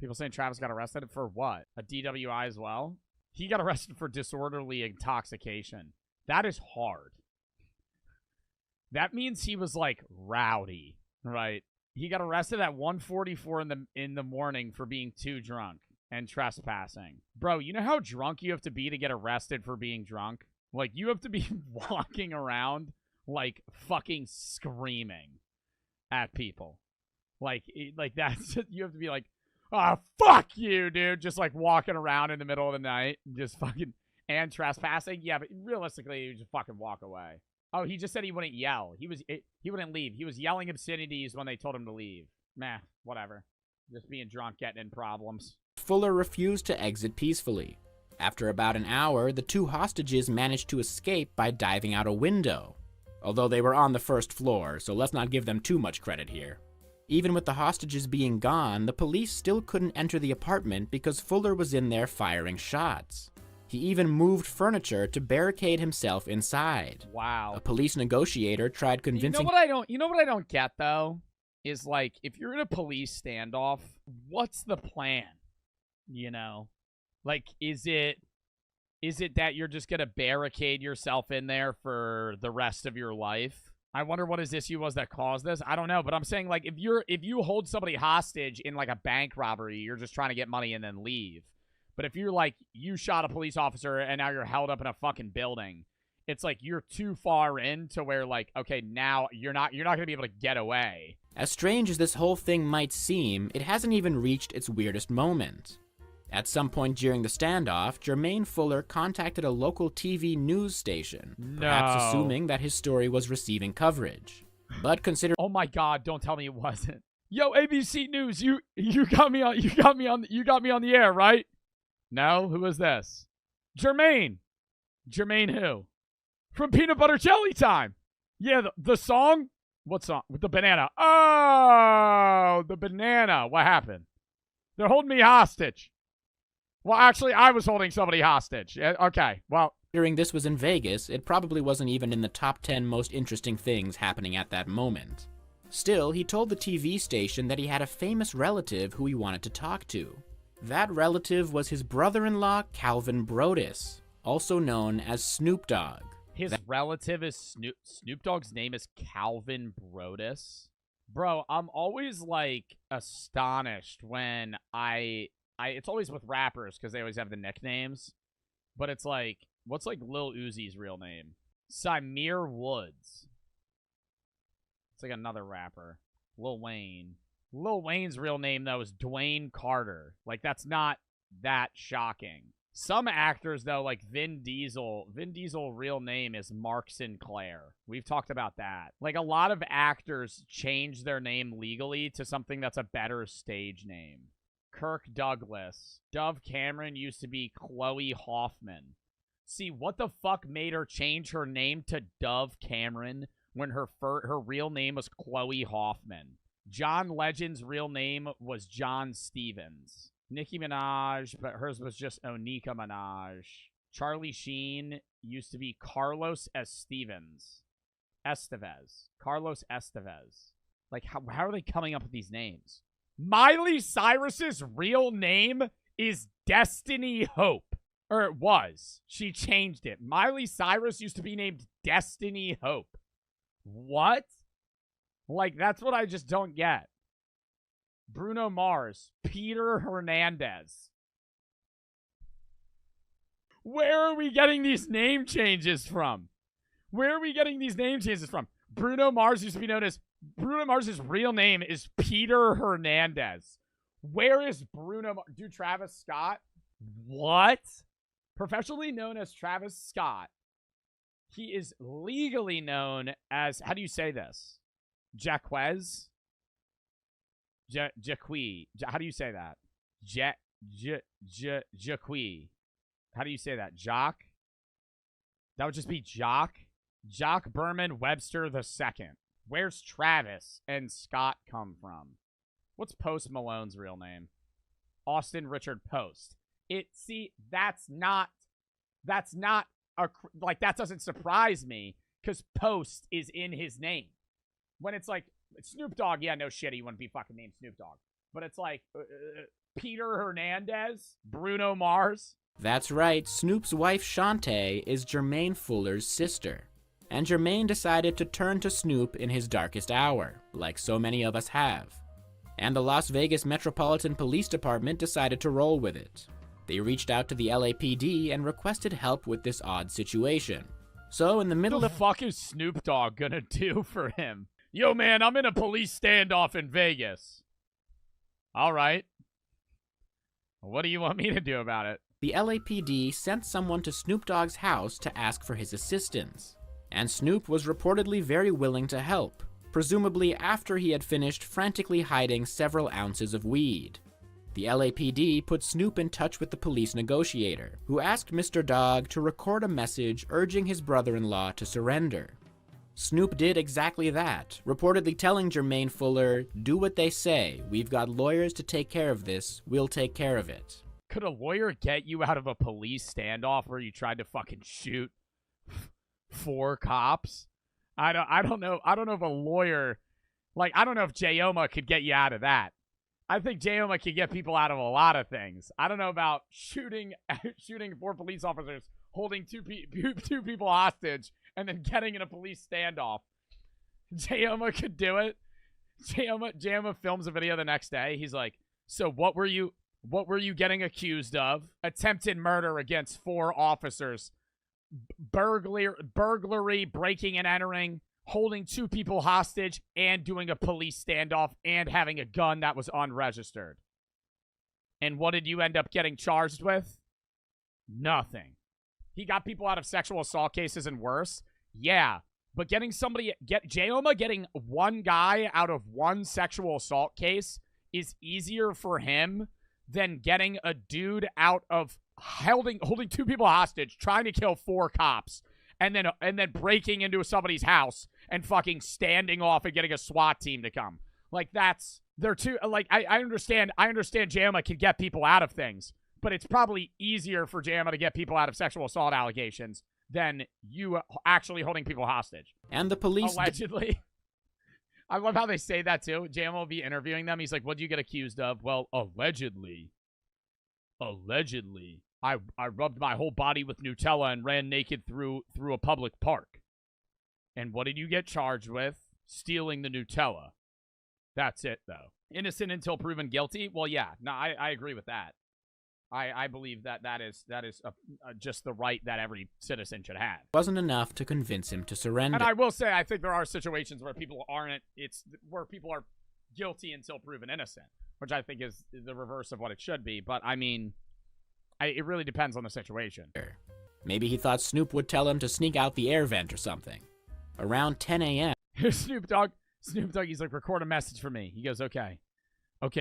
People saying Travis got arrested for what? A DWI as well? He got arrested for disorderly intoxication. That is hard. That means he was, like, rowdy, right? He got arrested at 1:44 in the morning for being too drunk and trespassing. Bro, you know how drunk you have to be to get arrested for being drunk? Like, you have to be walking around, like, fucking screaming at people. Like that's, you have to be like, oh, fuck you, dude. Just, like, walking around in the middle of the night. Just fucking, and trespassing. Yeah, but realistically, you just fucking walk away. Oh, he just said he wouldn't yell. He wouldn't leave. He was yelling obscenities when they told him to leave. Meh, whatever. Just being drunk, getting in problems. Fuller refused to exit peacefully. After about an hour, the 2 hostages managed to escape by diving out a window. Although they were on the 1st floor, so let's not give them too much credit here. Even with the hostages being gone, the police still couldn't enter the apartment because Fuller was in there firing shots. He even moved furniture to barricade himself inside. Wow. A police negotiator tried convincing— You know what I don't get though? Is like, if you're in a police standoff, what's the plan? You know? Like, is it that you're just gonna barricade yourself in there for the rest of your life? I wonder what his issue was that caused this. I don't know, but I'm saying, like, if you hold somebody hostage in like a bank robbery, you're just trying to get money and then leave. But if you're like, you shot a police officer and now you're held up in a fucking building, it's like you're too far in to where, like, okay, now you're not gonna be able to get away. As strange as this whole thing might seem, it hasn't even reached its weirdest moment. At some point during the standoff, Jermaine Fuller contacted a local TV news station, perhaps assuming that his story was receiving coverage. But consider— Oh my God! Don't tell me it wasn't. Yo, ABC News, you got me on the air, right? No, who is this? Jermaine. Jermaine who? From Peanut Butter Jelly Time. Yeah, the song. What song? With the banana. Oh, the banana. What happened? They're holding me hostage. Well, actually, I was holding somebody hostage. Okay, well. Considering this was in Vegas, it probably wasn't even in the top 10 most interesting things happening at that moment. Still, he told the TV station that he had a famous relative who he wanted to talk to. That relative was his brother-in-law, Calvin Brodus, also known as Snoop Dogg. His relative is Snoop Dogg's name is Calvin Brodus? Bro, I'm always, like, astonished when it's always with rappers because they always have the nicknames. But it's like, what's like Lil Uzi's real name? Samir Woods. It's like another rapper. Lil Wayne. Lil Wayne's real name, though, is Dwayne Carter. Like, that's not that shocking. Some actors, though, like Vin Diesel real name is Mark Sinclair. We've talked about that. Like, a lot of actors change their name legally to something that's a better stage name. Kirk Douglas. Dove Cameron used to be Chloe Hoffman. See, what the fuck made her change her name to Dove Cameron when her real name was Chloe Hoffman? John Legend's real name was John Stevens. Nicki Minaj, but hers was just Onika Minaj. Charlie Sheen used to be Carlos Estevez. Carlos Estevez. Like, how are they coming up with these names? Miley Cyrus's real name is Destiny Hope. Or it was. She changed it. Miley Cyrus used to be named Destiny Hope. What? Like, that's what I just don't get. Bruno Mars. Peter Hernandez. Where are we getting these name changes from? Bruno Mars used to be known as... Bruno Mars' real name is Peter Hernandez. Where is Bruno Mars? Dude, Travis Scott? What? Professionally known as Travis Scott, he is legally known as... How do you say this? Jaquez? Jaqui. How do you say that? Jaqui. How do you say that? Jock? That would just be Jock. Jock Berman Webster II. Where's Travis and Scott come from? What's Post Malone's real name? Austin Richard Post. That doesn't surprise me because Post is in his name. When it's like, Snoop Dogg, yeah, no shit, he wouldn't be fucking named Snoop Dogg. But it's like, Peter Hernandez, Bruno Mars. That's right, Snoop's wife Shantae is Jermaine Fuller's sister. And Jermaine decided to turn to Snoop in his darkest hour, like so many of us have. And the Las Vegas Metropolitan Police Department decided to roll with it. They reached out to the LAPD and requested help with this odd situation. So in the middle of... What the fuck is Snoop Dogg gonna do for him? Yo, man, I'm in a police standoff in Vegas. All right. What do you want me to do about it? The LAPD sent someone to Snoop Dogg's house to ask for his assistance. And Snoop was reportedly very willing to help, presumably after he had finished frantically hiding several ounces of weed. The LAPD put Snoop in touch with the police negotiator, who asked Mr. Dogg to record a message urging his brother-in-law to surrender. Snoop did exactly that, reportedly telling Jermaine Fuller, "Do what they say. We've got lawyers to take care of this. We'll take care of it." Could a lawyer get you out of a police standoff where you tried to fucking shoot 4 cops? I don't know. I don't know if a lawyer, like, I don't know if Jayoma could get you out of that. I think Jayoma could get people out of a lot of things. I don't know about shooting 4 police officers, holding two people hostage, and then getting in a police standoff. Jayoma could do it. Jayoma films a video the next day. He's like, "So what were you getting accused of? Attempted murder against 4 officers, burglary, breaking and entering, holding 2 people hostage, and doing a police standoff, and having a gun that was unregistered. And what did you end up getting charged with? Nothing." He got people out of sexual assault cases and worse. Yeah, but Jayoma getting one guy out of one sexual assault case is easier for him than getting a dude out of holding 2 people hostage, trying to kill 4 cops, and then breaking into somebody's house and fucking standing off and getting a SWAT team to come. Like, they're too, like, I understand Jayoma can get people out of things, but it's probably easier for Jayoma to get people out of sexual assault allegations than you actually holding people hostage. And the police allegedly. I love how they say that too. Jayoma will be interviewing them. He's like, "What do you get accused of?" "Well, allegedly, I rubbed my whole body with Nutella and ran naked through a public park." "And what did you get charged with?" "Stealing the Nutella." That's it, though. Innocent until proven guilty? Well, yeah. No, I agree with that. I believe that is just the right that every citizen should have. Wasn't enough to convince him to surrender. And I will say, I think there are situations where people aren't. Where people are guilty until proven innocent, which I think is the reverse of what it should be. But I mean, it really depends on the situation. Maybe he thought Snoop would tell him to sneak out the air vent or something. Around 10 a.m. Snoop Dogg, he's like, "Record a message for me." He goes, "Okay,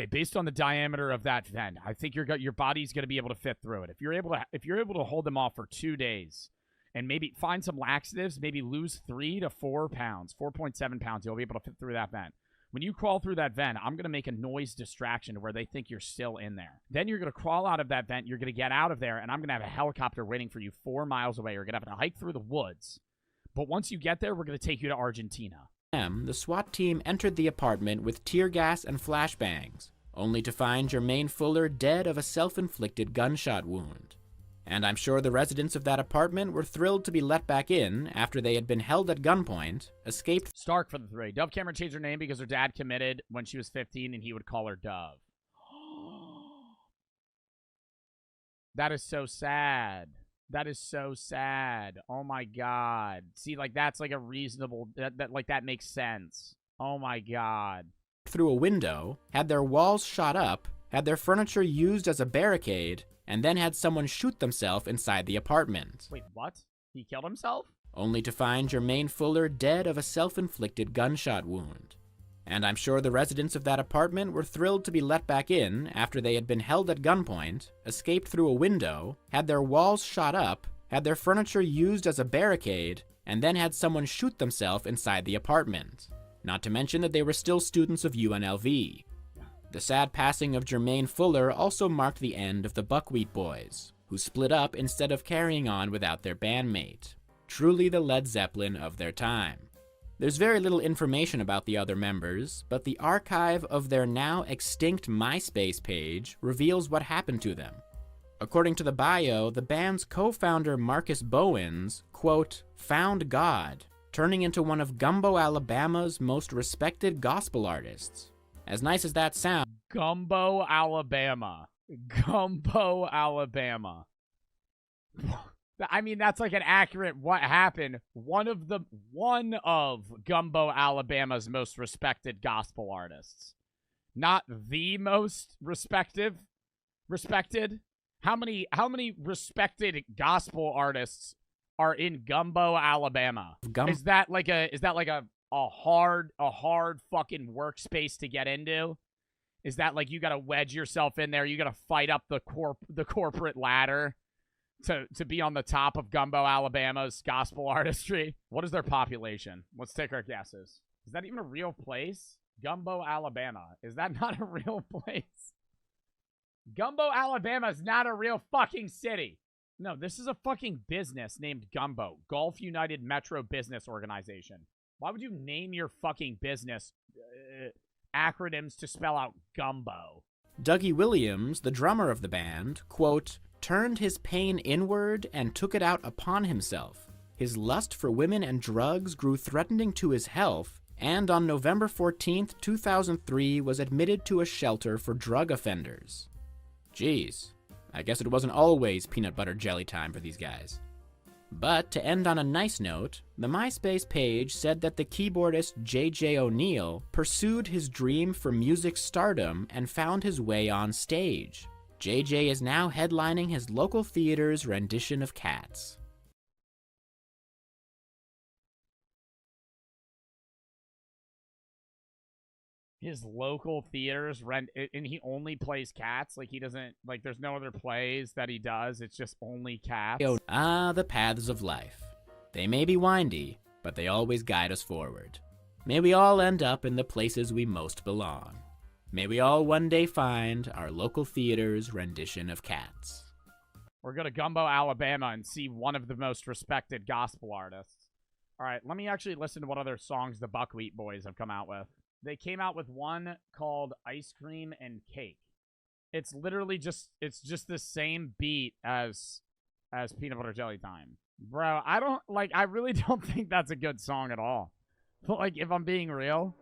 based on the diameter of that vent, I think your body's going to be able to fit through it. If you're able to hold them off for 2 days and maybe find some laxatives, maybe lose 3 to 4 pounds, 4.7 pounds, you'll be able to fit through that vent. When you crawl through that vent, I'm going to make a noise distraction to where they think you're still in there. Then you're going to crawl out of that vent, you're going to get out of there, and I'm going to have a helicopter waiting for you 4 miles away. You're going to have to hike through the woods. But once you get there, we're going to take you to Argentina." The SWAT team entered the apartment with tear gas and flashbangs, only to find Jermaine Fuller dead of a self-inflicted gunshot wound. And I'm sure the residents of that apartment were thrilled to be let back in after they had been held at gunpoint, escaped. Stark for the 3. Dove Cameron changed her name because her dad committed when she was 15 and he would call her Dove. That is so sad. That is so sad. Oh my god. See, like, that's like a reasonable, that makes sense. Oh my god. Through a window, had their walls shot up, had their furniture used as a barricade, and then had someone shoot themselves inside the apartment. Wait, what? He killed himself? Only to find Jermaine Fuller dead of a self-inflicted gunshot wound. And I'm sure the residents of that apartment were thrilled to be let back in after they had been held at gunpoint, escaped through a window, had their walls shot up, had their furniture used as a barricade, and then had someone shoot themselves inside the apartment. Not to mention that they were still students of UNLV. The sad passing of Jermaine Fuller also marked the end of the Buckwheat Boys, who split up instead of carrying on without their bandmate. Truly the Led Zeppelin of their time. There's very little information about the other members, but the archive of their now extinct MySpace page reveals what happened to them. According to the bio, the band's co-founder Marcus Bowens, quote, "found God, turning into one of Gumbo, Alabama's most respected gospel artists." As nice as that sounds. Gumbo, Alabama. Gumbo, Alabama. I mean, that's like an accurate what happened. One of Gumbo, Alabama's most respected gospel artists. Not the most respected. How many respected gospel artists are in Gumbo, Alabama? Is that like a hard fucking workspace to get into? Is that like you got to wedge yourself in there? You got to fight up the corporate ladder to be on the top of Gumbo, Alabama's gospel artistry? What is their population? Let's take our guesses. Is that even a real place? Gumbo, Alabama. Is that not a real place? Gumbo, Alabama is not a real fucking city. No, this is a fucking business named Gumbo. Gulf United Metro Business Organization. Why would you name your fucking business acronyms to spell out Gumbo? Dougie Williams, the drummer of the band, quote, turned his pain inward and took it out upon himself. His lust for women and drugs grew threatening to his health, and on November 14th, 2003, was admitted to a shelter for drug offenders. Jeez, I guess it wasn't always peanut butter jelly time for these guys. But to end on a nice note, the MySpace page said that the keyboardist J.J. O'Neill pursued his dream for music stardom and found his way on stage. JJ is now headlining his local theater's rendition of Cats. His local theaters and he only plays Cats? Like, he doesn't, like, there's no other plays that he does, it's just only Cats? Ah, the paths of life. They may be windy, but they always guide us forward. May we all end up in the places we most belong. May we all one day find our local theater's rendition of Cats. Or go to Gumbo, Alabama and see one of the most respected gospel artists. All right, let me actually listen to what other songs the Buckwheat Boys have come out with. They came out with one called Ice Cream and Cake. It's literally just the same beat as Peanut Butter Jelly Time. Bro, I really don't think that's a good song at all. But, like, if I'm being real,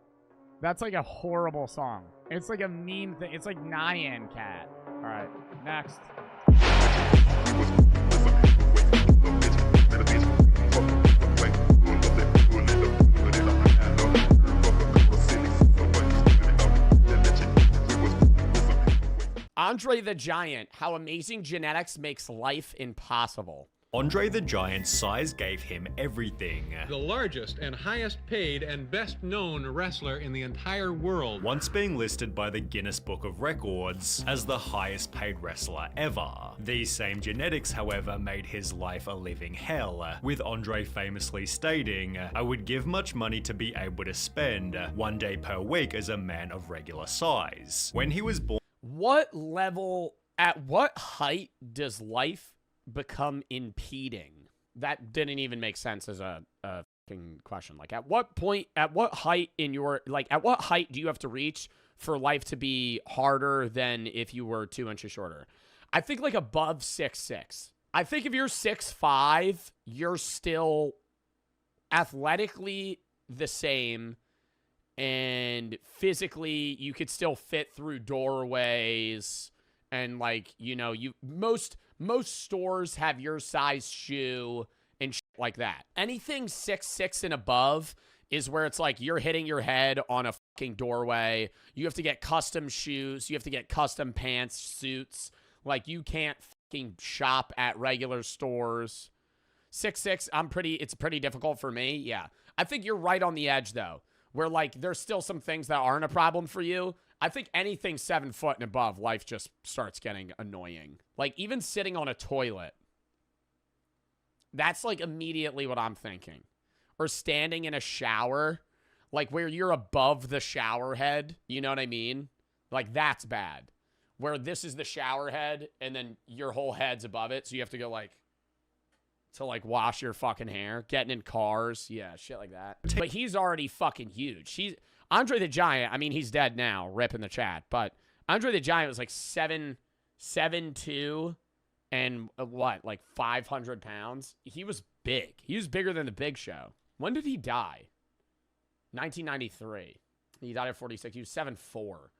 that's like a horrible song. It's like a meme thing. It's like Nyan Cat. All right, next. Andre the Giant, how amazing genetics makes life impossible. Andre the Giant's size gave him everything. The largest and highest paid and best known wrestler in the entire world. Once being listed by the Guinness Book of Records as the highest paid wrestler ever. These same genetics, however, made his life a living hell, with Andre famously stating, "I would give much money to be able to spend one day per week as a man of regular size." When he was born. At what height does life become impeding? That didn't even make sense as a fucking question. Like, at what height do you have to reach for life to be harder than if you were 2 inches shorter? I think like above 6'6". I think if you're 6'5", you're still athletically the same, and physically you could still fit through doorways, and like, you know, most stores have your size shoe and shit like that. Anything 6'6" and above is where it's like you're hitting your head on a fucking doorway. You have to get custom shoes. You have to get custom pants, suits. Like, you can't fucking shop at regular stores. 6'6", it's pretty difficult for me. Yeah. I think you're right on the edge, though, where, like, there's still some things that aren't a problem for you. I think anything 7 foot and above, life just starts getting annoying. Like, even sitting on a toilet. That's, like, immediately what I'm thinking. Or standing in a shower, like, where you're above the shower head. You know what I mean? Like, that's bad. Where this is the shower head, and then your whole head's above it, so you have to go, like, to, like, wash your fucking hair. Getting in cars. Yeah, shit like that. But he's already fucking huge. Andre the Giant, I mean, he's dead now, rip in the chat, but Andre the Giant was like 7'2", and like 500 pounds? He was big. He was bigger than the Big Show. When did he die? 1993. He died at 46. He was 7'4".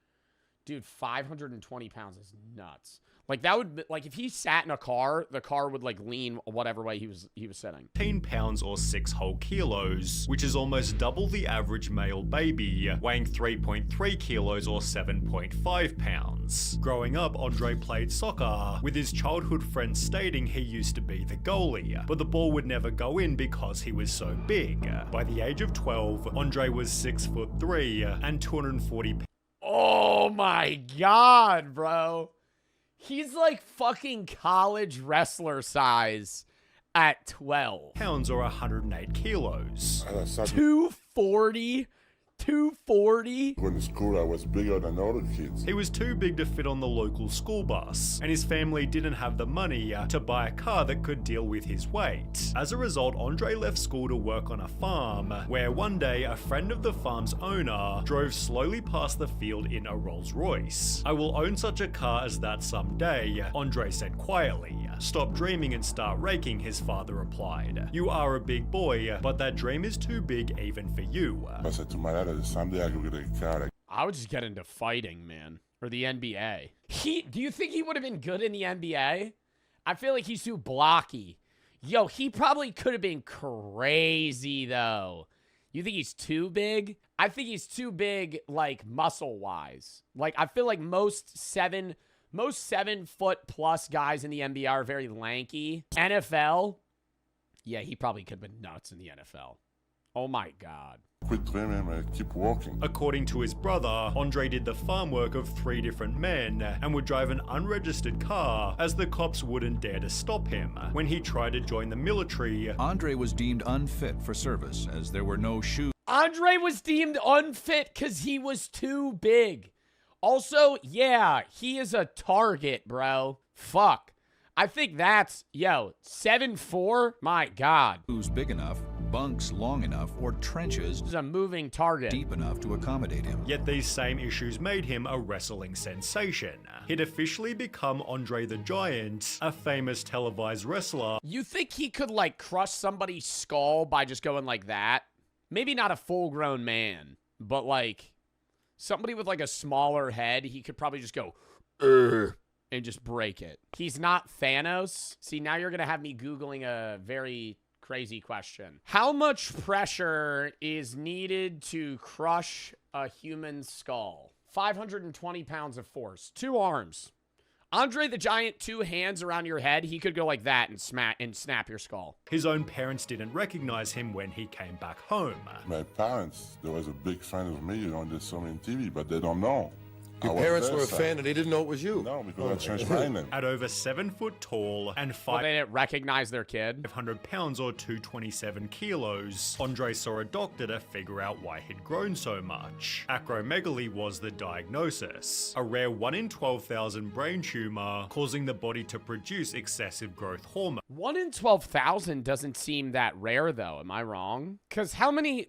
Dude, 520 pounds is nuts. Like, that would, like, if he sat in a car, the car would, like, lean whatever way he was sitting. 18 pounds or 6 whole kilos, which is almost double the average male baby, weighing 3.3 kilos or 7.5 pounds. Growing up, Andre played soccer, with his childhood friends stating he used to be the goalie, but the ball would never go in because he was so big. By the age of 12, Andre was 6'3" and 240 pounds. Oh my God, bro. He's like fucking college wrestler size at 12. Pounds or 108 kilos. 240? 240? Going to school, I was bigger than other kids. He was too big to fit on the local school bus, and his family didn't have the money to buy a car that could deal with his weight. As a result, Andre left school to work on a farm, where one day a friend of the farm's owner drove slowly past the field in a Rolls Royce. "I will own such a car as that someday," Andre said quietly. "Stop dreaming and start raking," his father replied. "You are a big boy, but that dream is too big even for you." I said to my dad, someday I could get a car. I would just get into fighting, man. Or the NBA. Do you think he would have been good in the NBA? I feel like he's too blocky. Yo, he probably could have been crazy, though. You think he's too big? I think he's too big, like, muscle-wise. Like, I feel like most 7-foot plus guys in the NBA are very lanky. NFL? Yeah, he probably could have been nuts in the NFL. Oh, my God. Quit dreaming and keep walking. According to his brother, Andre did the farm work of 3 different men and would drive an unregistered car as the cops wouldn't dare to stop him. When he tried to join the military, Andre was deemed unfit for service as there were no shoes. Andre was deemed unfit because he was too big. Also, yeah, he is a target, bro. Fuck. I think that's, 7'4"? My God. Shoes big enough, bunks long enough, or trenches is a moving target deep enough to accommodate him. Yet these same issues made him a wrestling sensation. He'd officially become Andre the Giant, a famous televised wrestler. You think he could, like, crush somebody's skull by just going like that? Maybe not a full-grown man, but, like, somebody with, like, a smaller head, he could probably just go, and just break it. He's not Thanos. See, now you're going to have me Googling a very crazy question. How much pressure is needed to crush a human skull? 520 pounds of force. 2 arms. Andre the Giant, 2 hands around your head. He could go like that and snap your skull. His own parents didn't recognize him when he came back home. My parents, there was a big fan of me, they saw me on TV, but they don't know. Your parents were a fan and they didn't know it was you. No, because I changed my name. At over 7 foot tall and Well, they didn't recognize their kid. 500 pounds or 227 kilos, Andre saw a doctor to figure out why he'd grown so much. Acromegaly was the diagnosis, a rare 1 in 12,000 brain tumor causing the body to produce excessive growth hormone. 1 in 12,000 doesn't seem that rare, though. Am I wrong? Because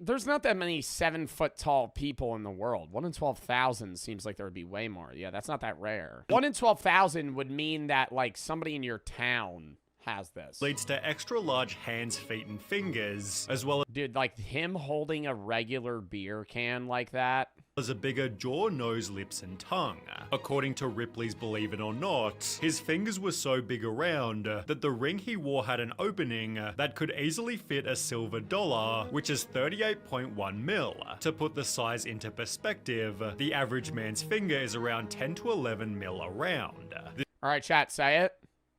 there's not that many 7-foot tall people in the world. 1 in 12,000 seems like there would be way more. Yeah, that's not that rare. 1 in 12,000 would mean that, like, somebody in your town has this. Leads to extra large hands, feet, and fingers, as well Dude, like, him holding a regular beer can like that. as a bigger jaw, nose, lips, and tongue. According to Ripley's Believe It or Not, his fingers were so big around that the ring he wore had an opening that could easily fit a silver dollar, which is 38.1 mil. To put the size into perspective, the average man's finger is around 10 to 11 mil around. All right, chat, say it.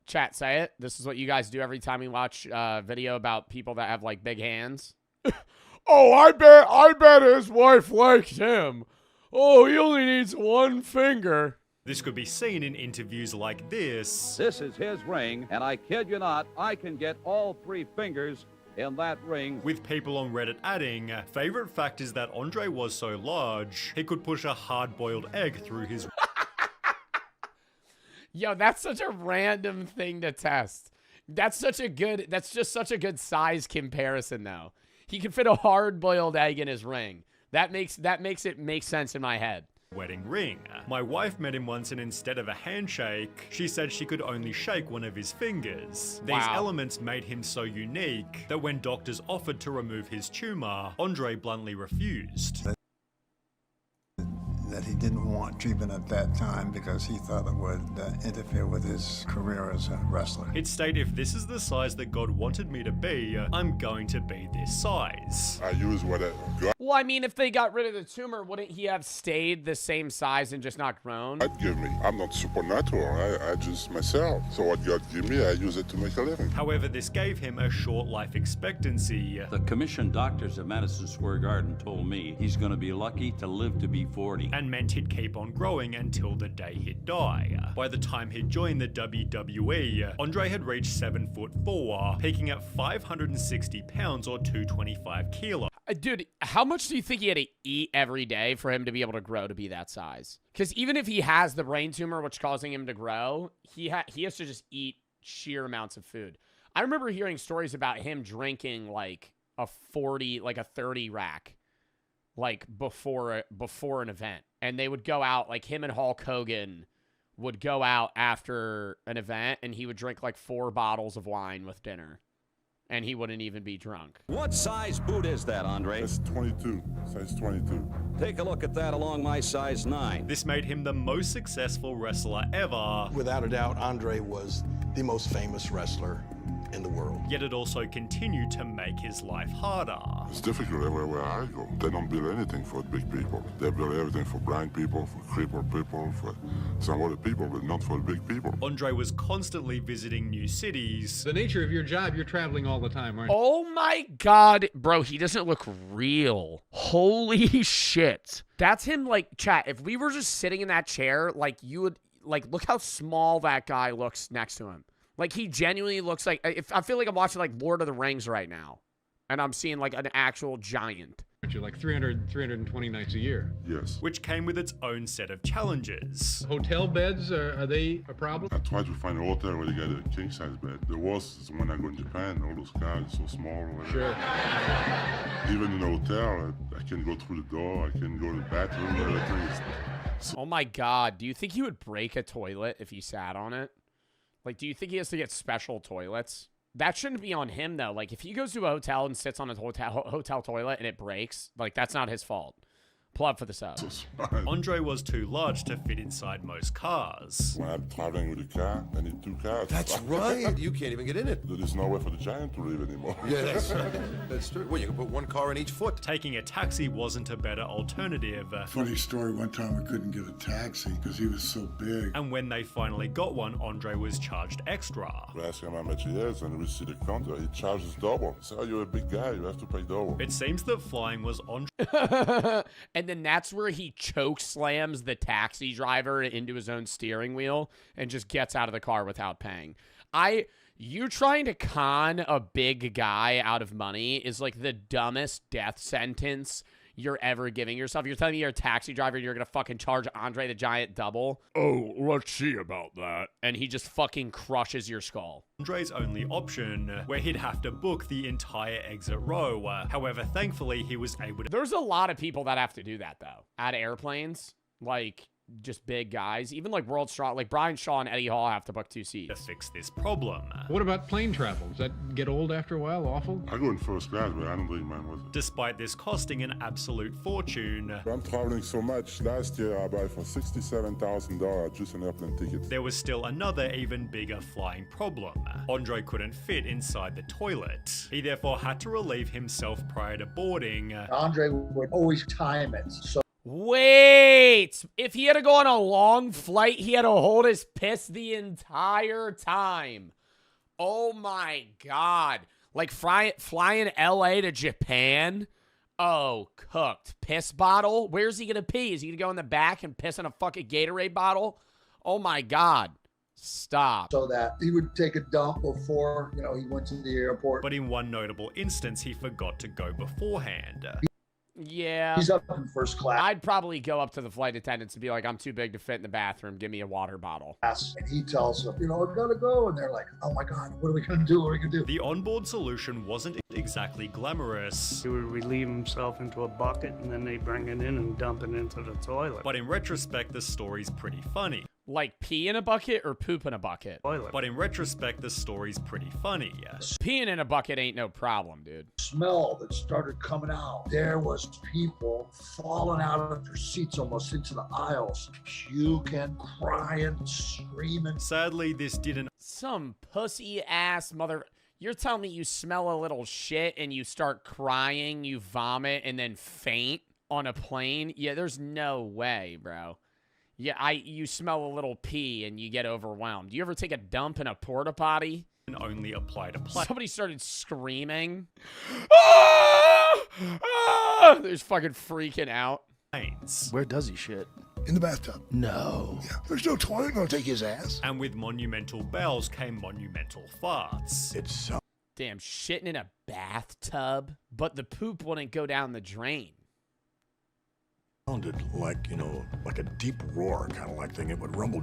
Chat, say it. This is what you guys do every time we watch a video about people that have, like, big hands. Oh, I bet his wife likes him. Oh, he only needs 1 finger. This could be seen in interviews like this. This is his ring, and I kid you not, I can get all 3 fingers in that ring. With people on Reddit adding, favorite fact is that Andre was so large, he could push a hard-boiled egg through his... Yo, that's such a random thing to test. That's just such a good size comparison, though. He can fit a hard-boiled egg in his ring. That makes it make sense in my head. Wedding ring. My wife met him once and instead of a handshake, she said she could only shake one of his fingers. These elements made him so unique that when doctors offered to remove his tumor, Andre bluntly refused. That he didn't want treatment at that time because he thought it would interfere with his career as a wrestler. It stated, if this is the size that God wanted me to be, I'm going to be this size. I use what God Well, I mean, if they got rid of the tumor, wouldn't he have stayed the same size and just not grown? God give me. I'm not supernatural. I just myself. So what God give me, I use it to make a living. However, this gave him a short life expectancy. The commissioned doctors at Madison Square Garden told me he's going to be lucky to live to be 40. And meant he'd keep on growing until the day he'd die. By the time he'd joined the WWE, Andre had reached 7'4", peaking at 560 pounds or 225 kilos. Dude, how much do you think he had to eat every day for him to be able to grow to be that size? Because even if he has the brain tumor, which causing him to grow, he has to just eat sheer amounts of food. I remember hearing stories about him drinking like a 30 rack, like before an event. And they would go out, like him and Hulk Hogan would go out after an event and he would drink like 4 bottles of wine with dinner. And he wouldn't even be drunk. What size boot is that, Andre? It's 22, size 22. Take a look at that along my size 9. This made him the most successful wrestler ever. Without a doubt, Andre was the most famous wrestler in the world. Yet it also continued to make his life harder. It's difficult everywhere I go. They don't build anything for big people. They build everything for blind people, for crippled people, for some other people, but not for big people. Andre was constantly visiting new cities. The nature of your job, you're traveling all the time, aren't you? Oh my God. Bro, he doesn't look real. Holy shit. That's him, like, chat. If we were just sitting in that chair, like, you would, like, look how small that guy looks next to him. Like, he genuinely looks like, I feel like I'm watching, like, Lord of the Rings right now. And I'm seeing, like, an actual giant. You're like 320 nights a year. Yes. Which came with its own set of challenges. Hotel beds, are they a problem? I tried to find a hotel where they got a king-size bed. The worst is when I go in Japan, all those cars are so small. Sure. Even in a hotel, I can go through the door, I can go to the bathroom, everything is... Oh my God. Do you think he would break a toilet if he sat on it? Like, do you think he has to get special toilets? That shouldn't be on him, though. Like, if he goes to a hotel and sits on a hotel toilet and it breaks, like, that's not his fault. Plug for the sub. Andre was too large to fit inside most cars. When I'm traveling with a car, I need 2 cars. That's right. You can't even get in it. There's nowhere for the giant to live anymore. Yeah, that's true. Well, you can put 1 car in each foot. Taking a taxi wasn't a better alternative. Funny story, one time we couldn't get a taxi because he was so big. And when they finally got one, Andre was charged extra. We ask him how much he is, and we see the counter, he charges double. So you're a big guy, you have to pay double. It seems that flying was Andre. And then that's where he choke slams the taxi driver into his own steering wheel and just gets out of the car without paying. You trying to con a big guy out of money is like the dumbest death sentence you're ever giving yourself. You're telling me you're a taxi driver and you're going to fucking charge Andre the Giant double? Oh, let's see about that. And he just fucking crushes your skull. Andre's only option, where he'd have to book the entire exit row. However, thankfully, he was able to... There's a lot of people that have to do that, though. At airplanes, like... just big guys. Even like World Strong, like Brian Shaw and Eddie Hall have to book 2 seats. To fix this problem. What about plane travel? Does that get old after a while? Awful? I go in first class, but I don't drink mine with it. Despite this costing an absolute fortune. I'm traveling so much. Last year I bought for $67,000 just an airplane ticket. There was still another even bigger flying problem. Andre couldn't fit inside the toilet. He therefore had to relieve himself prior to boarding. Andre would always time it. So wait, if he had to go on a long flight, he had to hold his piss the entire time. Oh my God. Like flying LA to Japan? Oh, cooked. Piss bottle? Where's he going to pee? Is he going to go in the back and piss in a fucking Gatorade bottle? Oh my God. Stop. So that he would take a dump before, he went to the airport. But in one notable instance, he forgot to go beforehand. Yeah. He's up in first class. I'd probably go up to the flight attendants and be like, I'm too big to fit in the bathroom. Give me a water bottle. And he tells them, I gotta go. And they're like, oh my God, what are we gonna do? What are we gonna do? The onboard solution wasn't exactly glamorous. He would relieve himself into a bucket and then they bring it in and dump it into the toilet. But in retrospect, the story's pretty funny. Like pee in a bucket or poop in a bucket? Toilet. But in retrospect, the story's pretty funny. Peeing in a bucket ain't no problem, dude. Smell that started coming out. There was people falling out of their seats almost into the aisles, puking, crying, screaming. Sadly, this didn't... Some pussy ass mother... You're telling me you smell a little shit and you start crying, you vomit, and then faint on a plane? Yeah, there's no way, bro. Yeah, you smell a little pee and you get overwhelmed. You ever take a dump in a porta potty? Only apply to plane. Somebody started screaming. Ah! Ah! They're just fucking freaking out. Where does he shit? In the bathtub. No. Yeah, there's no toilet gonna take his ass. And with monumental bells came monumental farts. It's so. Damn, shitting in a bathtub, but the poop wouldn't go down the drain. Sounded like, like a deep roar, kind of like thing. It would rumble.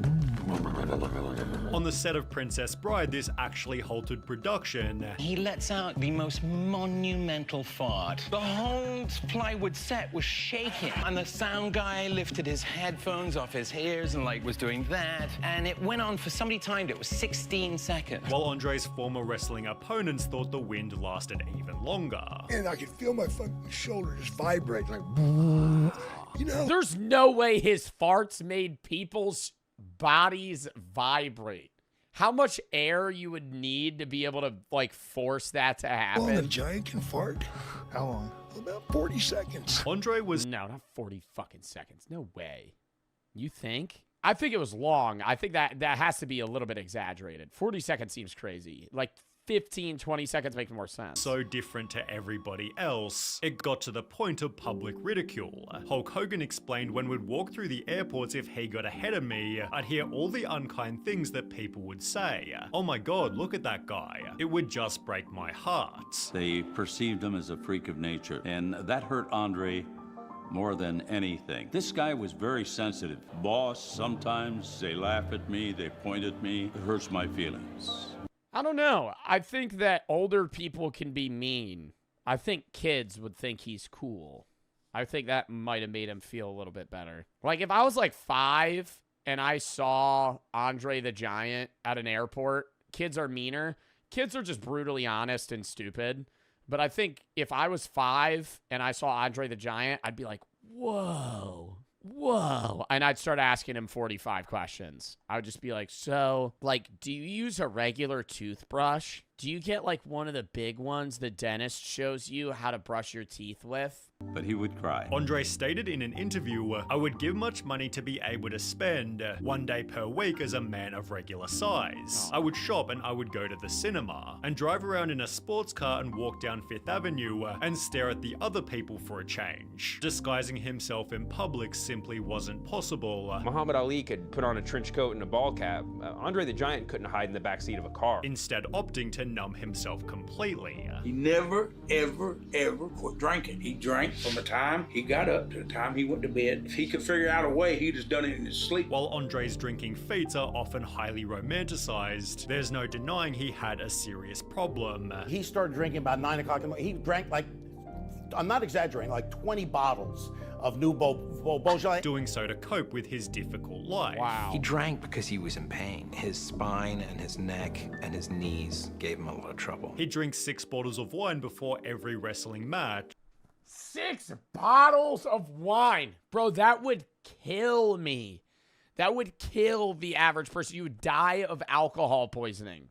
On the set of Princess Bride, this actually halted production. He lets out the most monumental fart. The whole plywood set was shaking, and the sound guy lifted his headphones off his ears and was doing that, and it went on for, somebody timed it was 16 seconds. While Andre's former wrestling opponents thought the wind lasted even longer. And I could feel my fucking shoulder just vibrate like. There's no way his farts made people's bodies vibrate. How much air you would need to be able to force that to happen? Well, a giant can fart. How long? About 40 seconds. Andre was no, not 40 fucking seconds. No way. You think? I think it was long. I think that has to be a little bit exaggerated. 40 seconds seems crazy. 15, 20 seconds makes more sense. So different to everybody else, it got to the point of public ridicule. Hulk Hogan explained when we'd walk through the airports, if he got ahead of me, I'd hear all the unkind things that people would say. Oh my god, look at that guy. It would just break my heart. They perceived him as a freak of nature, and that hurt Andre more than anything. This guy was very sensitive. Boss, sometimes they laugh at me, they point at me. It hurts my feelings. I don't know. I think that older people can be mean. I think kids would think he's cool. I think that might have made him feel a little bit better. If I was 5 and I saw Andre the Giant at an airport, kids are meaner. Kids are just brutally honest and stupid. But I think if I was 5 and I saw Andre the Giant, I'd be like, whoa. Whoa. And I'd start asking him 45 questions. I would just be like, so, do you use a regular toothbrush? Do you get, one of the big ones the dentist shows you how to brush your teeth with? But he would cry. Andre stated in an interview, I would give much money to be able to spend 1 day per week as a man of regular size. I would shop and I would go to the cinema and drive around in a sports car and walk down Fifth Avenue and stare at the other people for a change. Disguising himself in public simply wasn't possible. Muhammad Ali could put on a trench coat and a ball cap. Andre the Giant couldn't hide in the backseat of a car. Instead opting to numb himself completely. He never, ever, ever quit drinking. He drank from the time he got up to the time he went to bed. If he could figure out a way, he'd just done it in his sleep. While Andre's drinking feats are often highly romanticized, there's no denying he had a serious problem. He started drinking about 9 o'clock in the morning. He drank I'm not exaggerating, 20 bottles of new Beaujolais. Doing so to cope with his difficult life. Wow. He drank because he was in pain. His spine and his neck and his knees gave him a lot of trouble. He'd drink 6 bottles of wine before every wrestling match. 6 bottles of wine. Bro, that would kill me. That would kill the average person. You would die of alcohol poisoning.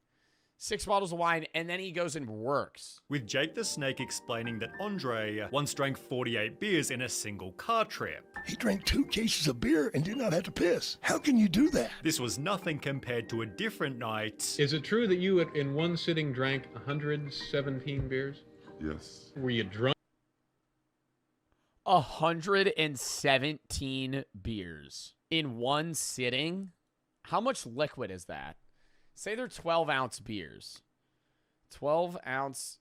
6 bottles of wine, and then he goes and works. With Jake the Snake explaining that Andre once drank 48 beers in a single car trip. He drank 2 cases of beer and did not have to piss. How can you do that? This was nothing compared to a different night. Is it true that you, in one sitting, drank 117 beers? Yes. Were you drunk? 117 beers in one sitting? How much liquid is that? Say they're 12-ounce beers. 12 times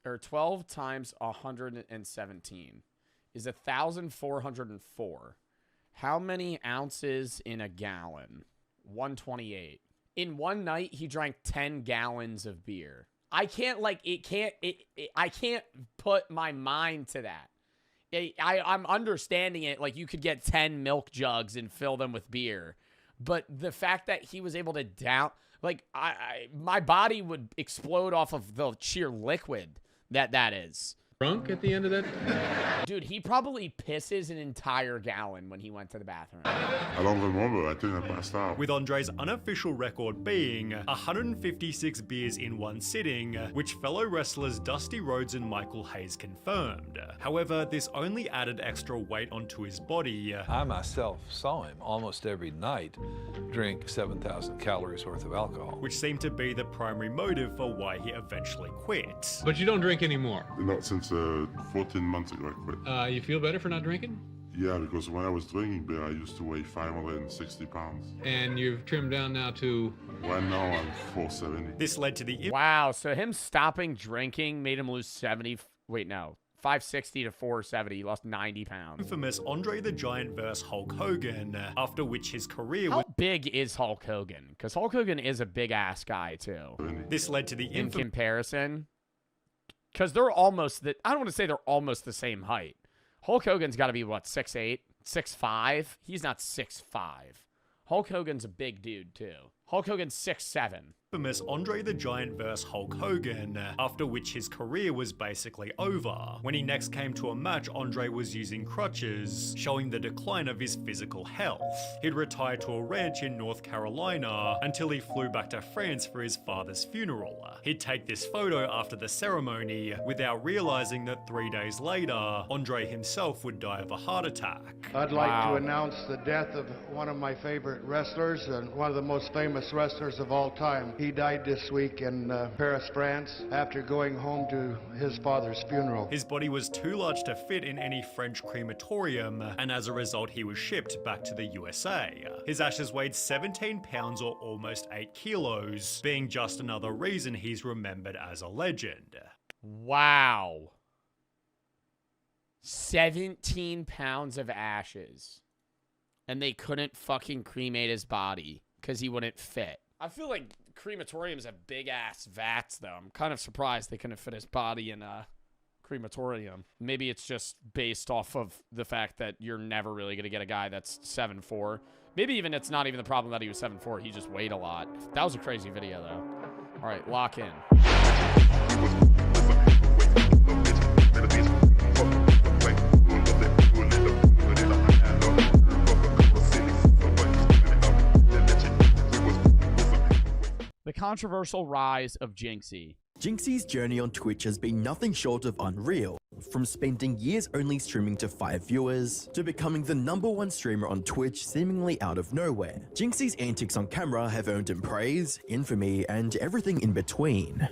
117 is 1,404. How many ounces in a gallon? 128. In one night, he drank 10 gallons of beer. I can't I can't put my mind to that. I'm understanding it. You could get 10 milk jugs and fill them with beer. But the fact that he was able to down... my body would explode off of the sheer liquid that is. drunk at the end of that? Dude, he probably pisses an entire gallon when he went to the bathroom. I don't remember. I think I passed out. With Andre's unofficial record being 156 beers in one sitting, which fellow wrestlers Dusty Rhodes and Michael Hayes confirmed. However, this only added extra weight onto his body. I myself saw him almost every night drink 7,000 calories worth of alcohol, which seemed to be the primary motive for why he eventually quit. But you don't drink anymore? Not since 14 months ago I quit. You feel better for not drinking? Yeah, because when I was drinking beer, I used to weigh 560 pounds. And you've trimmed down now to? Well, now I'm 470. This led to the... Wow, so him stopping drinking made him lose 560 to 470. He lost 90 pounds. Infamous Andre the Giant vs. Hulk Hogan, after which his career was... How big is Hulk Hogan? Because Hulk Hogan is a big-ass guy, too. This led to the... In comparison... Because they're almost the... I don't want to say they're almost the same height. Hulk Hogan's got to be, what, 6'8"? 6'5"? He's not 6'5". Hulk Hogan's a big dude, too. Hulk Hogan's 6'7". Infamous Andre the Giant vs. Hulk Hogan, after which his career was basically over. When he next came to a match, Andre was using crutches, showing the decline of his physical health. He'd retired to a ranch in North Carolina until he flew back to France for his father's funeral. He'd take this photo after the ceremony without realizing that 3 days later, Andre himself would die of a heart attack. I'd like to announce the death of one of my favorite wrestlers and one of the most famous wrestlers of all time. He died this week in Paris, France, after going home to his father's funeral. His body was too large to fit in any French crematorium, and as a result, he was shipped back to the USA. His ashes weighed 17 pounds or almost 8 kilos, being just another reason he's remembered as a legend. Wow. 17 pounds of ashes. And they couldn't fucking cremate his body because he wouldn't fit. I feel like crematoriums have big-ass vats, though. I'm kind of surprised they couldn't fit his body in a crematorium. Maybe it's just based off of the fact that you're never really going to get a guy that's 7'4". Maybe even it's not even the problem that he was 7'4". He just weighed a lot. That was a crazy video, though. All right, lock in. The controversial rise of Jinxie. Jinxie's journey on Twitch has been nothing short of unreal. From spending years only streaming to 5 viewers, to becoming the #1 streamer on Twitch seemingly out of nowhere. Jinxie's antics on camera have earned him praise, infamy, and everything in between.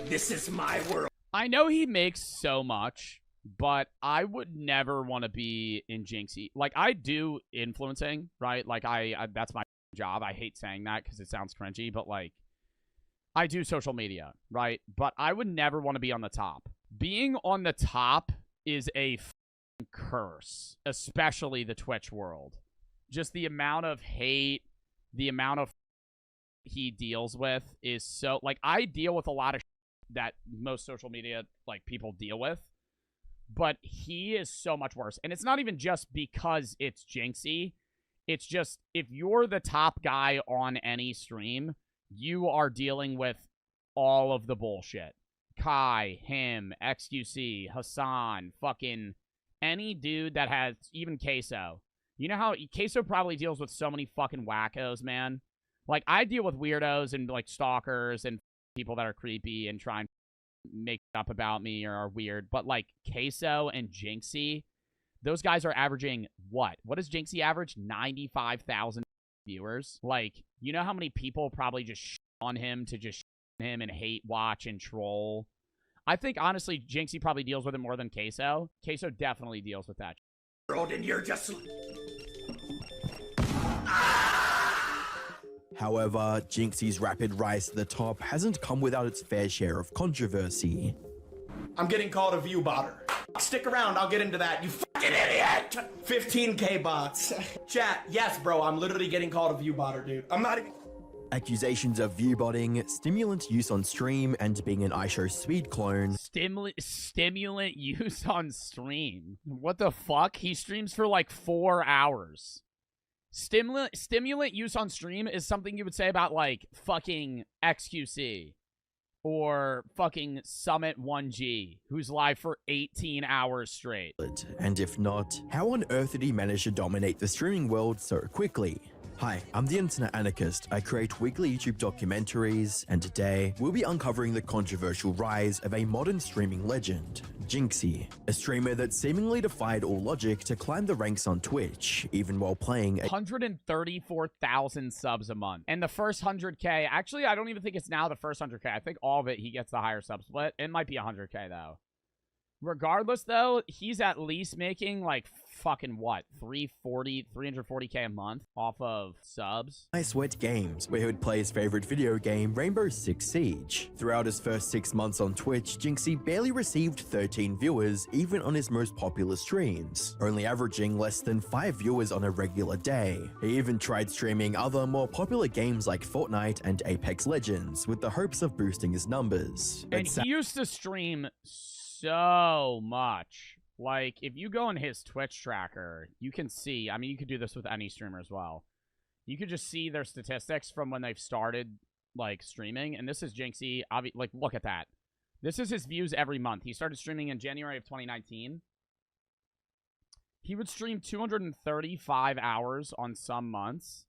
This is my world. I know he makes so much, but I would never want to be in Jinxie. Like, I do influencing, right? Like, I that's my job. I hate saying that because it sounds cringy, but, like, I do social media, right? But I would never want to be on the top. Being on the top is a curse, especially the Twitch world. Just the amount of hate, the amount of he deals with is so... Like, I deal with a lot of that most social media, like, people deal with. But he is so much worse. And it's not even just because it's Jinxie. It's just, if you're the top guy on any stream, you are dealing with all of the bullshit. Kai, him, XQC, Hassan, fucking any dude that has, even Queso. You know how Queso probably deals with so many fucking wackos, man? Like, I deal with weirdos and, like, stalkers and people that are creepy and try and make up about me or are weird, but like Queso and Jinxie, those guys are averaging what? What does Jinxie average? 95,000 viewers. Like, you know how many people probably just on him to just him and hate watch and troll? I think honestly Jinxie probably deals with it more than Queso. Queso definitely deals with that. And you're just... However, Jinxie's rapid rise to the top hasn't come without its fair share of controversy. I'm getting called a view botter. Stick around, I'll get into that, you fucking idiot! 15K bots. Chat, yes bro, I'm literally getting called a view botter, dude. I'm not even... Accusations of viewbotting, stimulant use on stream, and being an iShow speed clone. Stimulant use on stream? What the fuck? He streams for like 4 hours. Stimulant use on stream is something you would say about, like, fucking XQC. Or fucking Summit 1G, who's live for 18 hours straight. And if not, how on earth did he manage to dominate the streaming world so quickly? Hi, I'm the Internet Anarchist. I create weekly YouTube documentaries, and today we'll be uncovering the controversial rise of a modern streaming legend, Jinxie, a streamer that seemingly defied all logic to climb the ranks on Twitch, even while playing 134,000 subs a month. And the first 100K, actually, I don't even think it's now the first 100K. I think all of it, he gets the higher sub split. It might be 100K, though. Regardless, though, he's at least making, like, fucking what? 340K a month off of subs? I Sweat Games, where he would play his favorite video game, Rainbow Six Siege. Throughout his first 6 months on Twitch, Jinxie barely received 13 viewers, even on his most popular streams, only averaging less than 5 viewers on a regular day. He even tried streaming other more popular games like Fortnite and Apex Legends, with the hopes of boosting his numbers. And he used to stream so much. Like, if you go in his Twitch tracker, you can see, I mean, you could do this with any streamer as well. You could just see their statistics from when they've started, like, streaming. And this is Jinxie. Like, look at that. This is his views every month. He started streaming in January of 2019. He would stream 235 hours on some months.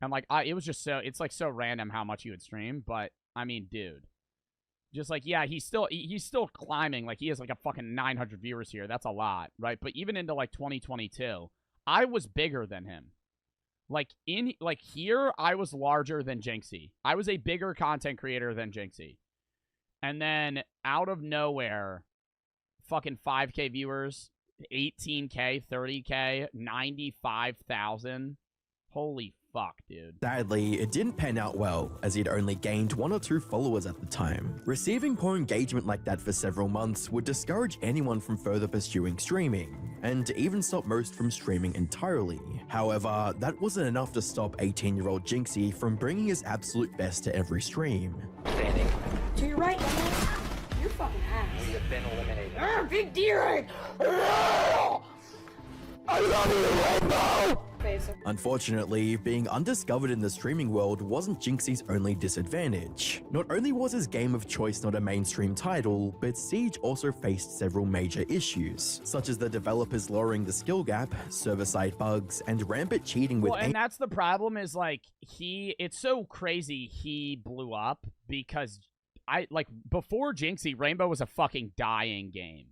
And, like, it was just so, it's, like, so random how much he would stream. But, I mean, dude. Just like, yeah, he's still climbing. Like, he has like a fucking 900 viewers here. That's a lot, right? But even into like 2022, I was bigger than him. Like here, I was larger than Jinxie. I was a bigger content creator than Jinxie. And then out of nowhere, fucking 5K viewers, 18K, 30K, 95,000. Holy fuck, dude. Sadly, it didn't pan out well, as he'd only gained 1 or 2 followers at the time. Receiving poor engagement like that for several months would discourage anyone from further pursuing streaming, and even stop most from streaming entirely. However, that wasn't enough to stop 18-year-old Jinxie from bringing his absolute best to every stream. Standing. To your right, you're fucking ass. We have been eliminated. Big deer! I love you, Rainbow! Unfortunately, being undiscovered in the streaming world wasn't Jinxie's only disadvantage. Not only was his game of choice not a mainstream title, but Siege also faced several major issues, such as the developers lowering the skill gap, server-side bugs, and rampant cheating with— Well, and that's the problem is, like, it's so crazy he blew up because before Jinxie, Rainbow was a fucking dying game.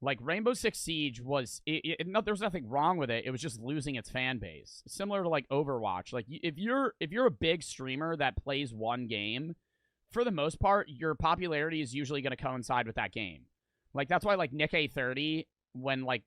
Like, Rainbow Six Siege was, there was nothing wrong with it. It was just losing its fan base. Similar to, like, Overwatch. Like, if you're a big streamer that plays one game, for the most part, your popularity is usually going to coincide with that game. Like, that's why, like, Nick A30, when, like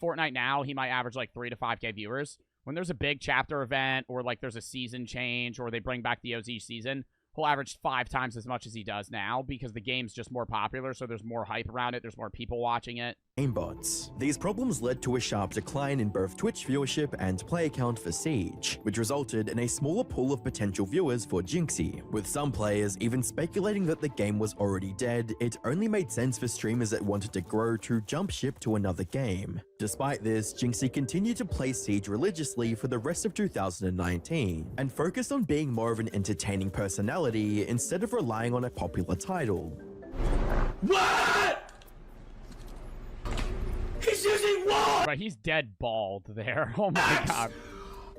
Fortnite now, he might average, like, 3 to 5K viewers. When there's a big chapter event, or, like, there's a season change, or they bring back the OZ season, he'll average 5 times as much as he does now because the game's just more popular, so there's more hype around it, there's more people watching it. Aimbots. These problems led to a sharp decline in both Twitch viewership and play count for Siege, which resulted in a smaller pool of potential viewers for Jinxie. With some players even speculating that the game was already dead, it only made sense for streamers that wanted to grow to jump ship to another game. Despite this, Jinxie continued to play Siege religiously for the rest of 2019, and focused on being more of an entertaining personality instead of relying on a popular title. What? He's using what? Right, he's dead bald there. Oh my god.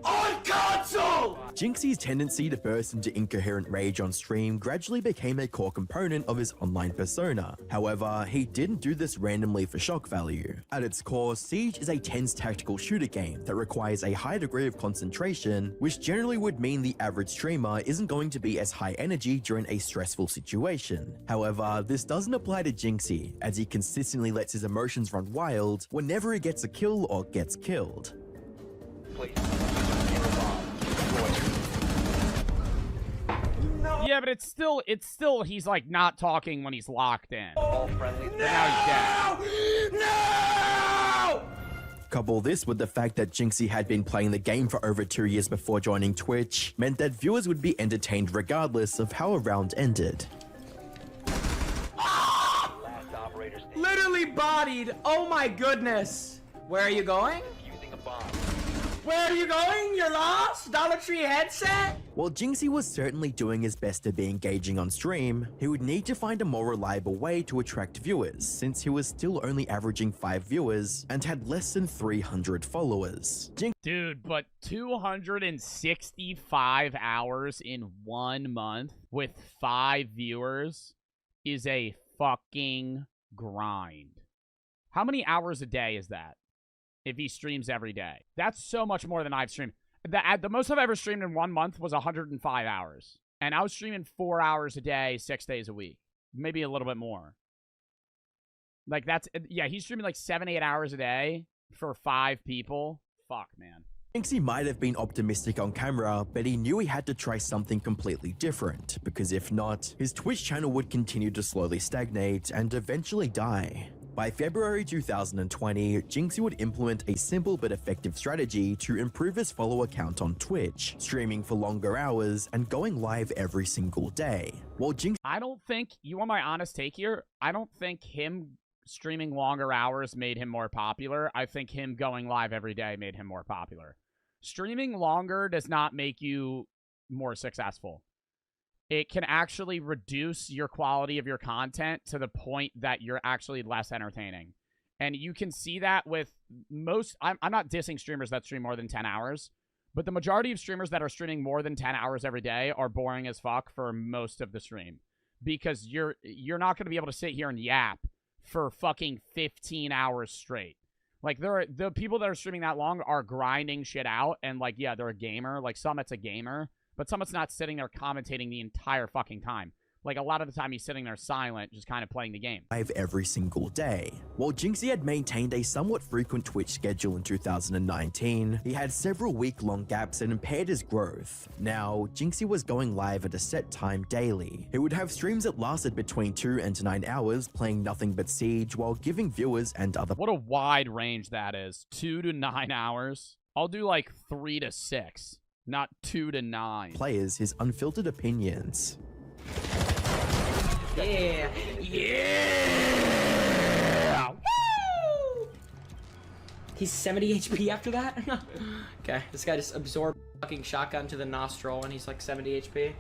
On console! Jinxie's tendency to burst into incoherent rage on stream gradually became a core component of his online persona. However, he didn't do this randomly for shock value. At its core, Siege is a tense tactical shooter game that requires a high degree of concentration, which generally would mean the average streamer isn't going to be as high energy during a stressful situation. However, this doesn't apply to Jinxie, as he consistently lets his emotions run wild whenever he gets a kill or gets killed. Please. Yeah, but it's still, he's like not talking when he's locked in. All friendly. No! Now he's dead. No! Couple this with the fact that Jinxie had been playing the game for over 2 years before joining Twitch, meant that viewers would be entertained regardless of how a round ended. Literally bodied. Oh my goodness. Where are you going? Using a bomb. Where are you going? You're lost? Dollar Tree headset? While Jinxie was certainly doing his best to be engaging on stream, he would need to find a more reliable way to attract viewers, since he was still only averaging 5 viewers and had less than 300 followers. Dude, but 265 hours in 1 month with 5 viewers is a fucking grind. How many hours a day is that? If he streams every day. That's so much more than I've streamed. The most I've ever streamed in 1 month was 105 hours. And I was streaming 4 hours a day, 6 days a week. Maybe a little bit more. Like, that's... Yeah, he's streaming like 7-8 hours a day for 5 people. Fuck, man. Jinxie might have been optimistic on camera, but he knew he had to try something completely different, because if not, his Twitch channel would continue to slowly stagnate and eventually die. By February 2020, Jinxie would implement a simple but effective strategy to improve his follower count on Twitch, streaming for longer hours and going live every single day. While Jinxie... I don't think, you want my honest take here? I don't think him streaming longer hours made him more popular. I think him going live every day made him more popular. Streaming longer does not make you more successful. It can actually reduce your quality of your content to the point that you're actually less entertaining. And you can see that with most... I'm not dissing streamers that stream more than 10 hours, but the majority of streamers that are streaming more than 10 hours every day are boring as fuck for most of the stream. Because you're not going to be able to sit here and yap for fucking 15 hours straight. Like, the people that are streaming that long are grinding shit out, and, like, yeah, they're a gamer. Like, Summit's a gamer. But someone's not sitting there commentating the entire fucking time. Like, a lot of the time he's sitting there silent, just kind of playing the game. Live every single day. While Jinxie had maintained a somewhat frequent Twitch schedule in 2019, he had several week-long gaps that impaired his growth. Now, Jinxie was going live at a set time daily. He would have streams that lasted between 2 and 9 hours, playing nothing but Siege while giving viewers and other... What a wide range that is. 2 to 9 hours. I'll do like 3 to 6. Not 2 to 9. Players his unfiltered opinions. Yeah. Yeah. Woo! He's 70 HP after that? Okay, this guy just absorbed fucking shotgun to the nostril and he's like 70 HP.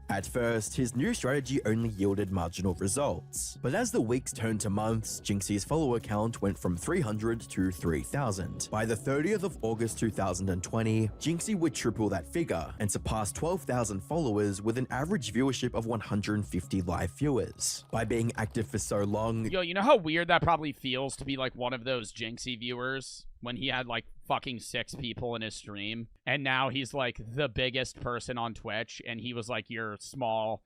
At first, his new strategy only yielded marginal results, but as the weeks turned to months, Jinxie's follower count went from 300 to 3,000. By the 30th of August 2020, Jinxie would triple that figure and surpass 12,000 followers with an average viewership of 150 live viewers. By being active for so long... Yo, you know how weird that probably feels to be like one of those Jinxie viewers? When he had like fucking 6 people in his stream, and now he's like the biggest person on Twitch, and he was like your small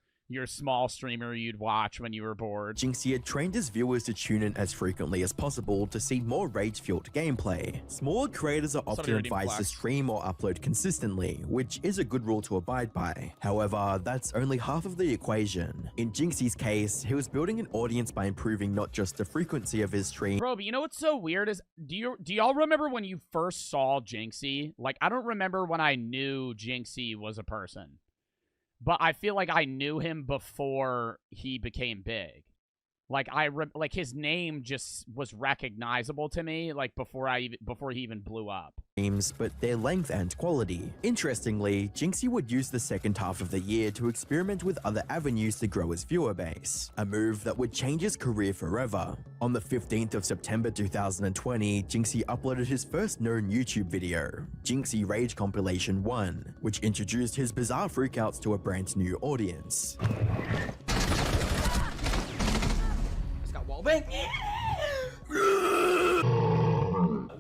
streamer you'd watch when you were bored. Jinxie had trained his viewers to tune in as frequently as possible to see more rage-fueled gameplay. Smaller creators are often advised to stream or upload consistently, which is a good rule to abide by. However, that's only half of the equation. In Jinxie's case, he was building an audience by improving not just the frequency of his stream. Bro, but you know what's so weird is, do y'all remember when you first saw Jinxie? Like, I don't remember when I knew Jinxie was a person. But I feel like I knew him before he became big. Like, like his name just was recognizable to me, like, before he even blew up. But their length and quality. Interestingly, Jinxie would use the second half of the year to experiment with other avenues to grow his viewer base, a move that would change his career forever. On the 15th of September 2020, Jinxie uploaded his first known YouTube video, Jinxie Rage Compilation 1, which introduced his bizarre freakouts to a brand new audience.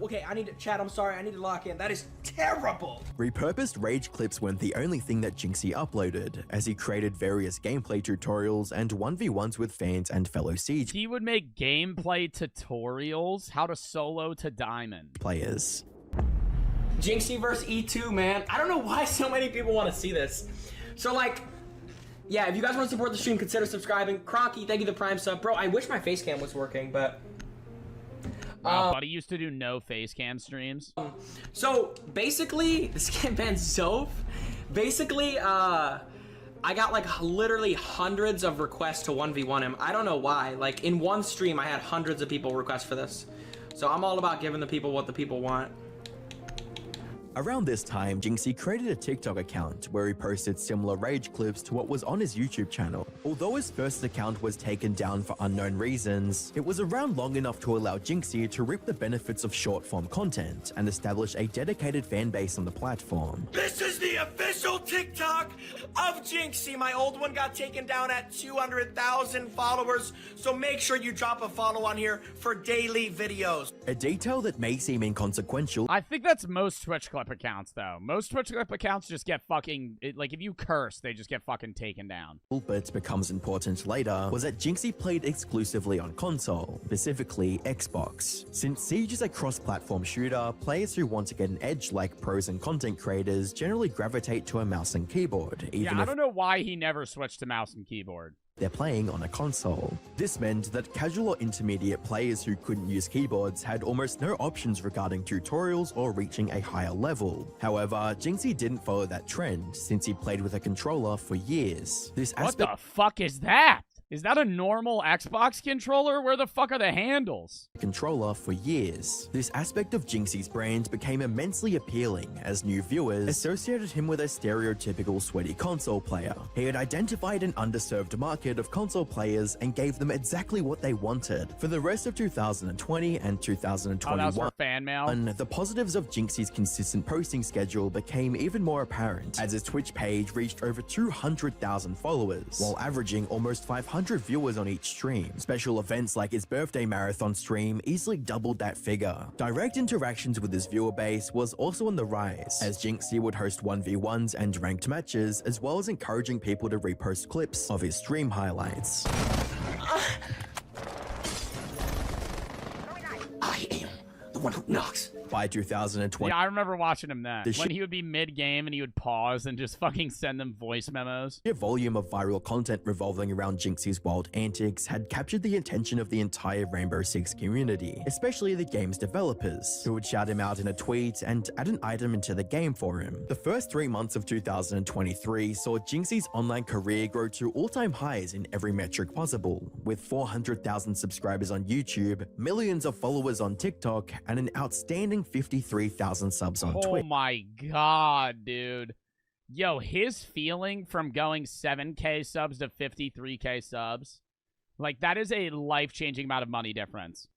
Okay, I need to chat. I'm sorry. I need to lock in. That is terrible. Repurposed rage clips weren't the only thing that Jinxie uploaded, as he created various gameplay tutorials and 1v1s with fans and fellow Siege. He would make gameplay tutorials, how to solo to diamond players. Jinxie versus E2, man. I don't know why so many people want to see this. So, like, yeah, if you guys want to support the stream, consider subscribing. Cronky, thank you the Prime sub. Bro, I wish my face cam was working, but... Wow, Buddy used to do no face cam streams. So, basically, this game bans Zoph. Basically, I got, like, literally hundreds of requests to 1v1 him. I don't know why. Like, in one stream, I had hundreds of people request for this. So, I'm all about giving the people what the people want. Around this time, Jinxie created a TikTok account where he posted similar rage clips to what was on his YouTube channel. Although his first account was taken down for unknown reasons, it was around long enough to allow Jinxie to reap the benefits of short-form content and establish a dedicated fan base on the platform. This is the official TikTok of Jinxie. My old one got taken down at 200,000 followers, so make sure you drop a follow on here for daily videos. A detail that may seem inconsequential. I think that's most Twitch clip accounts, though. Most Twitch clip accounts just get fucking, like, if you curse, they just get fucking taken down. But becomes important later, was that Jinxie played exclusively on console, specifically Xbox. Since Siege is a cross-platform shooter, players who want to get an edge like pros and content creators generally gravitate to a mouse and keyboard, even I if don't know why he never switched to mouse and keyboard. they're playing on a console. This meant that casual or intermediate players who couldn't use keyboards had almost no options regarding tutorials or reaching a higher level. However, Jinxie didn't follow that trend since he played with a controller for years. What the fuck is that? Is that a normal Xbox controller? Where the fuck are the handles? Controller for years. This aspect of Jinxie's brand became immensely appealing as new viewers associated him with a stereotypical sweaty console player. He had identified an underserved market of console players and gave them exactly what they wanted. For the rest of 2020 and 2021, that was for fan mail? the positives of Jinxie's consistent posting schedule became even more apparent as his Twitch page reached over 200,000 followers, while averaging almost 500 viewers on each stream. Special events like his birthday marathon stream easily doubled that figure. Direct interactions with his viewer base was also on the rise, as Jinxie would host 1v1s and ranked matches, as well as encouraging people to repost clips of his stream highlights. I am the one who knocks. By 2020, Yeah, I remember watching him then. The When he would be mid-game and he would pause and just fucking send them voice memos. the volume of viral content revolving around Jinxie's wild antics had captured the attention of the entire Rainbow Six community, especially the game's developers, who would shout him out in a tweet and add an item into the game for him. The first 3 months of 2023 saw Jinxie's online career grow to all-time highs in every metric possible, with 400,000 subscribers on YouTube, millions of followers on TikTok, and an outstanding 53,000 subs on Twitch. Oh my god, dude. Yo, his feeling from going 7K subs to 53K subs, like, that is a life-changing amount of money difference.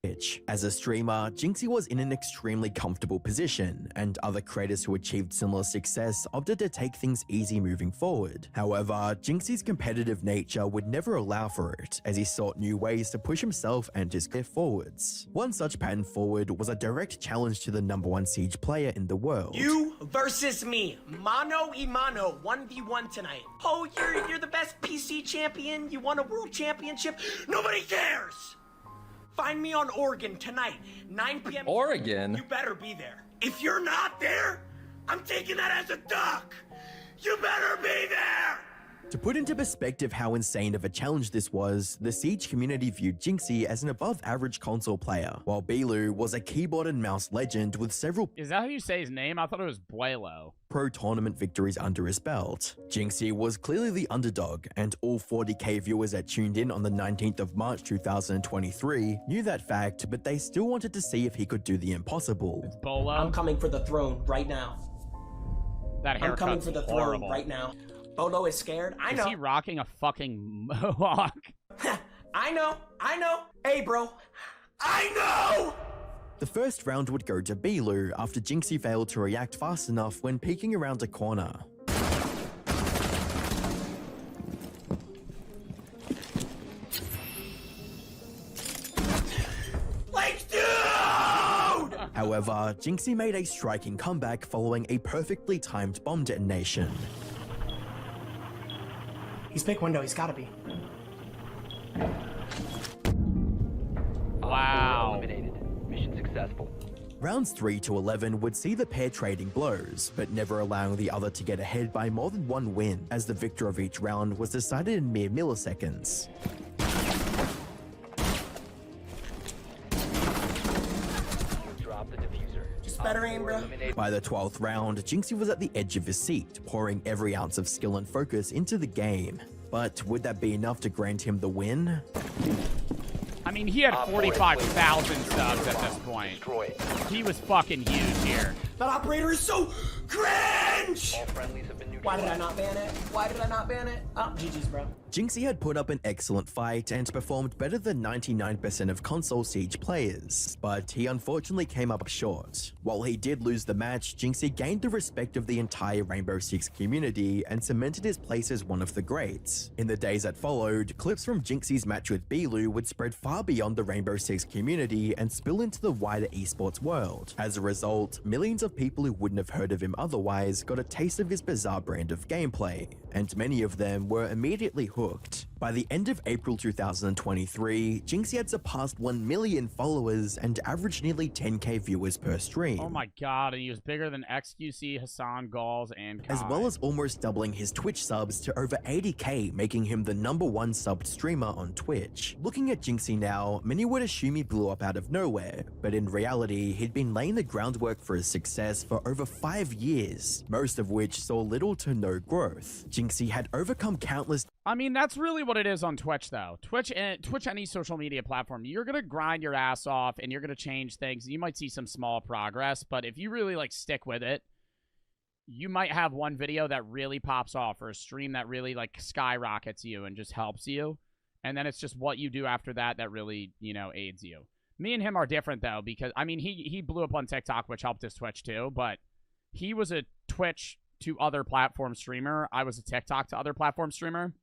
As a streamer, Jinxie was in an extremely comfortable position, and other creators who achieved similar success opted to take things easy moving forward. However, Jinxie's competitive nature would never allow for it, as he sought new ways to push himself and his career forwards. One such pattern forward was a direct challenge to the #1 Siege player in the world. You versus me. Mano y mano. 1v1 tonight. Oh, you're the best PC champion. You won a world championship. Nobody cares. Find me on Oregon tonight, 9 p.m. Oregon? You better be there. If you're not there, I'm taking that as a duck. You better be there. To put into perspective how insane of a challenge this was, the Siege community viewed Jinxie as an above-average console player, while Bilu was a keyboard and mouse legend with several Is that how you say his name? I thought it was Buelo. pro tournament victories under his belt. Jinxie was clearly the underdog, and all 40k viewers that tuned in on the 19th of March 2023 knew that fact, but they still wanted to see if he could do the impossible. Bolo? I'm coming for the throne right now. That I'm coming haircut's for the horrible. throne right now. Bolo is scared. I know. Is he rocking a fucking mohawk? I know. Hey, bro. I know! The first round would go to Bilu after Jinxie failed to react fast enough when peeking around a corner. Like, dude! However, Jinxie made a striking comeback following a perfectly timed bomb detonation. He's big window. He's gotta be. Wow. Eliminated. Mission successful. Rounds 3 to 11 would see the pair trading blows, but never allowing the other to get ahead by more than one win, as the victor of each round was decided in mere milliseconds. Drop the diffuser. Just better aim, bro. By the 12th round, Jinxie was at the edge of his seat, pouring every ounce of skill and focus into the game. But would that be enough to grant him the win? I mean, he had 45,000 subs at this point. He was fucking huge here. That operator is so cringe! Why did I not ban it? Why did I not ban it? Oh, GG's, bro. Jinxie had put up an excellent fight and performed better than 99% of console Siege players, but he unfortunately came up short. While he did lose the match, Jinxie gained the respect of the entire Rainbow Six community and cemented his place as one of the greats. In the days that followed, clips from Jinxie's match with Bilu would spread far beyond the Rainbow Six community and spill into the wider esports world. As a result, millions of people who wouldn't have heard of him otherwise got a taste of his bizarre brand of gameplay, and many of them were immediately hooked. By the end of April 2023, Jinxie had surpassed 1 million followers and averaged nearly 10k viewers per stream. Oh my god, and he was bigger than XQC, Hassan, Gauls, and Kai. As well as almost doubling his Twitch subs to over 80k, making him the #1 subbed streamer on Twitch. Looking at Jinxie now, many would assume he blew up out of nowhere, but in reality, he'd been laying the groundwork for his success for over 5 years, most of which saw little to no growth. Jinxie had overcome countless— I mean, that's really what it is on Twitch, though. Twitch, any social media platform, you're going to grind your ass off and you're going to change things. You might see some small progress, but if you really, like, stick with it, you might have one video that really pops off or a stream that really, like, skyrockets you and just helps you. And then it's just what you do after that that really, you know, aids you. Me and him are different, though, because, I mean, he blew up on TikTok, which helped his Twitch, too, but he was a Twitch to other platform streamer. I was a TikTok to other platform streamer.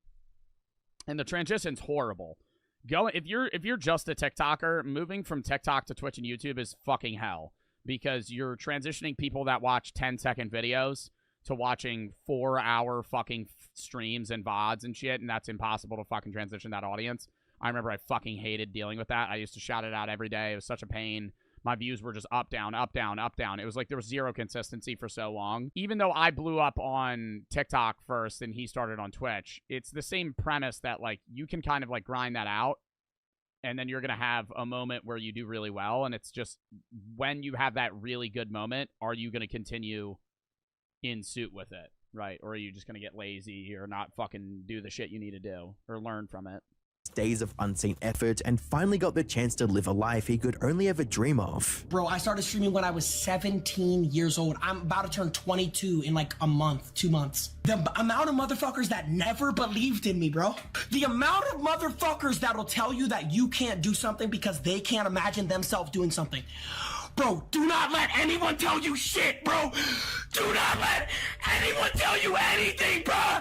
And the transition's horrible. If you're just a TikToker, moving from TikTok to Twitch and YouTube is fucking hell. Because you're transitioning people that watch 10-second videos to watching 4-hour fucking streams and VODs and shit, and that's impossible to fucking transition that audience. I remember I fucking hated dealing with that. I used to shout it out every day. It was such a pain. My views were just up, down, up, down, up, down. It was like there was zero consistency for so long. Even though I blew up on TikTok first and he started on Twitch, it's the same premise that, like, you can kind of, like, grind that out, and then you're going to have a moment where you do really well, and it's just when you have that really good moment, are you going to continue in suit with it, right? Or are you just going to get lazy or not fucking do the shit you need to do or learn from it? Days of unseen effort and finally got the chance to live a life he could only ever dream of. Bro, I started streaming when I was 17 years old. I'm about to turn 22 in like a month, 2 months. The amount of motherfuckers that never believed in me, bro. The amount of motherfuckers that'll tell you that you can't do something because they can't imagine themselves doing something. Bro, do not let anyone tell you shit, bro. Do not let anyone tell you anything, bro.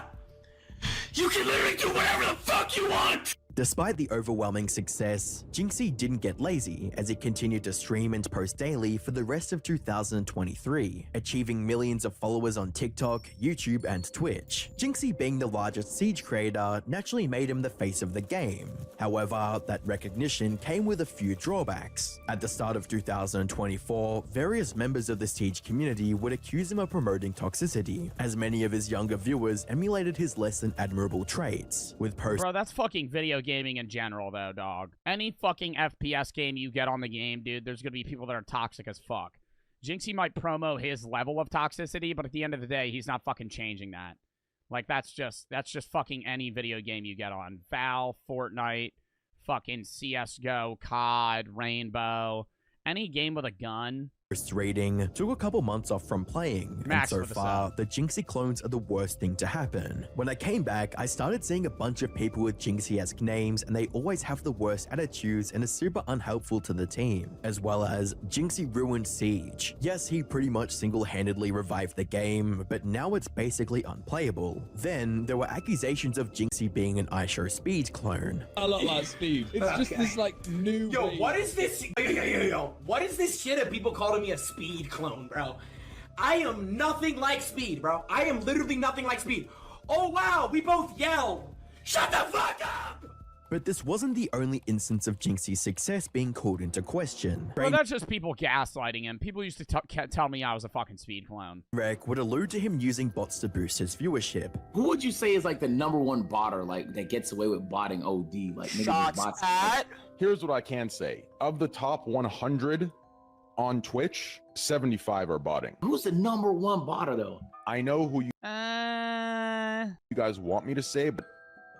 You can literally do whatever the fuck you want. Despite the overwhelming success, Jinxie didn't get lazy as he continued to stream and post daily for the rest of 2023, achieving millions of followers on TikTok, YouTube, and Twitch. Jinxie, being the largest Siege creator, naturally made him the face of the game. However, that recognition came with a few drawbacks. At the start of 2024, various members of the Siege community would accuse him of promoting toxicity, as many of his younger viewers emulated his less than admirable traits, with posts— Bro, that's fucking video gaming in general, though, dog. Any fucking FPS game you get on the game, dude, there's gonna be people that are toxic as fuck. Jinxie might promo his level of toxicity, but at the end of the day, he's not fucking changing that. Like, that's just fucking any video game you get on. Val, Fortnite, fucking CSGO, COD, Rainbow, any game with a gun. Rating, took a couple months off from playing, Max and so far, the Jinxie clones are the worst thing to happen. When I came back, I started seeing a bunch of people with Jinxie-esque names, and they always have the worst attitudes and are super unhelpful to the team, as well as Jinxie ruined Siege. Yes, he pretty much single-handedly revived the game, but now it's basically unplayable. Then, there were accusations of Jinxie being an iShow Speed clone. I look like Speed. It's just this, like, new... Yo, what is this? Yo. What is this shit that people calling me a Speed clone, bro? I am nothing like Speed, bro. I am literally nothing like Speed. Oh, wow, we both yelled. Shut the fuck up! But this wasn't the only instance of Jinxie's success being called into question. Well, that's just people gaslighting him. People used to tell me I was a fucking Speed clone. Rek would allude to him using bots to boost his viewership. Who would you say is like the #1 botter, like that gets away with botting OD? Like shots at. Here's what I can say: of the top 100 on Twitch, 75 are botting. Who's the #1 botter though? I know who you guys want me to say, but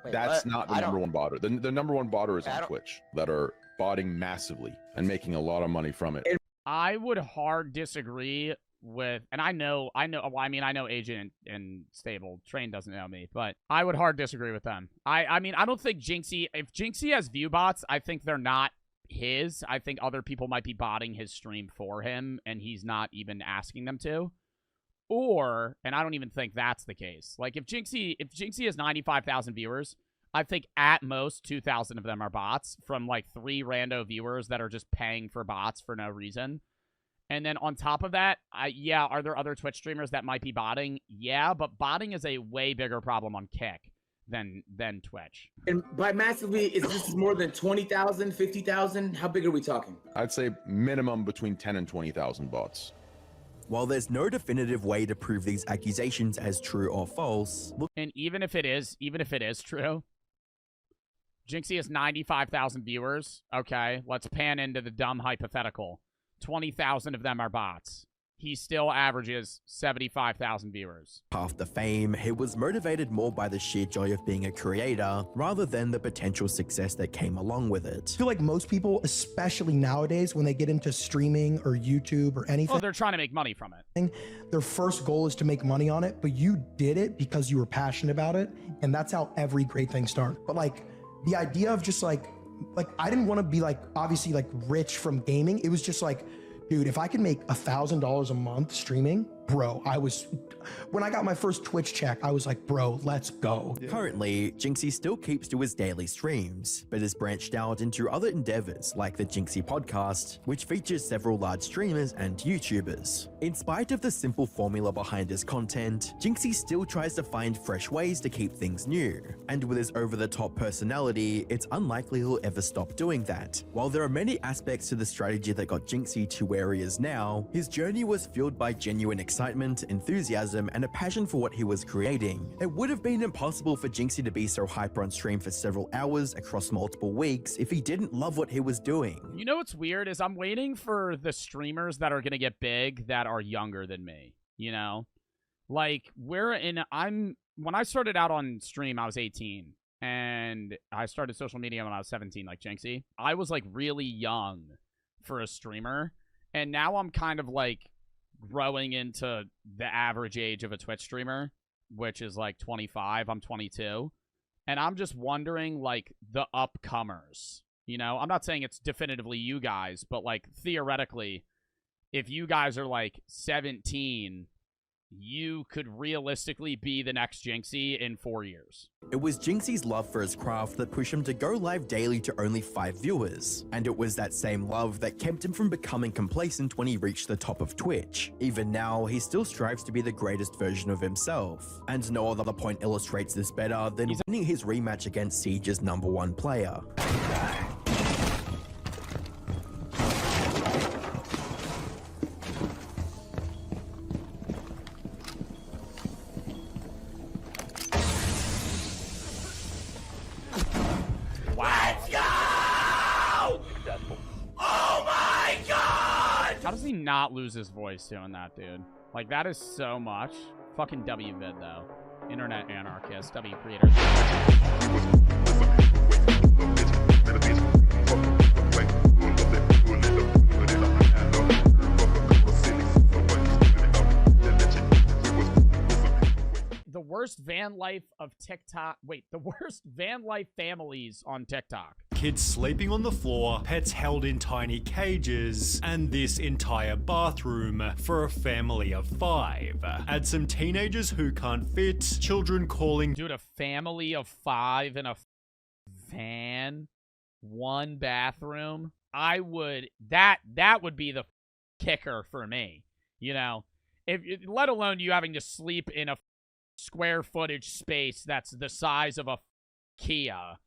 Wait, that's what? not the #1 botter. The #1 botter is on Twitch that are botting massively and making a lot of money from it. I would hard disagree with, and I know, well, I mean, I know Agent and Stable. Train doesn't know me, but I would hard disagree with them. I mean, I don't think Jinxie, if Jinxie has view bots, I think they're not his. I think other people might be botting his stream for him, and he's not even asking them to. Or, and I don't even think that's the case. Like, if Jinxie has 95,000 viewers, I think at most 2,000 of them are bots from, like, 3 rando viewers that are just paying for bots for no reason. And then on top of that, yeah, are there other Twitch streamers that might be botting? Yeah, but botting is a way bigger problem on Kick than Twitch. And by massively, is this more than 20,000, 50,000? How big are we talking? I'd say minimum between 10 and 20,000 bots. While there's no definitive way to prove these accusations as true or false, and even if it is true, Jinxie has 95,000 viewers. Okay, let's pan into the dumb hypothetical. 20,000 of them are bots. He still averages 75,000 viewers. Half the fame, he was motivated more by the sheer joy of being a creator, rather than the potential success that came along with it. I feel like most people, especially nowadays, when they get into streaming or YouTube or anything, well, they're trying to make money from it. Their first goal is to make money on it, but you did it because you were passionate about it, and that's how every great thing starts. But like, the idea of just like I didn't want to be like, obviously like rich from gaming. It was just like, dude, if I could make $1,000 a month streaming, bro, when I got my first Twitch check, I was like, bro, let's go. Currently, Jinxie still keeps to his daily streams, but has branched out into other endeavors like the Jinxie podcast, which features several large streamers and YouTubers. In spite of the simple formula behind his content, Jinxie still tries to find fresh ways to keep things new, and with his over-the-top personality, it's unlikely he'll ever stop doing that. While there are many aspects to the strategy that got Jinxie to where he is now, his journey was fueled by genuine excitement, enthusiasm, and a passion for what he was creating. It would have been impossible for Jinxie to be so hyper on stream for several hours across multiple weeks if he didn't love what he was doing. You know what's weird is I'm waiting for the streamers that are gonna get big that are younger than me, you know? Like, when I started out on stream, I was 18, and I started social media when I was 17, like Jinxie. I was, like, really young for a streamer, and now I'm kind of, like, growing into the average age of a Twitch streamer, which is like 25. I'm 22. And I'm just wondering, like, the upcomers. You know, I'm not saying it's definitively you guys, but, like, theoretically, if you guys are, like, 17, you could realistically be the next Jinxie in 4 years. It was Jinxie's love for his craft that pushed him to go live daily to only 5 viewers, and it was that same love that kept him from becoming complacent when he reached the top of Twitch. Even now, he still strives to be the greatest version of himself, and no other point illustrates this better than winning his rematch against Siege's #1 player. How does he not lose his voice doing that, dude? Like, that is so much. Fucking WVid, though. Internet anarchist, W creator. The worst van life of TikTok. Wait, the worst van life families on TikTok. Kids sleeping on the floor, pets held in tiny cages, and this entire bathroom for a family of 5. Add some teenagers who can't fit, children calling. Dude, a family of 5 in a van, 1 bathroom. That would be the kicker for me. You know, let alone you having to sleep in a square footage space that's the size of a Kia,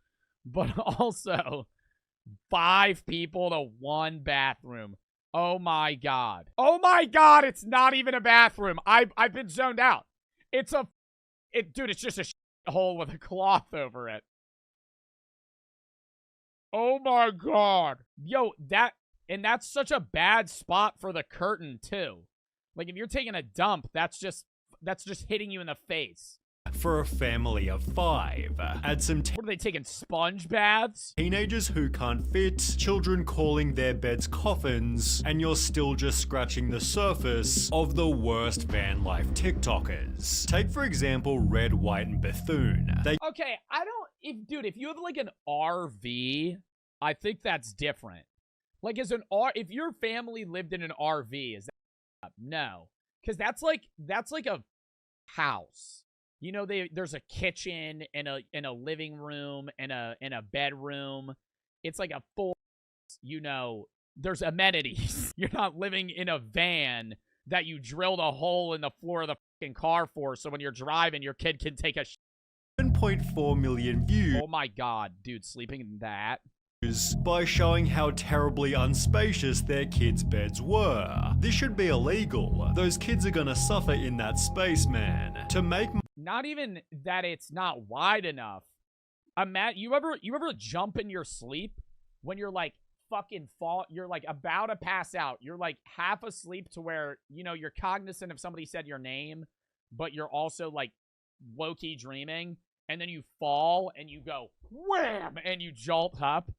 but also 5 people to 1 bathroom. Oh my god. Oh my god, it's not even a bathroom. I've been zoned out. Dude, it's just a hole with a cloth over it. Oh my god. Yo, that's such a bad spot for the curtain too. Like, if you're taking a dump, that's just hitting you in the face. for a family of 5. Add some What are they taking, sponge baths? teenagers who can't fit, children calling their beds coffins, and you're still just scratching the surface of the worst van life TikTokers. Take for example Red, White, and Bethune. They Okay, if you have like an RV, I think that's different. Like, if your family lived in an RV, is that no? Because that's like a house. You know, there's a kitchen and a living room and a bedroom. It's like a full, you know, there's amenities. You're not living in a van that you drilled a hole in the floor of the fucking car for, so when you're driving, your kid can take a 7.4 million views. Oh my god, dude, sleeping in that. By showing how terribly unspacious their kids' beds were. This should be illegal. Those kids are gonna suffer in that space, man. To make Not even that it's not wide enough. You ever jump in your sleep when you're like you're like about to pass out. You're like half asleep to where, you know, you're cognizant if somebody said your name, but you're also like low-key dreaming, and then you fall and you go wham and you jolt up,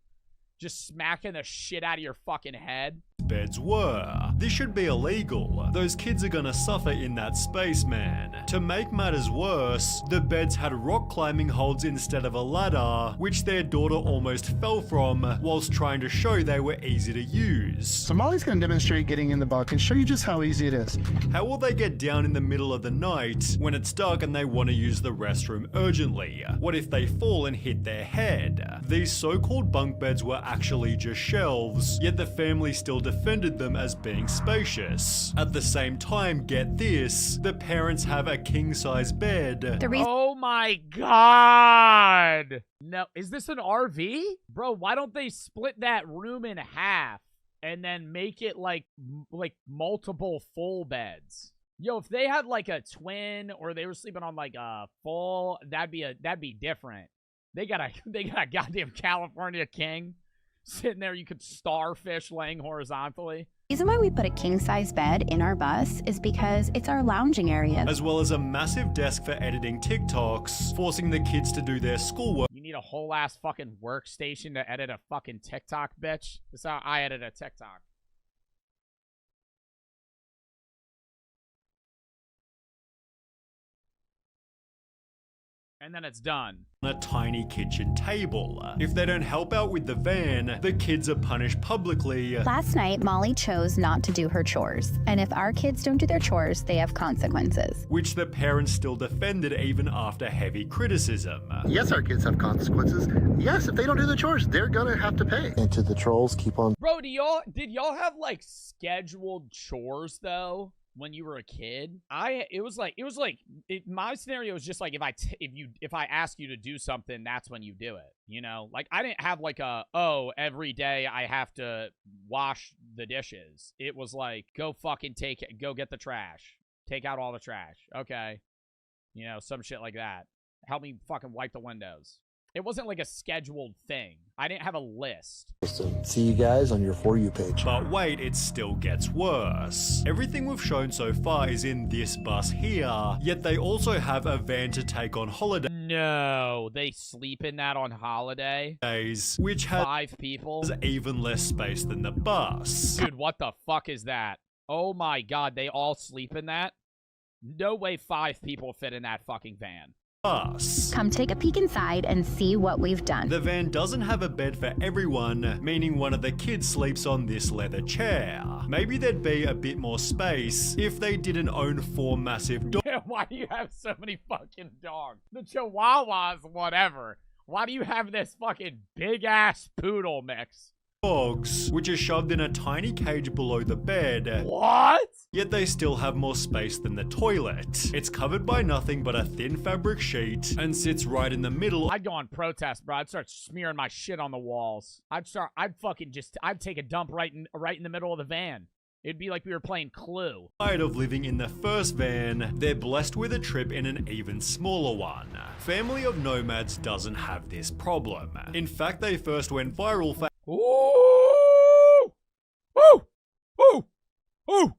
just smacking the shit out of your fucking head. Beds were. This should be illegal. Those kids are gonna suffer in that space, man. To make matters worse, the beds had rock climbing holds instead of a ladder, which their daughter almost fell from whilst trying to show they were easy to use. So Molly's gonna demonstrate getting in the bunk and show you just how easy it is. How will they get down in the middle of the night when it's dark and they want to use the restroom urgently? What if they fall and hit their head? These so-called bunk beds were actually just shelves, yet the family still defended them as being spacious. At the same time, get this, the parents have a king-size bed. Oh my god! No, is this an RV? Bro, why don't they split that room in half and then make it like multiple full beds? Yo, if they had like a twin or they were sleeping on like a full, that'd be different. They got a goddamn California king sitting there. You could starfish laying horizontally. The reason why we put a king-size bed in our bus is because it's our lounging area. As well as a massive desk for editing TikToks, forcing the kids to do their schoolwork. You need a whole ass fucking workstation to edit a fucking TikTok, bitch. That's how I edit a TikTok. And then it's done. A tiny kitchen table. If they don't help out with the van, the kids are punished publicly. Last night, Molly chose not to do her chores. And if our kids don't do their chores, they have consequences. Which the parents still defended even after heavy criticism. Yes, our kids have consequences. Yes, if they don't do the chores, they're gonna have to pay. And to the trolls, keep on. Bro, did y'all have like scheduled chores though? When you were a kid, my scenario was just like if I ask you to do something, that's when you do it. You know, like I didn't have like every day I have to wash the dishes. It was like go get the trash, take out all the trash. Okay, you know, some shit like that. Help me fucking wipe the windows. It wasn't like a scheduled thing. I didn't have a list. See you guys on your For You page. But wait, it still gets worse. Everything we've shown so far is in this bus here, yet they also have a van to take on holiday. No, they sleep in that on holiday? Which has 5 people? Even less space than the bus. Dude, what the fuck is that? Oh my god, they all sleep in that? No way 5 people fit in that fucking van. Come take a peek inside and see what we've done. The van doesn't have a bed for everyone, meaning one of the kids sleeps on this leather chair. Maybe there'd be a bit more space if they didn't own 4 massive dogs. Why do you have so many fucking dogs? The Chihuahuas, whatever. Why do you have this fucking big-ass poodle mix? Dogs, which are shoved in a tiny cage below the bed. What? Yet they still have more space than the toilet. It's covered by nothing but a thin fabric sheet and sits right in the middle. I'd go on protest, bro. I'd start smearing my shit on the walls. I'd take a dump right in the middle of the van. It'd be like we were playing Clue. Instead of living in the first van, they're blessed with a trip in an even smaller one. Family of Nomads doesn't have this problem. In fact, they first went viral for ooh! Ooh! Ooh! Ooh!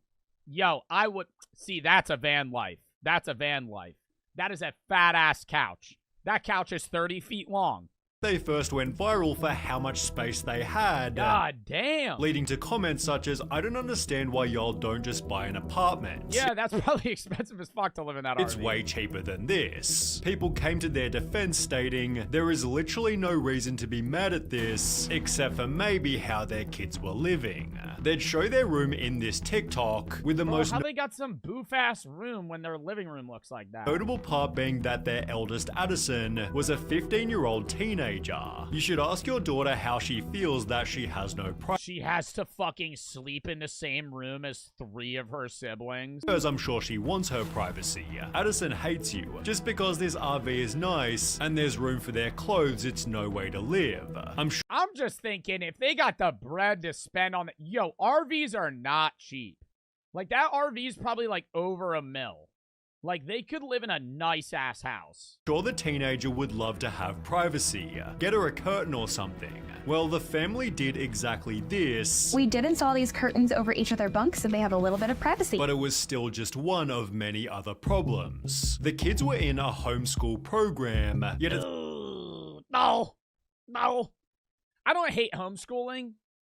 Yo, I would see that's a van life. That's a van life. That is a fat-ass couch. That couch is 30 feet long. They first went viral for how much space they had. God damn. Leading to comments such as, I don't understand why y'all don't just buy an apartment. Yeah, that's probably expensive as fuck to live in that It's RV. way cheaper than this. People came to their defense stating, there is literally no reason to be mad at this, except for maybe how their kids were living. They'd show their room in this TikTok with the most how they got some boof-ass room when their living room looks like that? notable part being that their eldest Addison was a 15-year-old teenager. You should ask your daughter how she feels that she has no privacy. She has to fucking sleep in the same room as 3 of her siblings. Because I'm sure she wants her privacy. Addison hates you. Just because this RV is nice and there's room for their clothes, it's no way to live. I'm just thinking, if they got the bread to spend on yo, RVs are not cheap. Like, that RV is probably like over $1 million. Like, they could live in a nice-ass house. Sure, the teenager would love to have privacy. Get her a curtain or something. Well, the family did exactly this. We did install these curtains over each of their bunks so they have a little bit of privacy. But it was still just one of many other problems. The kids were in a homeschool program, yet it's... No. I don't hate homeschooling,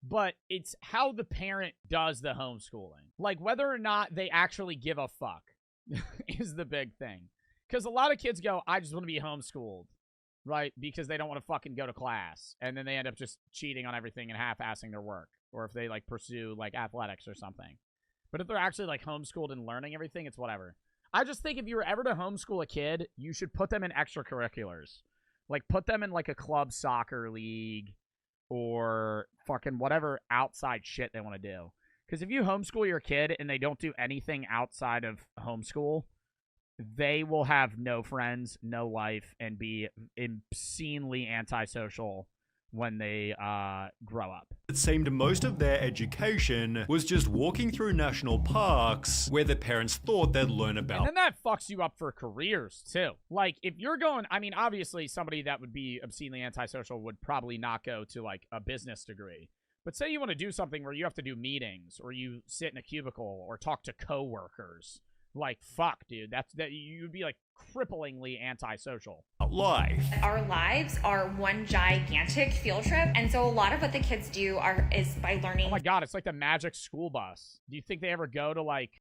but it's how the parent does the homeschooling. Like, whether or not they actually give a fuck is the big thing. Because a lot of kids go, I just want to be homeschooled, right? Because they don't want to fucking go to class. And then they end up just cheating on everything and half-assing their work. Or if they, like, pursue, like, athletics or something. But if they're actually, like, homeschooled and learning everything, it's whatever. I just think if you were ever to homeschool a kid, you should put them in extracurriculars. Like, put them in, like, a club soccer league or fucking whatever outside shit they want to do. Because if you homeschool your kid and they don't do anything outside of homeschool, they will have no friends, no life, and be obscenely antisocial when they grow up. It seemed most of their education was just walking through national parks where the parents thought they'd learn about. And then that fucks you up for careers, too. Like, if you're going, I mean, obviously somebody that would be obscenely antisocial would probably not go to, like, a business degree. But say you want to do something where you have to do meetings, or you sit in a cubicle, or talk to coworkers. Like, fuck, dude. That you'd be, like, cripplingly antisocial. Life. Our lives are one gigantic field trip, and so a lot of what the kids do is by learning. Oh my god, it's like the magic school bus. Do you think they ever go to, like,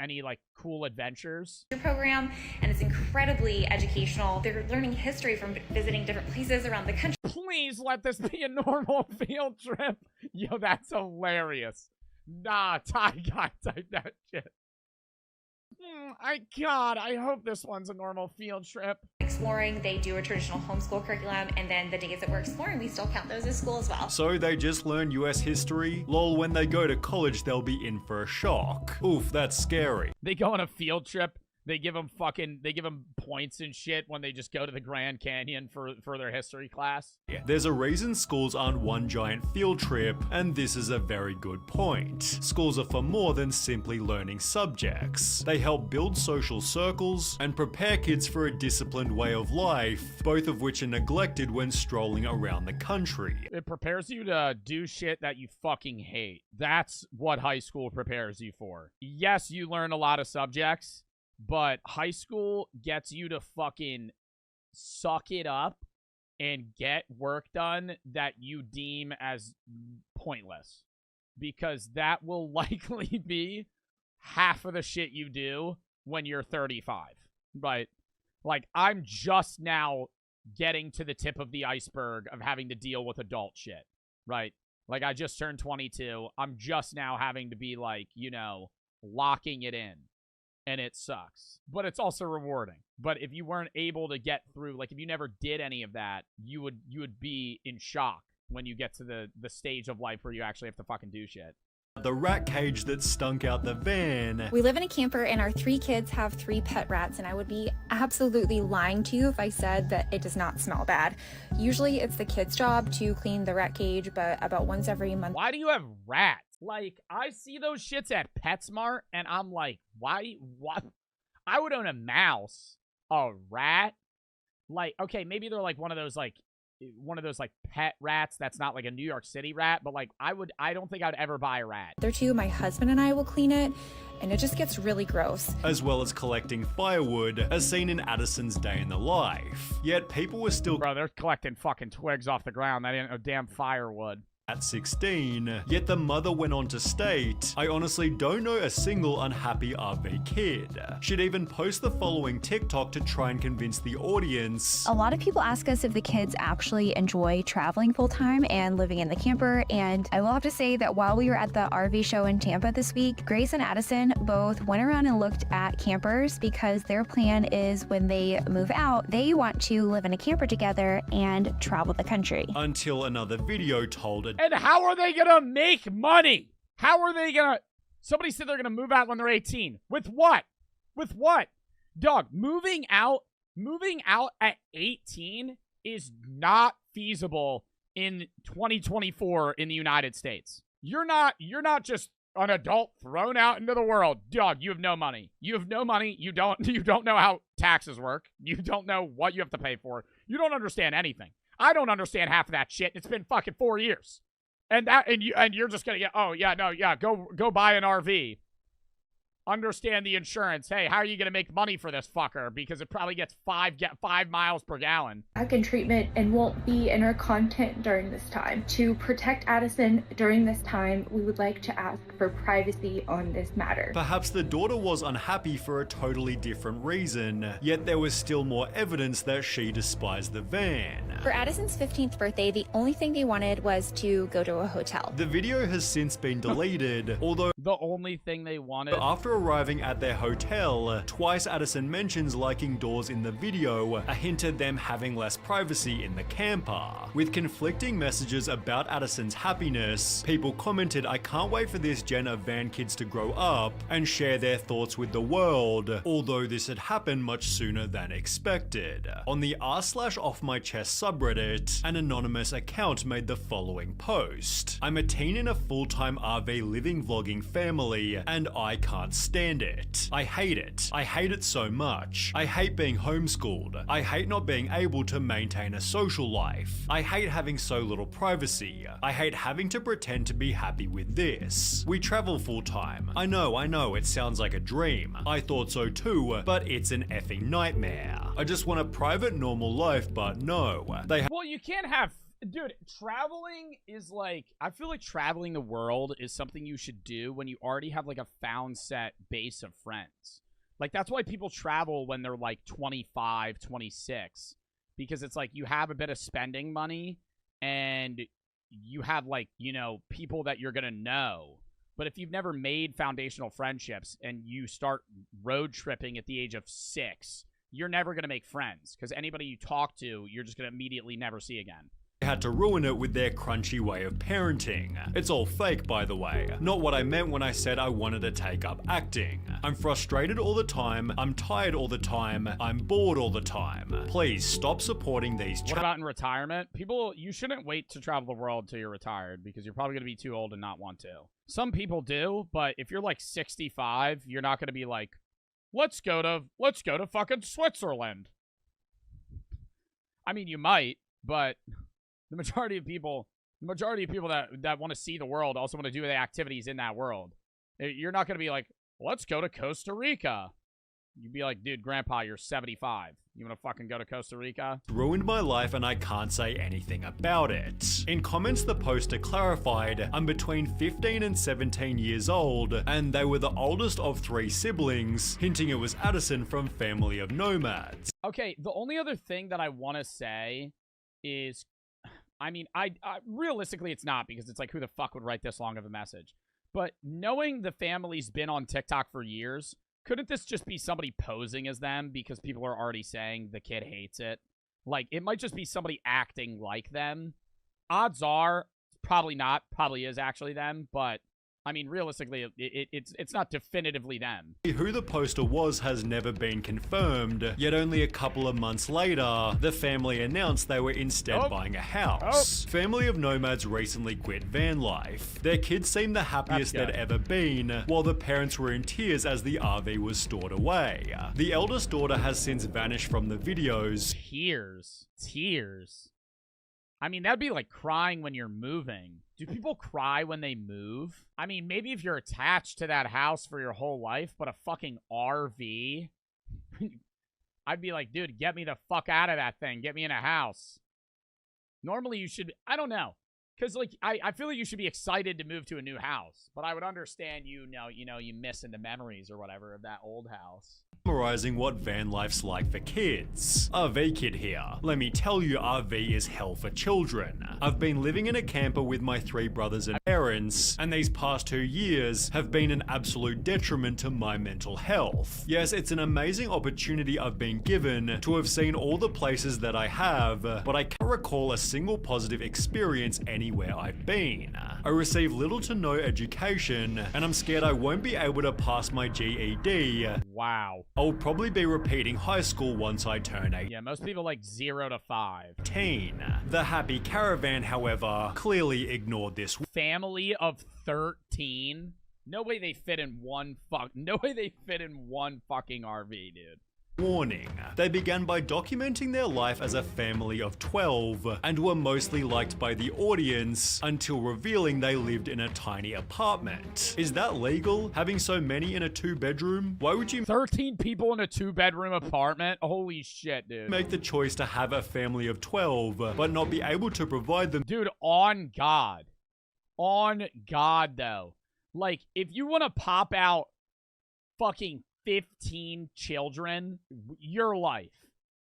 any, like, cool adventures? Program, and it's incredibly educational. They're learning history from visiting different places around the country. Please let this be a normal field trip. Yo, that's hilarious. Nah, Ty got type that shit. I hope this one's a normal field trip. Exploring, they do a traditional homeschool curriculum, and then the days that we're exploring, we still count those as school as well. So they just learn US history? Lol, when they go to college, they'll be in for a shock. Oof, that's scary. They go on a field trip. They give them points and shit when they just go to the Grand Canyon for their history class. There's a reason schools aren't one giant field trip, and this is a very good point. Schools are for more than simply learning subjects. They help build social circles and prepare kids for a disciplined way of life, both of which are neglected when strolling around the country. It prepares you to do shit that you fucking hate. That's what high school prepares you for. Yes, you learn a lot of subjects, but high school gets you to fucking suck it up and get work done that you deem as pointless. Because that will likely be half of the shit you do when you're 35. Right? Like, I'm just now getting to the tip of the iceberg of having to deal with adult shit. Right? Like, I just turned 22. I'm just now having to be, like, you know, locking it in. And it sucks. But it's also rewarding. But if you weren't able to get through, like, if you never did any of that, you would be in shock when you get to the stage of life where you actually have to fucking do shit. The rat cage that stunk out the van. We live in a camper and our 3 kids have 3 pet rats, and I would be absolutely lying to you if I said that it does not smell bad. Usually it's the kids' job to clean the rat cage, but about once every month. Why do you have rats? Like, I see those shits at PetSmart, and I'm like, why? What? I would own a mouse. A rat? Like, okay, maybe they're like one of those, like, one of those like pet rats that's not like a New York City rat, but like I don't think I'd ever buy a rat. There too, my husband and I will clean it, and it just gets really gross. As well as collecting firewood, as seen in Addison's day in the life. Yet people were still they're collecting fucking twigs off the ground. That ain't no damn firewood. At 16, yet the mother went on to state, I honestly don't know a single unhappy RV kid. She'd even post the following TikTok to try and convince the audience. A lot of people ask us if the kids actually enjoy traveling full time and living in the camper, and I will have to say that while we were at the RV show in Tampa this week, Grace and Addison both went around and looked at campers because their plan is when they move out, they want to live in a camper together and travel the country. Until another video told And how are they gonna make money? How are they gonna... Somebody said they're gonna move out when they're 18. With what? With what? Dog, moving out at 18 is not feasible in 2024 in the United States. You're not just an adult thrown out into the world. Dog, you have no money. You have no money. You don't know how taxes work. You don't know what you have to pay for. You don't understand anything. I don't understand half of that shit. It's been fucking 4 years. And you're just gonna get, oh yeah, no, yeah, go buy an RV. Understand the insurance. Hey, how are you gonna make money for this fucker? Because it probably gets 5 miles per gallon. Back in treatment and won't be in our content during this time. To protect Addison during this time, we would like to ask for privacy on this matter. Perhaps the daughter was unhappy for a totally different reason, yet there was still more evidence that she despised the van. For Addison's 15th birthday, the only thing they wanted was to go to a hotel. The video has since been deleted, although the only thing they wanted. After arriving at their hotel, twice Addison mentions liking doors in the video, a hint at them having less privacy in the camper. With conflicting messages about Addison's happiness, people commented, I can't wait for this gen of van kids to grow up and share their thoughts with the world, although this had happened much sooner than expected. On the r/offmychest subreddit, an anonymous account made the following post. I'm a teen in a full-time RV living vlogging family, and I can't stand it. I hate it. I hate it so much. I hate being homeschooled. I hate not being able to maintain a social life. I hate having so little privacy. I hate having to pretend to be happy with this. We travel full time. I know, it sounds like a dream. I thought so too, but it's an effing nightmare. I just want a private, normal life, but no. Well, you can't have... Dude, traveling is like... I feel like traveling the world is something you should do when you already have like a found set base of friends. Like, that's why people travel when they're like 25, 26. Because it's like you have a bit of spending money and you have like, you know, people that you're gonna know. But if you've never made foundational friendships and you start road tripping at the age of 6, you're never gonna make friends. Because anybody you talk to, you're just gonna immediately never see again. Had to ruin it with their crunchy way of parenting. It's all fake, by the way. Not what I meant when I said I wanted to take up acting. I'm frustrated all the time, I'm tired all the time, I'm bored all the time. Please stop supporting these What about in retirement? People, you shouldn't wait to travel the world till you're retired because you're probably going to be too old and not want to. Some people do, but if you're like 65, you're not going to be like, let's go to fucking Switzerland. I mean, you might, but the majority of people that want to see the world also want to do the activities in that world. You're not going to be like, let's go to Costa Rica. You'd be like, dude, grandpa, you're 75. You want to fucking go to Costa Rica? Ruined my life and I can't say anything about it. In comments, the poster clarified, I'm between 15 and 17 years old, and they were the oldest of 3 siblings, hinting it was Addison from Family of Nomads. Okay, the only other thing that I want to say is, I mean, I realistically it's not, because it's like, who the fuck would write this long of a message? But knowing the family's been on TikTok for years, couldn't this just be somebody posing as them because people are already saying the kid hates it? Like, it might just be somebody acting like them. Odds are, probably not. Probably is actually them, but I mean, realistically, it's not definitively them. Who the poster was has never been confirmed, yet only a couple of months later, the family announced they were instead buying a house. Family of Nomads recently quit van life. Their kids seemed the happiest they'd ever been, while the parents were in tears as the RV was stored away. The eldest daughter has since vanished from the videos. Tears. I mean, that'd be like crying when you're moving. Do people cry when they move? I mean, maybe if you're attached to that house for your whole life, but a fucking RV? I'd be like, dude, get me the fuck out of that thing. Get me in a house. Normally you should, I don't know. Because, like, I feel like you should be excited to move to a new house. But I would understand you missing the memories or whatever of that old house. Summarizing what van life's like for kids. RV kid here. Let me tell you, RV is hell for children. I've been living in a camper with my 3 brothers and parents, and these past 2 years have been an absolute detriment to my mental health. Yes, it's an amazing opportunity I've been given to have seen all the places that I have, but I can't recall a single positive experience anywhere I've been. I receive little to no education, and I'm scared I won't be able to pass my GED. Wow. I'll probably be repeating high school once I turn 18. Yeah, most people like 0 to 5. The Happy Caravan, however, clearly ignored this. Family of 13? No way they fit in one fucking RV, dude. Warning. They began by documenting their life as a family of 12 and were mostly liked by the audience until revealing they lived in a tiny apartment. Is that legal? Having so many in a 2-bedroom? Why would you 13 people in a 2-bedroom apartment? Holy shit, dude. Make the choice to have a family of 12 but not be able to provide them? Dude, on God. On God, though. Like, if you want to pop out fucking 15 children, your life.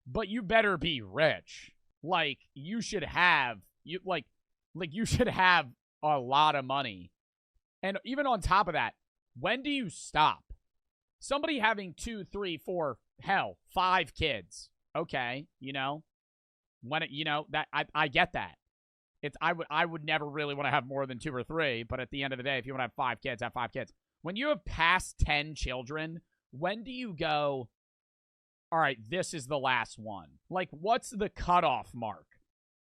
But you better be rich. Like, you should have you should have a lot of money. And even on top of that, when do you stop? Somebody having 2, 3, 4, hell, 5 kids. Okay, when that I get that. I would never really want to have more than 2 or 3, but at the end of the day, if you want to have 5 kids, have 5 kids. When you have past 10 children, when do you go, all right, this is the last one? Like, what's the cutoff mark?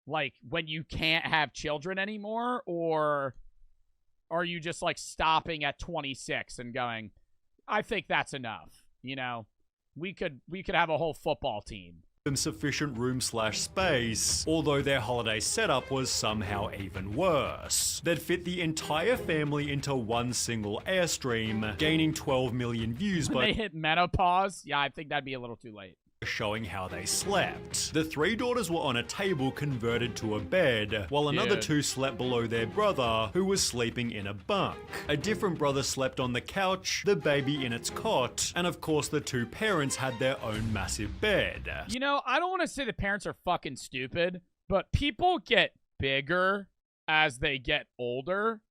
Like, when you can't have children anymore? Or are you just, like, stopping at 26 and going, I think that's enough, We could have a whole football team. Them sufficient room/space, although their holiday setup was somehow even worse. They'd fit the entire family into one single Airstream, gaining 12 million views by they hit menopause? Yeah, I think that'd be a little too late. Showing how they slept. The 3 daughters were on a table converted to a bed, while another 2 slept below their brother, who was sleeping in a bunk. A different brother slept on the couch, the baby in its cot, and of course the 2 parents had their own massive bed. I don't want to say the parents are fucking stupid, but people get bigger as they get older,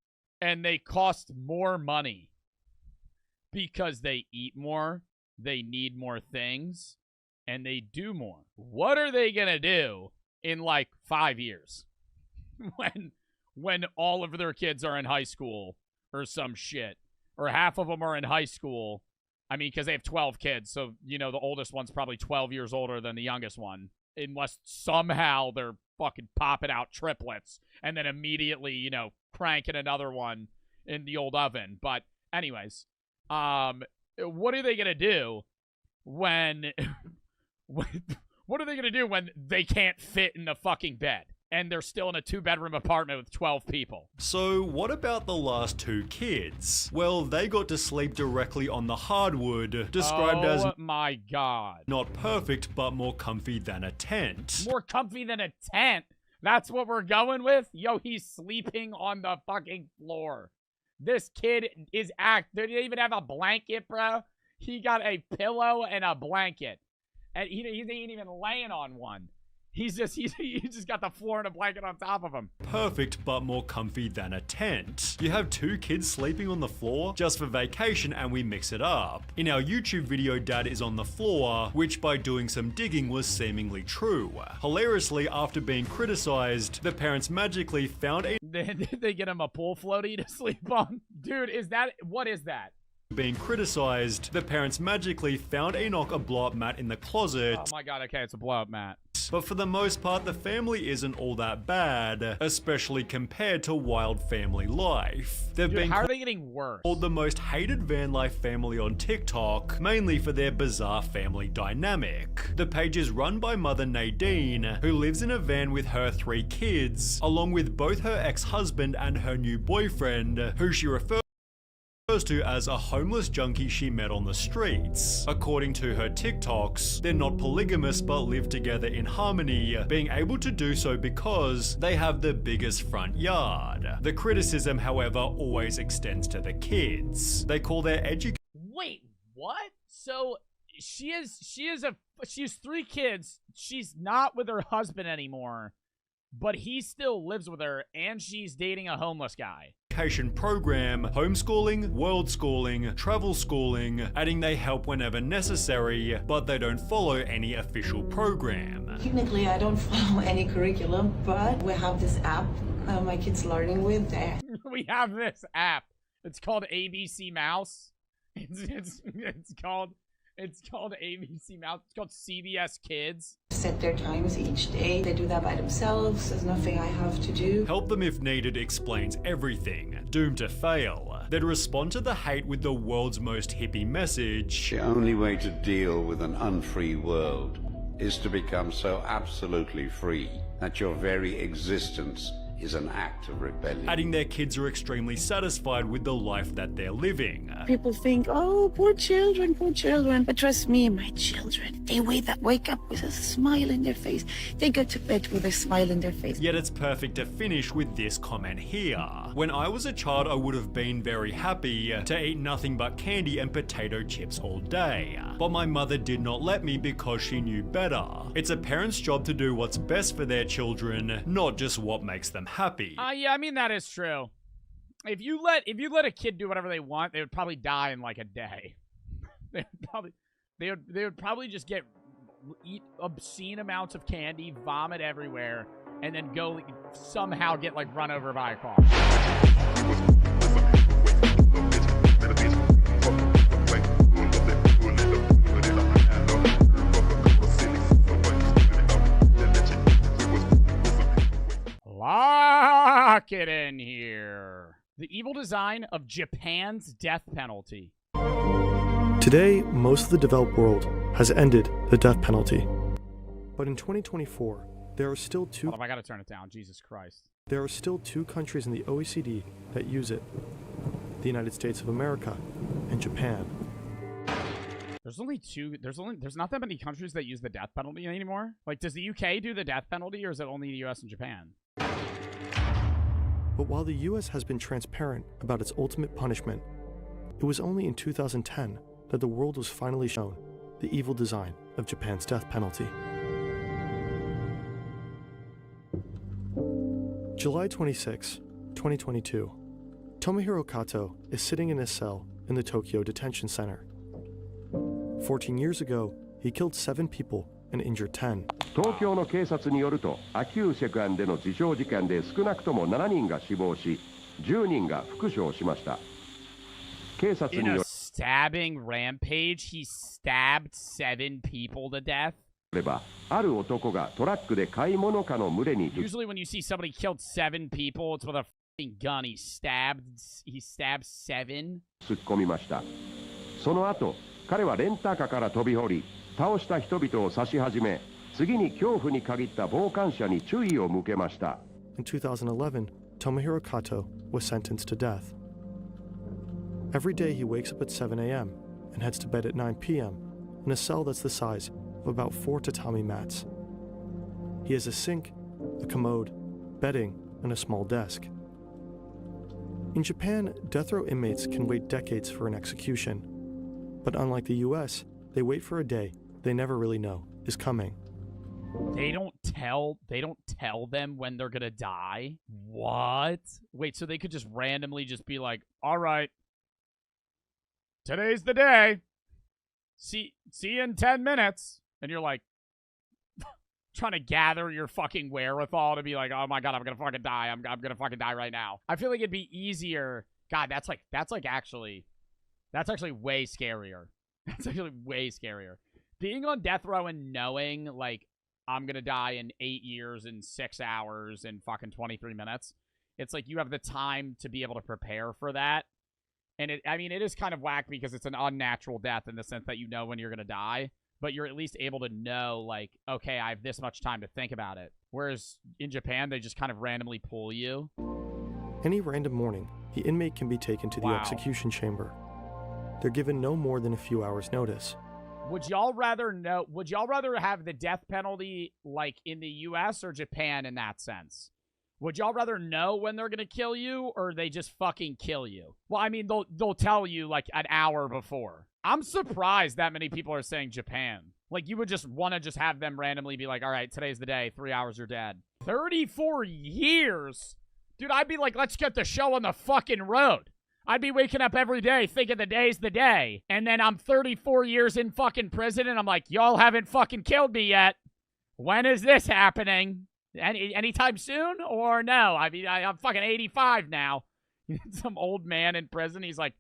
and they cost more money. Because they eat more, they need more things, and they do more. What are they gonna do in like 5 years when all of their kids are in high school or some shit, or half of them are in high school? I mean, because they have 12 kids, so the oldest one's probably 12 years older than the youngest one, unless somehow they're fucking popping out triplets and then immediately cranking another one in the old oven. But anyways, what are they gonna do when what are they going to do when they can't fit in a fucking bed and they're still in a 2-bedroom apartment with 12 people? So what about the last 2 kids? Well, they got to sleep directly on the hardwood, described as, oh my God, not perfect, but more comfy than a tent. More comfy than a tent? That's what we're going with? Yo, he's sleeping on the fucking floor. This kid is they didn't even have a blanket, bro. He got a pillow and a blanket. And he ain't even laying on one. He just got the floor and a blanket on top of him. Perfect, but more comfy than a tent. You have 2 kids sleeping on the floor just for vacation, and we mix it up. In our YouTube video, Dad is on the floor, which by doing some digging was seemingly true. Hilariously, after being criticized, the parents magically found a they get him a pool floaty to sleep on? Dude, what is that? Being criticized, the parents magically found Enoch a blow-up mat in the closet. Oh my God, okay, it's a blow-up mat. but for the most part the family isn't all that bad, especially compared to wild family life. They've been how are they getting worse? Called the most hated van life family on TikTok, mainly for their bizarre family dynamic. The page is run by mother Nadine, who lives in a van with her 3 kids, along with both her ex-husband and her new boyfriend, who she refers to as a homeless junkie she met on the streets. According to her TikToks, they're not polygamous but live together in harmony, being able to do so because they have the biggest front yard. The criticism, however, always extends to the kids. They call their education. Wait, what? So she has 3 kids. She's not with her husband anymore, but he still lives with her, and she's dating a homeless guy. Program, homeschooling, world schooling, travel schooling, adding they help whenever necessary, but they don't follow any official program. Technically, I don't follow any curriculum, but we have this app my kids learning with. We have this app. It's called ABC Mouse. It's called ABC Mouse. It's called CBS Kids. Set their times each day. They do that by themselves. There's nothing I have to do. Help them if needed explains everything. Doomed to fail. They'd respond to the hate with the world's most hippie message. The only way to deal with an unfree world is to become so absolutely free that your very existence is an act of rebellion. Adding their kids are extremely satisfied with the life that they're living. People think, oh, poor children, poor children. But trust me, my children, they wake up with a smile in their face. They go to bed with a smile in their face. Yet it's perfect to finish with this comment here. When I was a child, I would have been very happy to eat nothing but candy and potato chips all day. But my mother did not let me because she knew better. It's a parent's job to do what's best for their children, not just what makes them happy. Yeah, I mean, that is true. If you let a kid do whatever they want, they would probably die in like a day. They would probably just eat obscene amounts of candy, vomit everywhere, and then go somehow get like run over by a car. Lock it in here. The evil design of Japan's death penalty. Today, most of the developed world has ended the death penalty. But in 2024, there are still two... Hold on, I gotta turn it down. Jesus Christ. There are still 2 countries in the OECD that use it. The United States of America and Japan. There's only 2. There's not that many countries that use the death penalty anymore. Like, does the UK do the death penalty, or is it only the US and Japan? But while the US has been transparent about its ultimate punishment, it was only in 2010 that the world was finally shown the evil design of Japan's death penalty. July 26, 2022. Tomohiro Kato is sitting in his cell in the Tokyo Detention Center. 14 years ago, he killed 7 people and injured 10. 東京の警察によると、秋生石案での自傷事件で少なくとも7人が死亡し、10人が負傷しました。警察によ In る a stabbing rampage, he stabbed 7 people to death. れば、ある男がトラックで買い物かの群れに Usually when you see somebody killed 7 people, it's with a f***ing gun. He stabbed 7. 突っ込みました。その後、彼はレンタカーから飛び降り、倒した人々を刺し始め、次に恐怖に限った傍観者に注意を向けました。In 2011, Tomohiro Kato was sentenced to death. Every day he wakes up at 7 a.m. and heads to bed at 9 p.m. in a cell that's the size of about 4 tatami mats. He has a sink, a commode, bedding, and a small desk. In Japan, death row inmates can wait decades for an execution. But unlike the US, they wait for a day they never really know is coming. They don't tell them when they're gonna die? What? Wait, so they could just randomly just be like, all right, today's the day. See you in 10 minutes. And you're like, trying to gather your fucking wherewithal to be like, oh my god, I'm gonna fucking die. I'm gonna fucking die right now. I feel like it'd be easier. God, that's actually way scarier. That's actually way scarier. Being on death row and knowing, like, I'm going to die in 8 years and 6 hours and fucking 23 minutes. It's like you have the time to be able to prepare for that. And it is kind of whack because it's an unnatural death in the sense that you know when you're going to die, but you're at least able to know, like, okay, I have this much time to think about it. Whereas in Japan, they just kind of randomly pull you. Any random morning, the inmate can be taken to the execution chamber. They're given no more than a few hours' notice. Would y'all rather have the death penalty like in the US or Japan in that sense? Would y'all rather know when they're going to kill you or they just fucking kill you? Well, I mean, they'll tell you like an hour before. I'm surprised that many people are saying Japan. Like, you would just want to just have them randomly be like, all right, today's the day. 3 hours, you're dead. 34 years? Dude, I'd be like, let's get the show on the fucking road. I'd be waking up every day thinking the day's the day. And then I'm 34 years in fucking prison and I'm like, y'all haven't fucking killed me yet. When is this happening? Anytime soon or no? I mean, I'm fucking 85 now. Some old man in prison. He's like,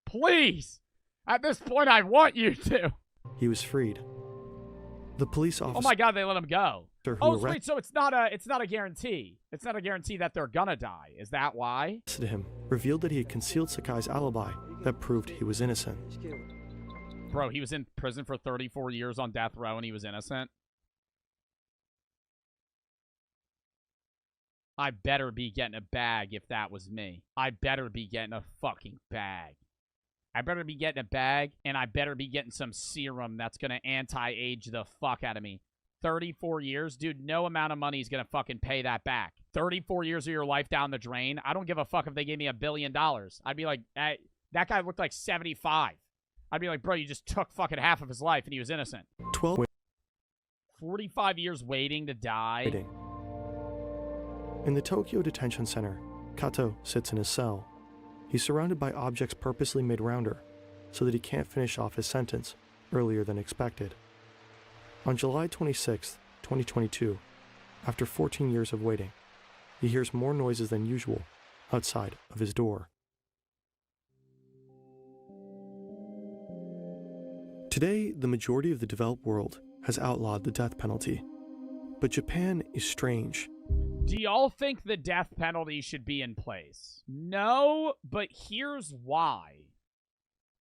please, at this point, I want you to. He was freed. The police officer. Oh my God, they let him go. Oh, wait, so it's not a guarantee. It's not a guarantee that they're gonna die. Is that why? Arrested him, revealed that he had concealed Sakai's alibi that proved he was innocent. Bro, he was in prison for 34 years on death row and he was innocent. I better be getting a bag if that was me. I better be getting a fucking bag. I better be getting a bag, and I better be getting some serum that's going to anti-age the fuck out of me. 34 years? Dude, no amount of money is going to fucking pay that back. 34 years of your life down the drain? I don't give a fuck if they gave me $1 billion. I'd be like, hey, that guy looked like 75. I'd be like, bro, you just took fucking half of his life, and he was innocent. 45 years waiting to die? In the Tokyo Detention Center, Kato sits in his cell. He's surrounded by objects purposely made rounder so that he can't finish off his sentence earlier than expected. On July 26, 2022, after 14 years of waiting, he hears more noises than usual outside of his door. Today, the majority of the developed world has outlawed the death penalty, but Japan is strange. Do y'all think the death penalty should be in place? No, but here's why.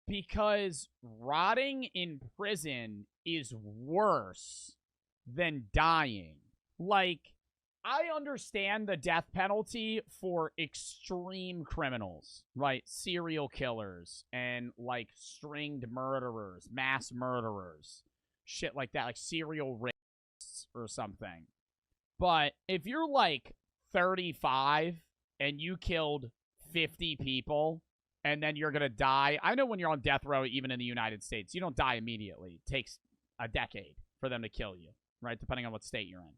Because rotting in prison is worse than dying. Like, I understand the death penalty for extreme criminals, right? Serial killers and, like, stringed murderers, mass murderers, shit like that, like serial rapists or something. But if you're like 35 and you killed 50 people and then you're going to die, I know when you're on death row, even in the United States, you don't die immediately. It takes a decade for them to kill you, right? Depending on what state you're in.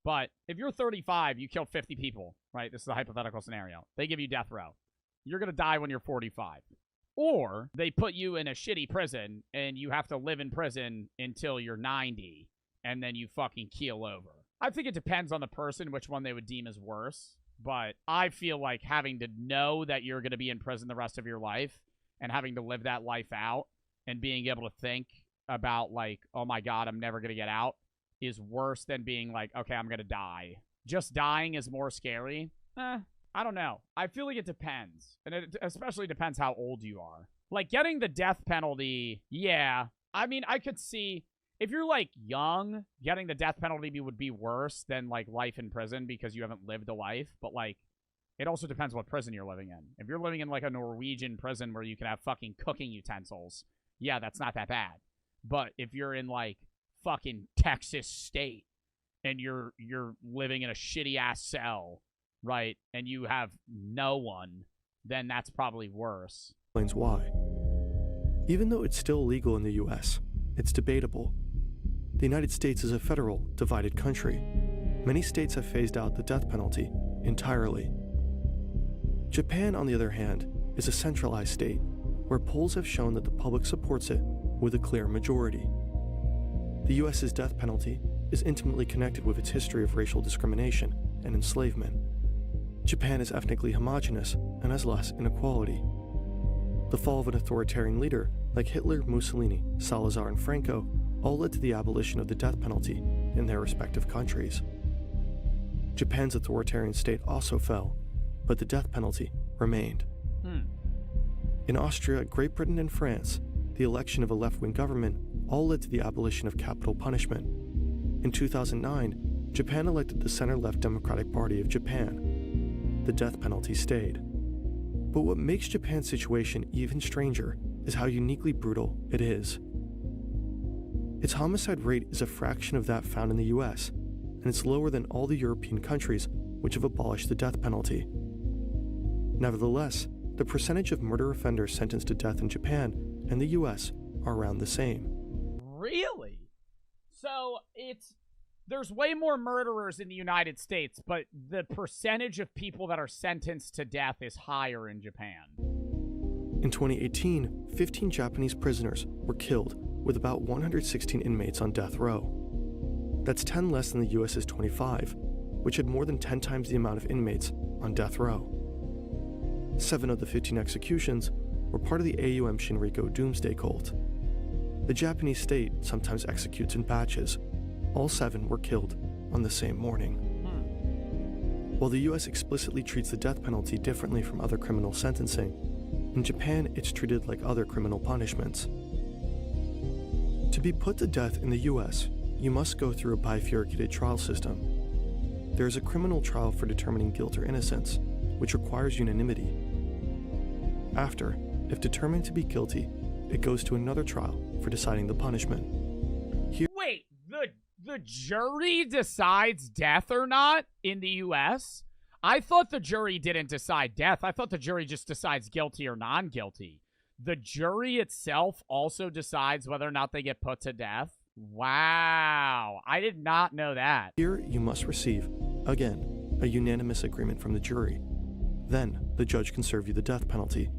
But if you're 35, you killed 50 people, right? This is a hypothetical scenario. They give you death row. You're going to die when you're 45. Or they put you in a shitty prison and you have to live in prison until you're 90 and then you fucking keel over. I think it depends on the person which one they would deem as worse, but I feel like having to know that you're going to be in prison the rest of your life and having to live that life out and being able to think about like, oh my God, I'm never going to get out is worse than being like, okay, I'm going to die. Just dying is more scary. I don't know. I feel like it depends. And it especially depends how old you are. Like getting the death penalty, yeah. I mean, I could see if you're, like, young, getting the death penalty would be worse than, like, life in prison because you haven't lived a life. But, like, it also depends what prison you're living in. If you're living in, like, a Norwegian prison where you can have fucking cooking utensils, yeah, that's not that bad. But if you're in, like, fucking Texas State and you're living in a shitty-ass cell, right, and you have no one, then that's probably worse. Explains why. Even though it's still legal in the U.S., it's debatable. The United States is a federal, divided country. Many states have phased out the death penalty entirely. Japan, on the other hand, is a centralized state, where polls have shown that the public supports it with a clear majority. The U.S.'s death penalty is intimately connected with its history of racial discrimination and enslavement. Japan is ethnically homogeneous and has less inequality. The fall of an authoritarian leader like Hitler, Mussolini, Salazar, and Franco all led to the abolition of the death penalty in their respective countries. Japan's authoritarian state also fell, but the death penalty remained. In Austria, Great Britain, and France, the election of a left-wing government all led to the abolition of capital punishment. In 2009, Japan elected the center-left Democratic Party of Japan. The death penalty stayed. But what makes Japan's situation even stranger is how uniquely brutal it is. Its homicide rate is a fraction of that found in the US, and it's lower than all the European countries which have abolished the death penalty. Nevertheless, the percentage of murder offenders sentenced to death in Japan and the US are around the same. Really? So there's way more murderers in the United States, but the percentage of people that are sentenced to death is higher in Japan. In 2018, 15 Japanese prisoners were killed, with about 116 inmates on death row. That's 10 less than the US's 25, which had more than 10 times the amount of inmates on death row. 7 of the 15 executions were part of the AUM Shinriko doomsday cult. The Japanese state sometimes executes in batches. All 7 were killed on the same morning. While the US explicitly treats the death penalty differently from other criminal sentencing, in Japan it's treated like other criminal punishments. To be put to death in the US, you must go through a bifurcated trial system. There is a criminal trial for determining guilt or innocence, which requires unanimity. After, if determined to be guilty, it goes to another trial for deciding the punishment. Wait, the jury decides death or not in the US? I thought the jury didn't decide death. I thought the jury just decides guilty or non-guilty. The jury itself also decides whether or not they get put to death? Wow, I did not know that. Here, you must receive, again, a unanimous agreement from the jury. Then, the judge can serve you the death penalty.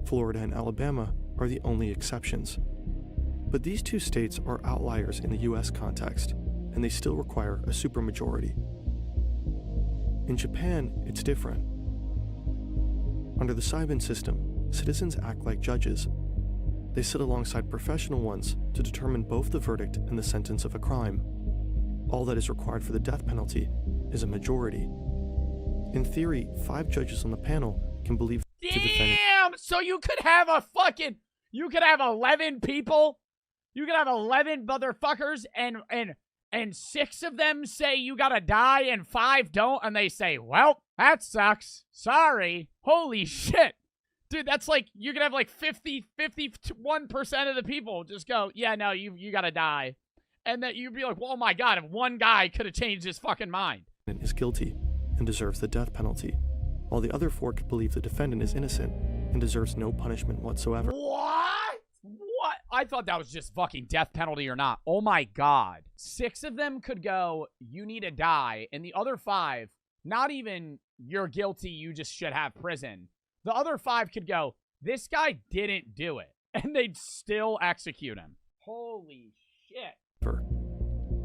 Florida and Alabama are the only exceptions. But these 2 states are outliers in the US context, and they still require a supermajority. In Japan, it's different. Under the Saiban system, citizens act like judges. They sit alongside professional ones to determine both the verdict and the sentence of a crime. All that is required for the death penalty is a majority. In theory, 5 judges on the panel can believe the defendant. Damn! So you could have 11 people? You could have 11 motherfuckers and 6 of them say you gotta die and 5 don't, and they say, well, that sucks. Sorry. Holy shit. Dude, that's like, you could have like 51% of the people just go, yeah, no, you gotta die. And that you'd be like, well, oh my god, if one guy could have changed his fucking mind. Is guilty and deserves the death penalty, while the other 4 could believe the defendant is innocent and deserves no punishment whatsoever. What? I thought that was just fucking death penalty or not. Oh my god. 6 of them could go, you need to die, and the other 5, not even you're guilty, you just should have prison. The other 5 could go, this guy didn't do it, and they'd still execute him. Holy shit.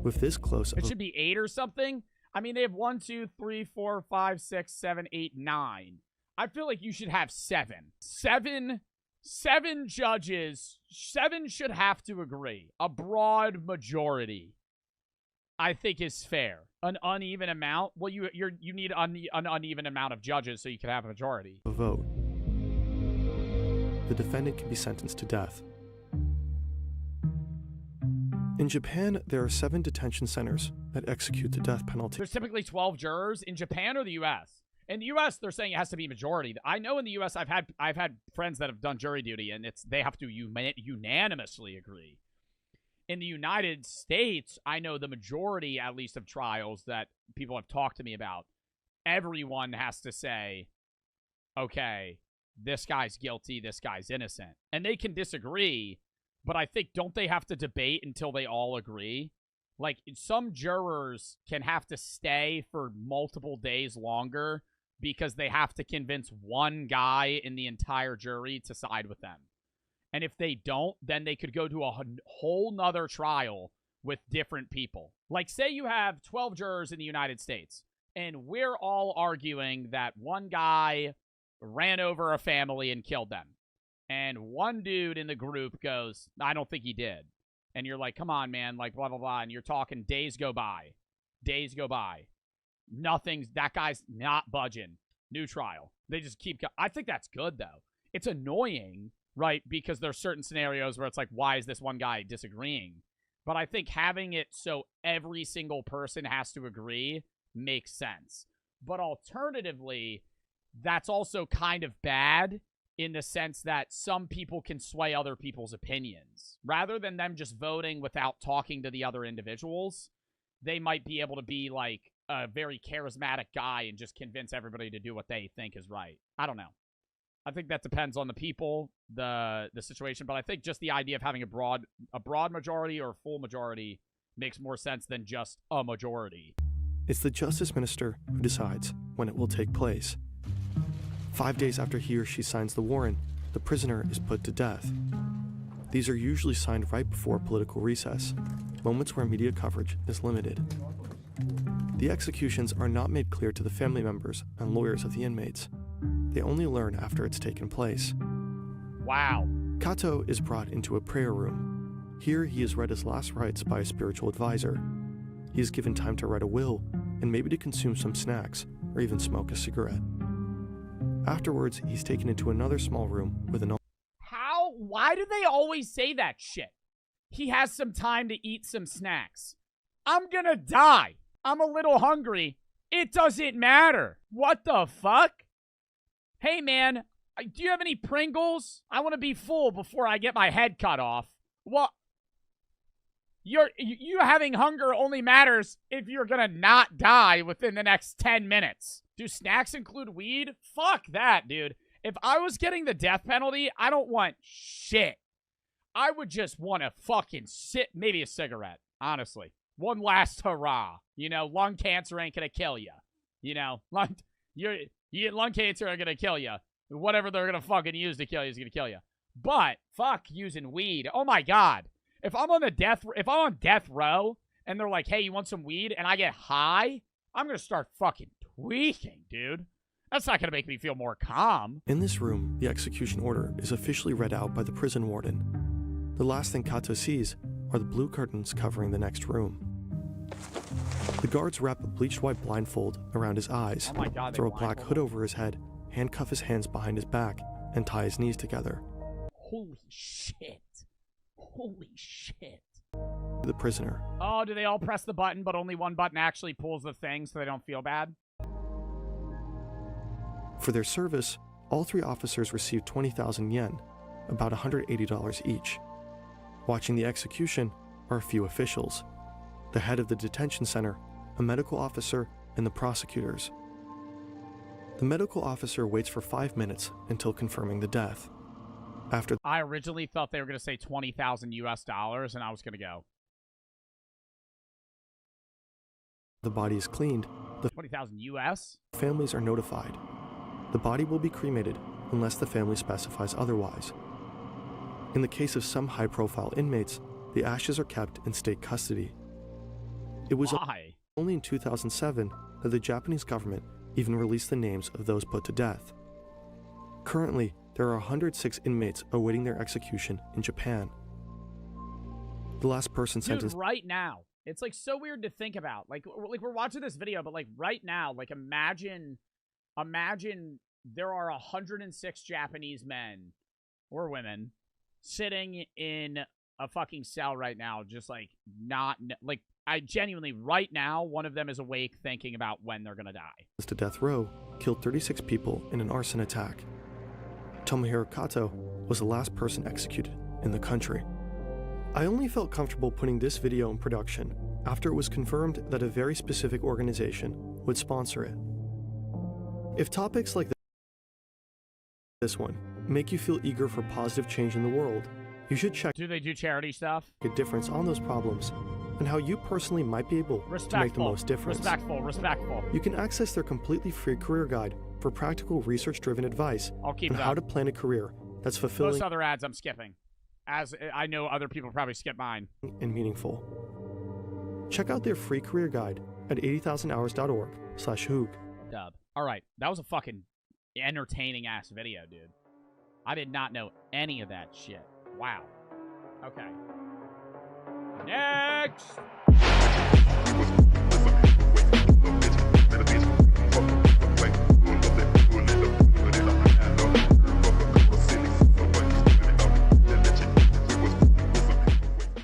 With this close of it should be 8 or something. I mean, they have 1, 2, 3, 4, 5, 6, 7, 8, 9. I feel like you should have 7. 7 judges. 7 should have to agree. A broad majority, I think, is fair. An uneven amount. Well, you need an uneven amount of judges so you can have a majority. A vote. The defendant can be sentenced to death. In Japan, there are 7 detention centers that execute the death penalty. There's typically 12 jurors in Japan or the U.S. In the U.S., they're saying it has to be majority. I know in the U.S., I've had friends that have done jury duty, and they have to unanimously agree. In the United States, I know the majority, at least, of trials that people have talked to me about, everyone has to say, okay, this guy's guilty, this guy's innocent. And they can disagree, but I think, don't they have to debate until they all agree? Like, some jurors can have to stay for multiple days longer because they have to convince one guy in the entire jury to side with them. And if they don't, then they could go to a whole nother trial with different people. Like, say you have 12 jurors in the United States, and we're all arguing that one guy ran over a family and killed them. And one dude in the group goes, I don't think he did. and you're like, come on, man, like, blah, blah, blah, and you're talking, days go by. That guy's not budging. New trial. They just keep I think that's good, though. It's annoying, right, because there's certain scenarios where it's like, why is this one guy disagreeing? But I think having it so every single person has to agree makes sense. But alternatively, that's also kind of bad in the sense that some people can sway other people's opinions. Rather than them just voting without talking to the other individuals, they might be able to be like a very charismatic guy and just convince everybody to do what they think is right. I don't know. I think that depends on the people, the situation, but I think just the idea of having a broad majority or a full majority makes more sense than just a majority. It's the justice minister who decides when it will take place. 5 days after he or she signs the warrant, the prisoner is put to death. These are usually signed right before political recess, moments where media coverage is limited. The executions are not made clear to the family members and lawyers of the inmates. They only learn after it's taken place. Wow. Kato is brought into a prayer room. Here he is read his last rites by a spiritual advisor. He is given time to write a will and maybe to consume some snacks or even smoke a cigarette. Afterwards, he's taken into another small room with an... Why do they always say that shit? He has some time to eat some snacks. I'm gonna die. I'm a little hungry. It doesn't matter. What the fuck? Hey, man, do you have any Pringles? I want to be full before I get my head cut off. Well, you having hunger only matters if you're gonna not die within the next 10 minutes. Do snacks include weed? Fuck that, dude. If I was getting the death penalty, I don't want shit. I would just want to fucking sit, maybe a cigarette, honestly. One last hurrah. You know, lung cancer ain't gonna kill you. You know, lung cancer ain't gonna kill you. Whatever they're gonna fucking use to kill you is gonna kill you. But fuck using weed. Oh my god. If I'm on death row and they're like, hey, you want some weed? And I get high, I'm gonna start fucking tweaking, dude. That's not gonna make me feel more calm. In this room, the execution order is officially read out by the prison warden. The last thing Kato sees are the blue curtains covering the next room. The guards wrap a bleached white blindfold around his eyes, oh my god, throw a black hood over his head, handcuff his hands behind his back, and tie his knees together. Holy shit. Holy shit. The prisoner. Oh, do they all press the button, but only one button actually pulls the thing so they don't feel bad? For their service, all 3 officers received 20,000 yen, about $180 each. Watching the execution are a few officials: the head of the detention center, a medical officer, and the prosecutors. The medical officer waits for 5 minutes until confirming the death. After I originally thought they were going to say 20,000 US dollars, and I was going to go. the body is cleaned, the 20,000 US? families are notified. The body will be cremated unless the family specifies otherwise. In the case of some high-profile inmates, the ashes are kept in state custody. It was only in 2007 that the Japanese government even released the names of those put to death. Currently, there are 106 inmates awaiting their execution in Japan. The last person sentenced... Dude, right now. It's like so weird to think about. Like we're watching this video, but like right now, like imagine there are 106 Japanese men or women sitting in a fucking cell right now, just like not like I genuinely right now one of them is awake thinking about when they're gonna die. To death row, killed 36 people in an arson attack. Tomohiro Kato was the last person executed in the country. I only felt comfortable putting this video in production after it was confirmed that a very specific organization would sponsor it. If topics like this one make you feel eager for positive change in the world, you should check. Do they do charity stuff? A difference on those problems and how you personally might be able to make the most difference. Respectful. You can access their completely free career guide for practical research-driven advice on how to plan a career that's fulfilling. Most other ads I'm skipping, as I know other people probably skip mine. And meaningful. Check out their free career guide at 80,000hours.org/hoog. Dub. All right, that was a fucking entertaining ass video, dude. I did not know any of that shit. Wow. Okay. Next!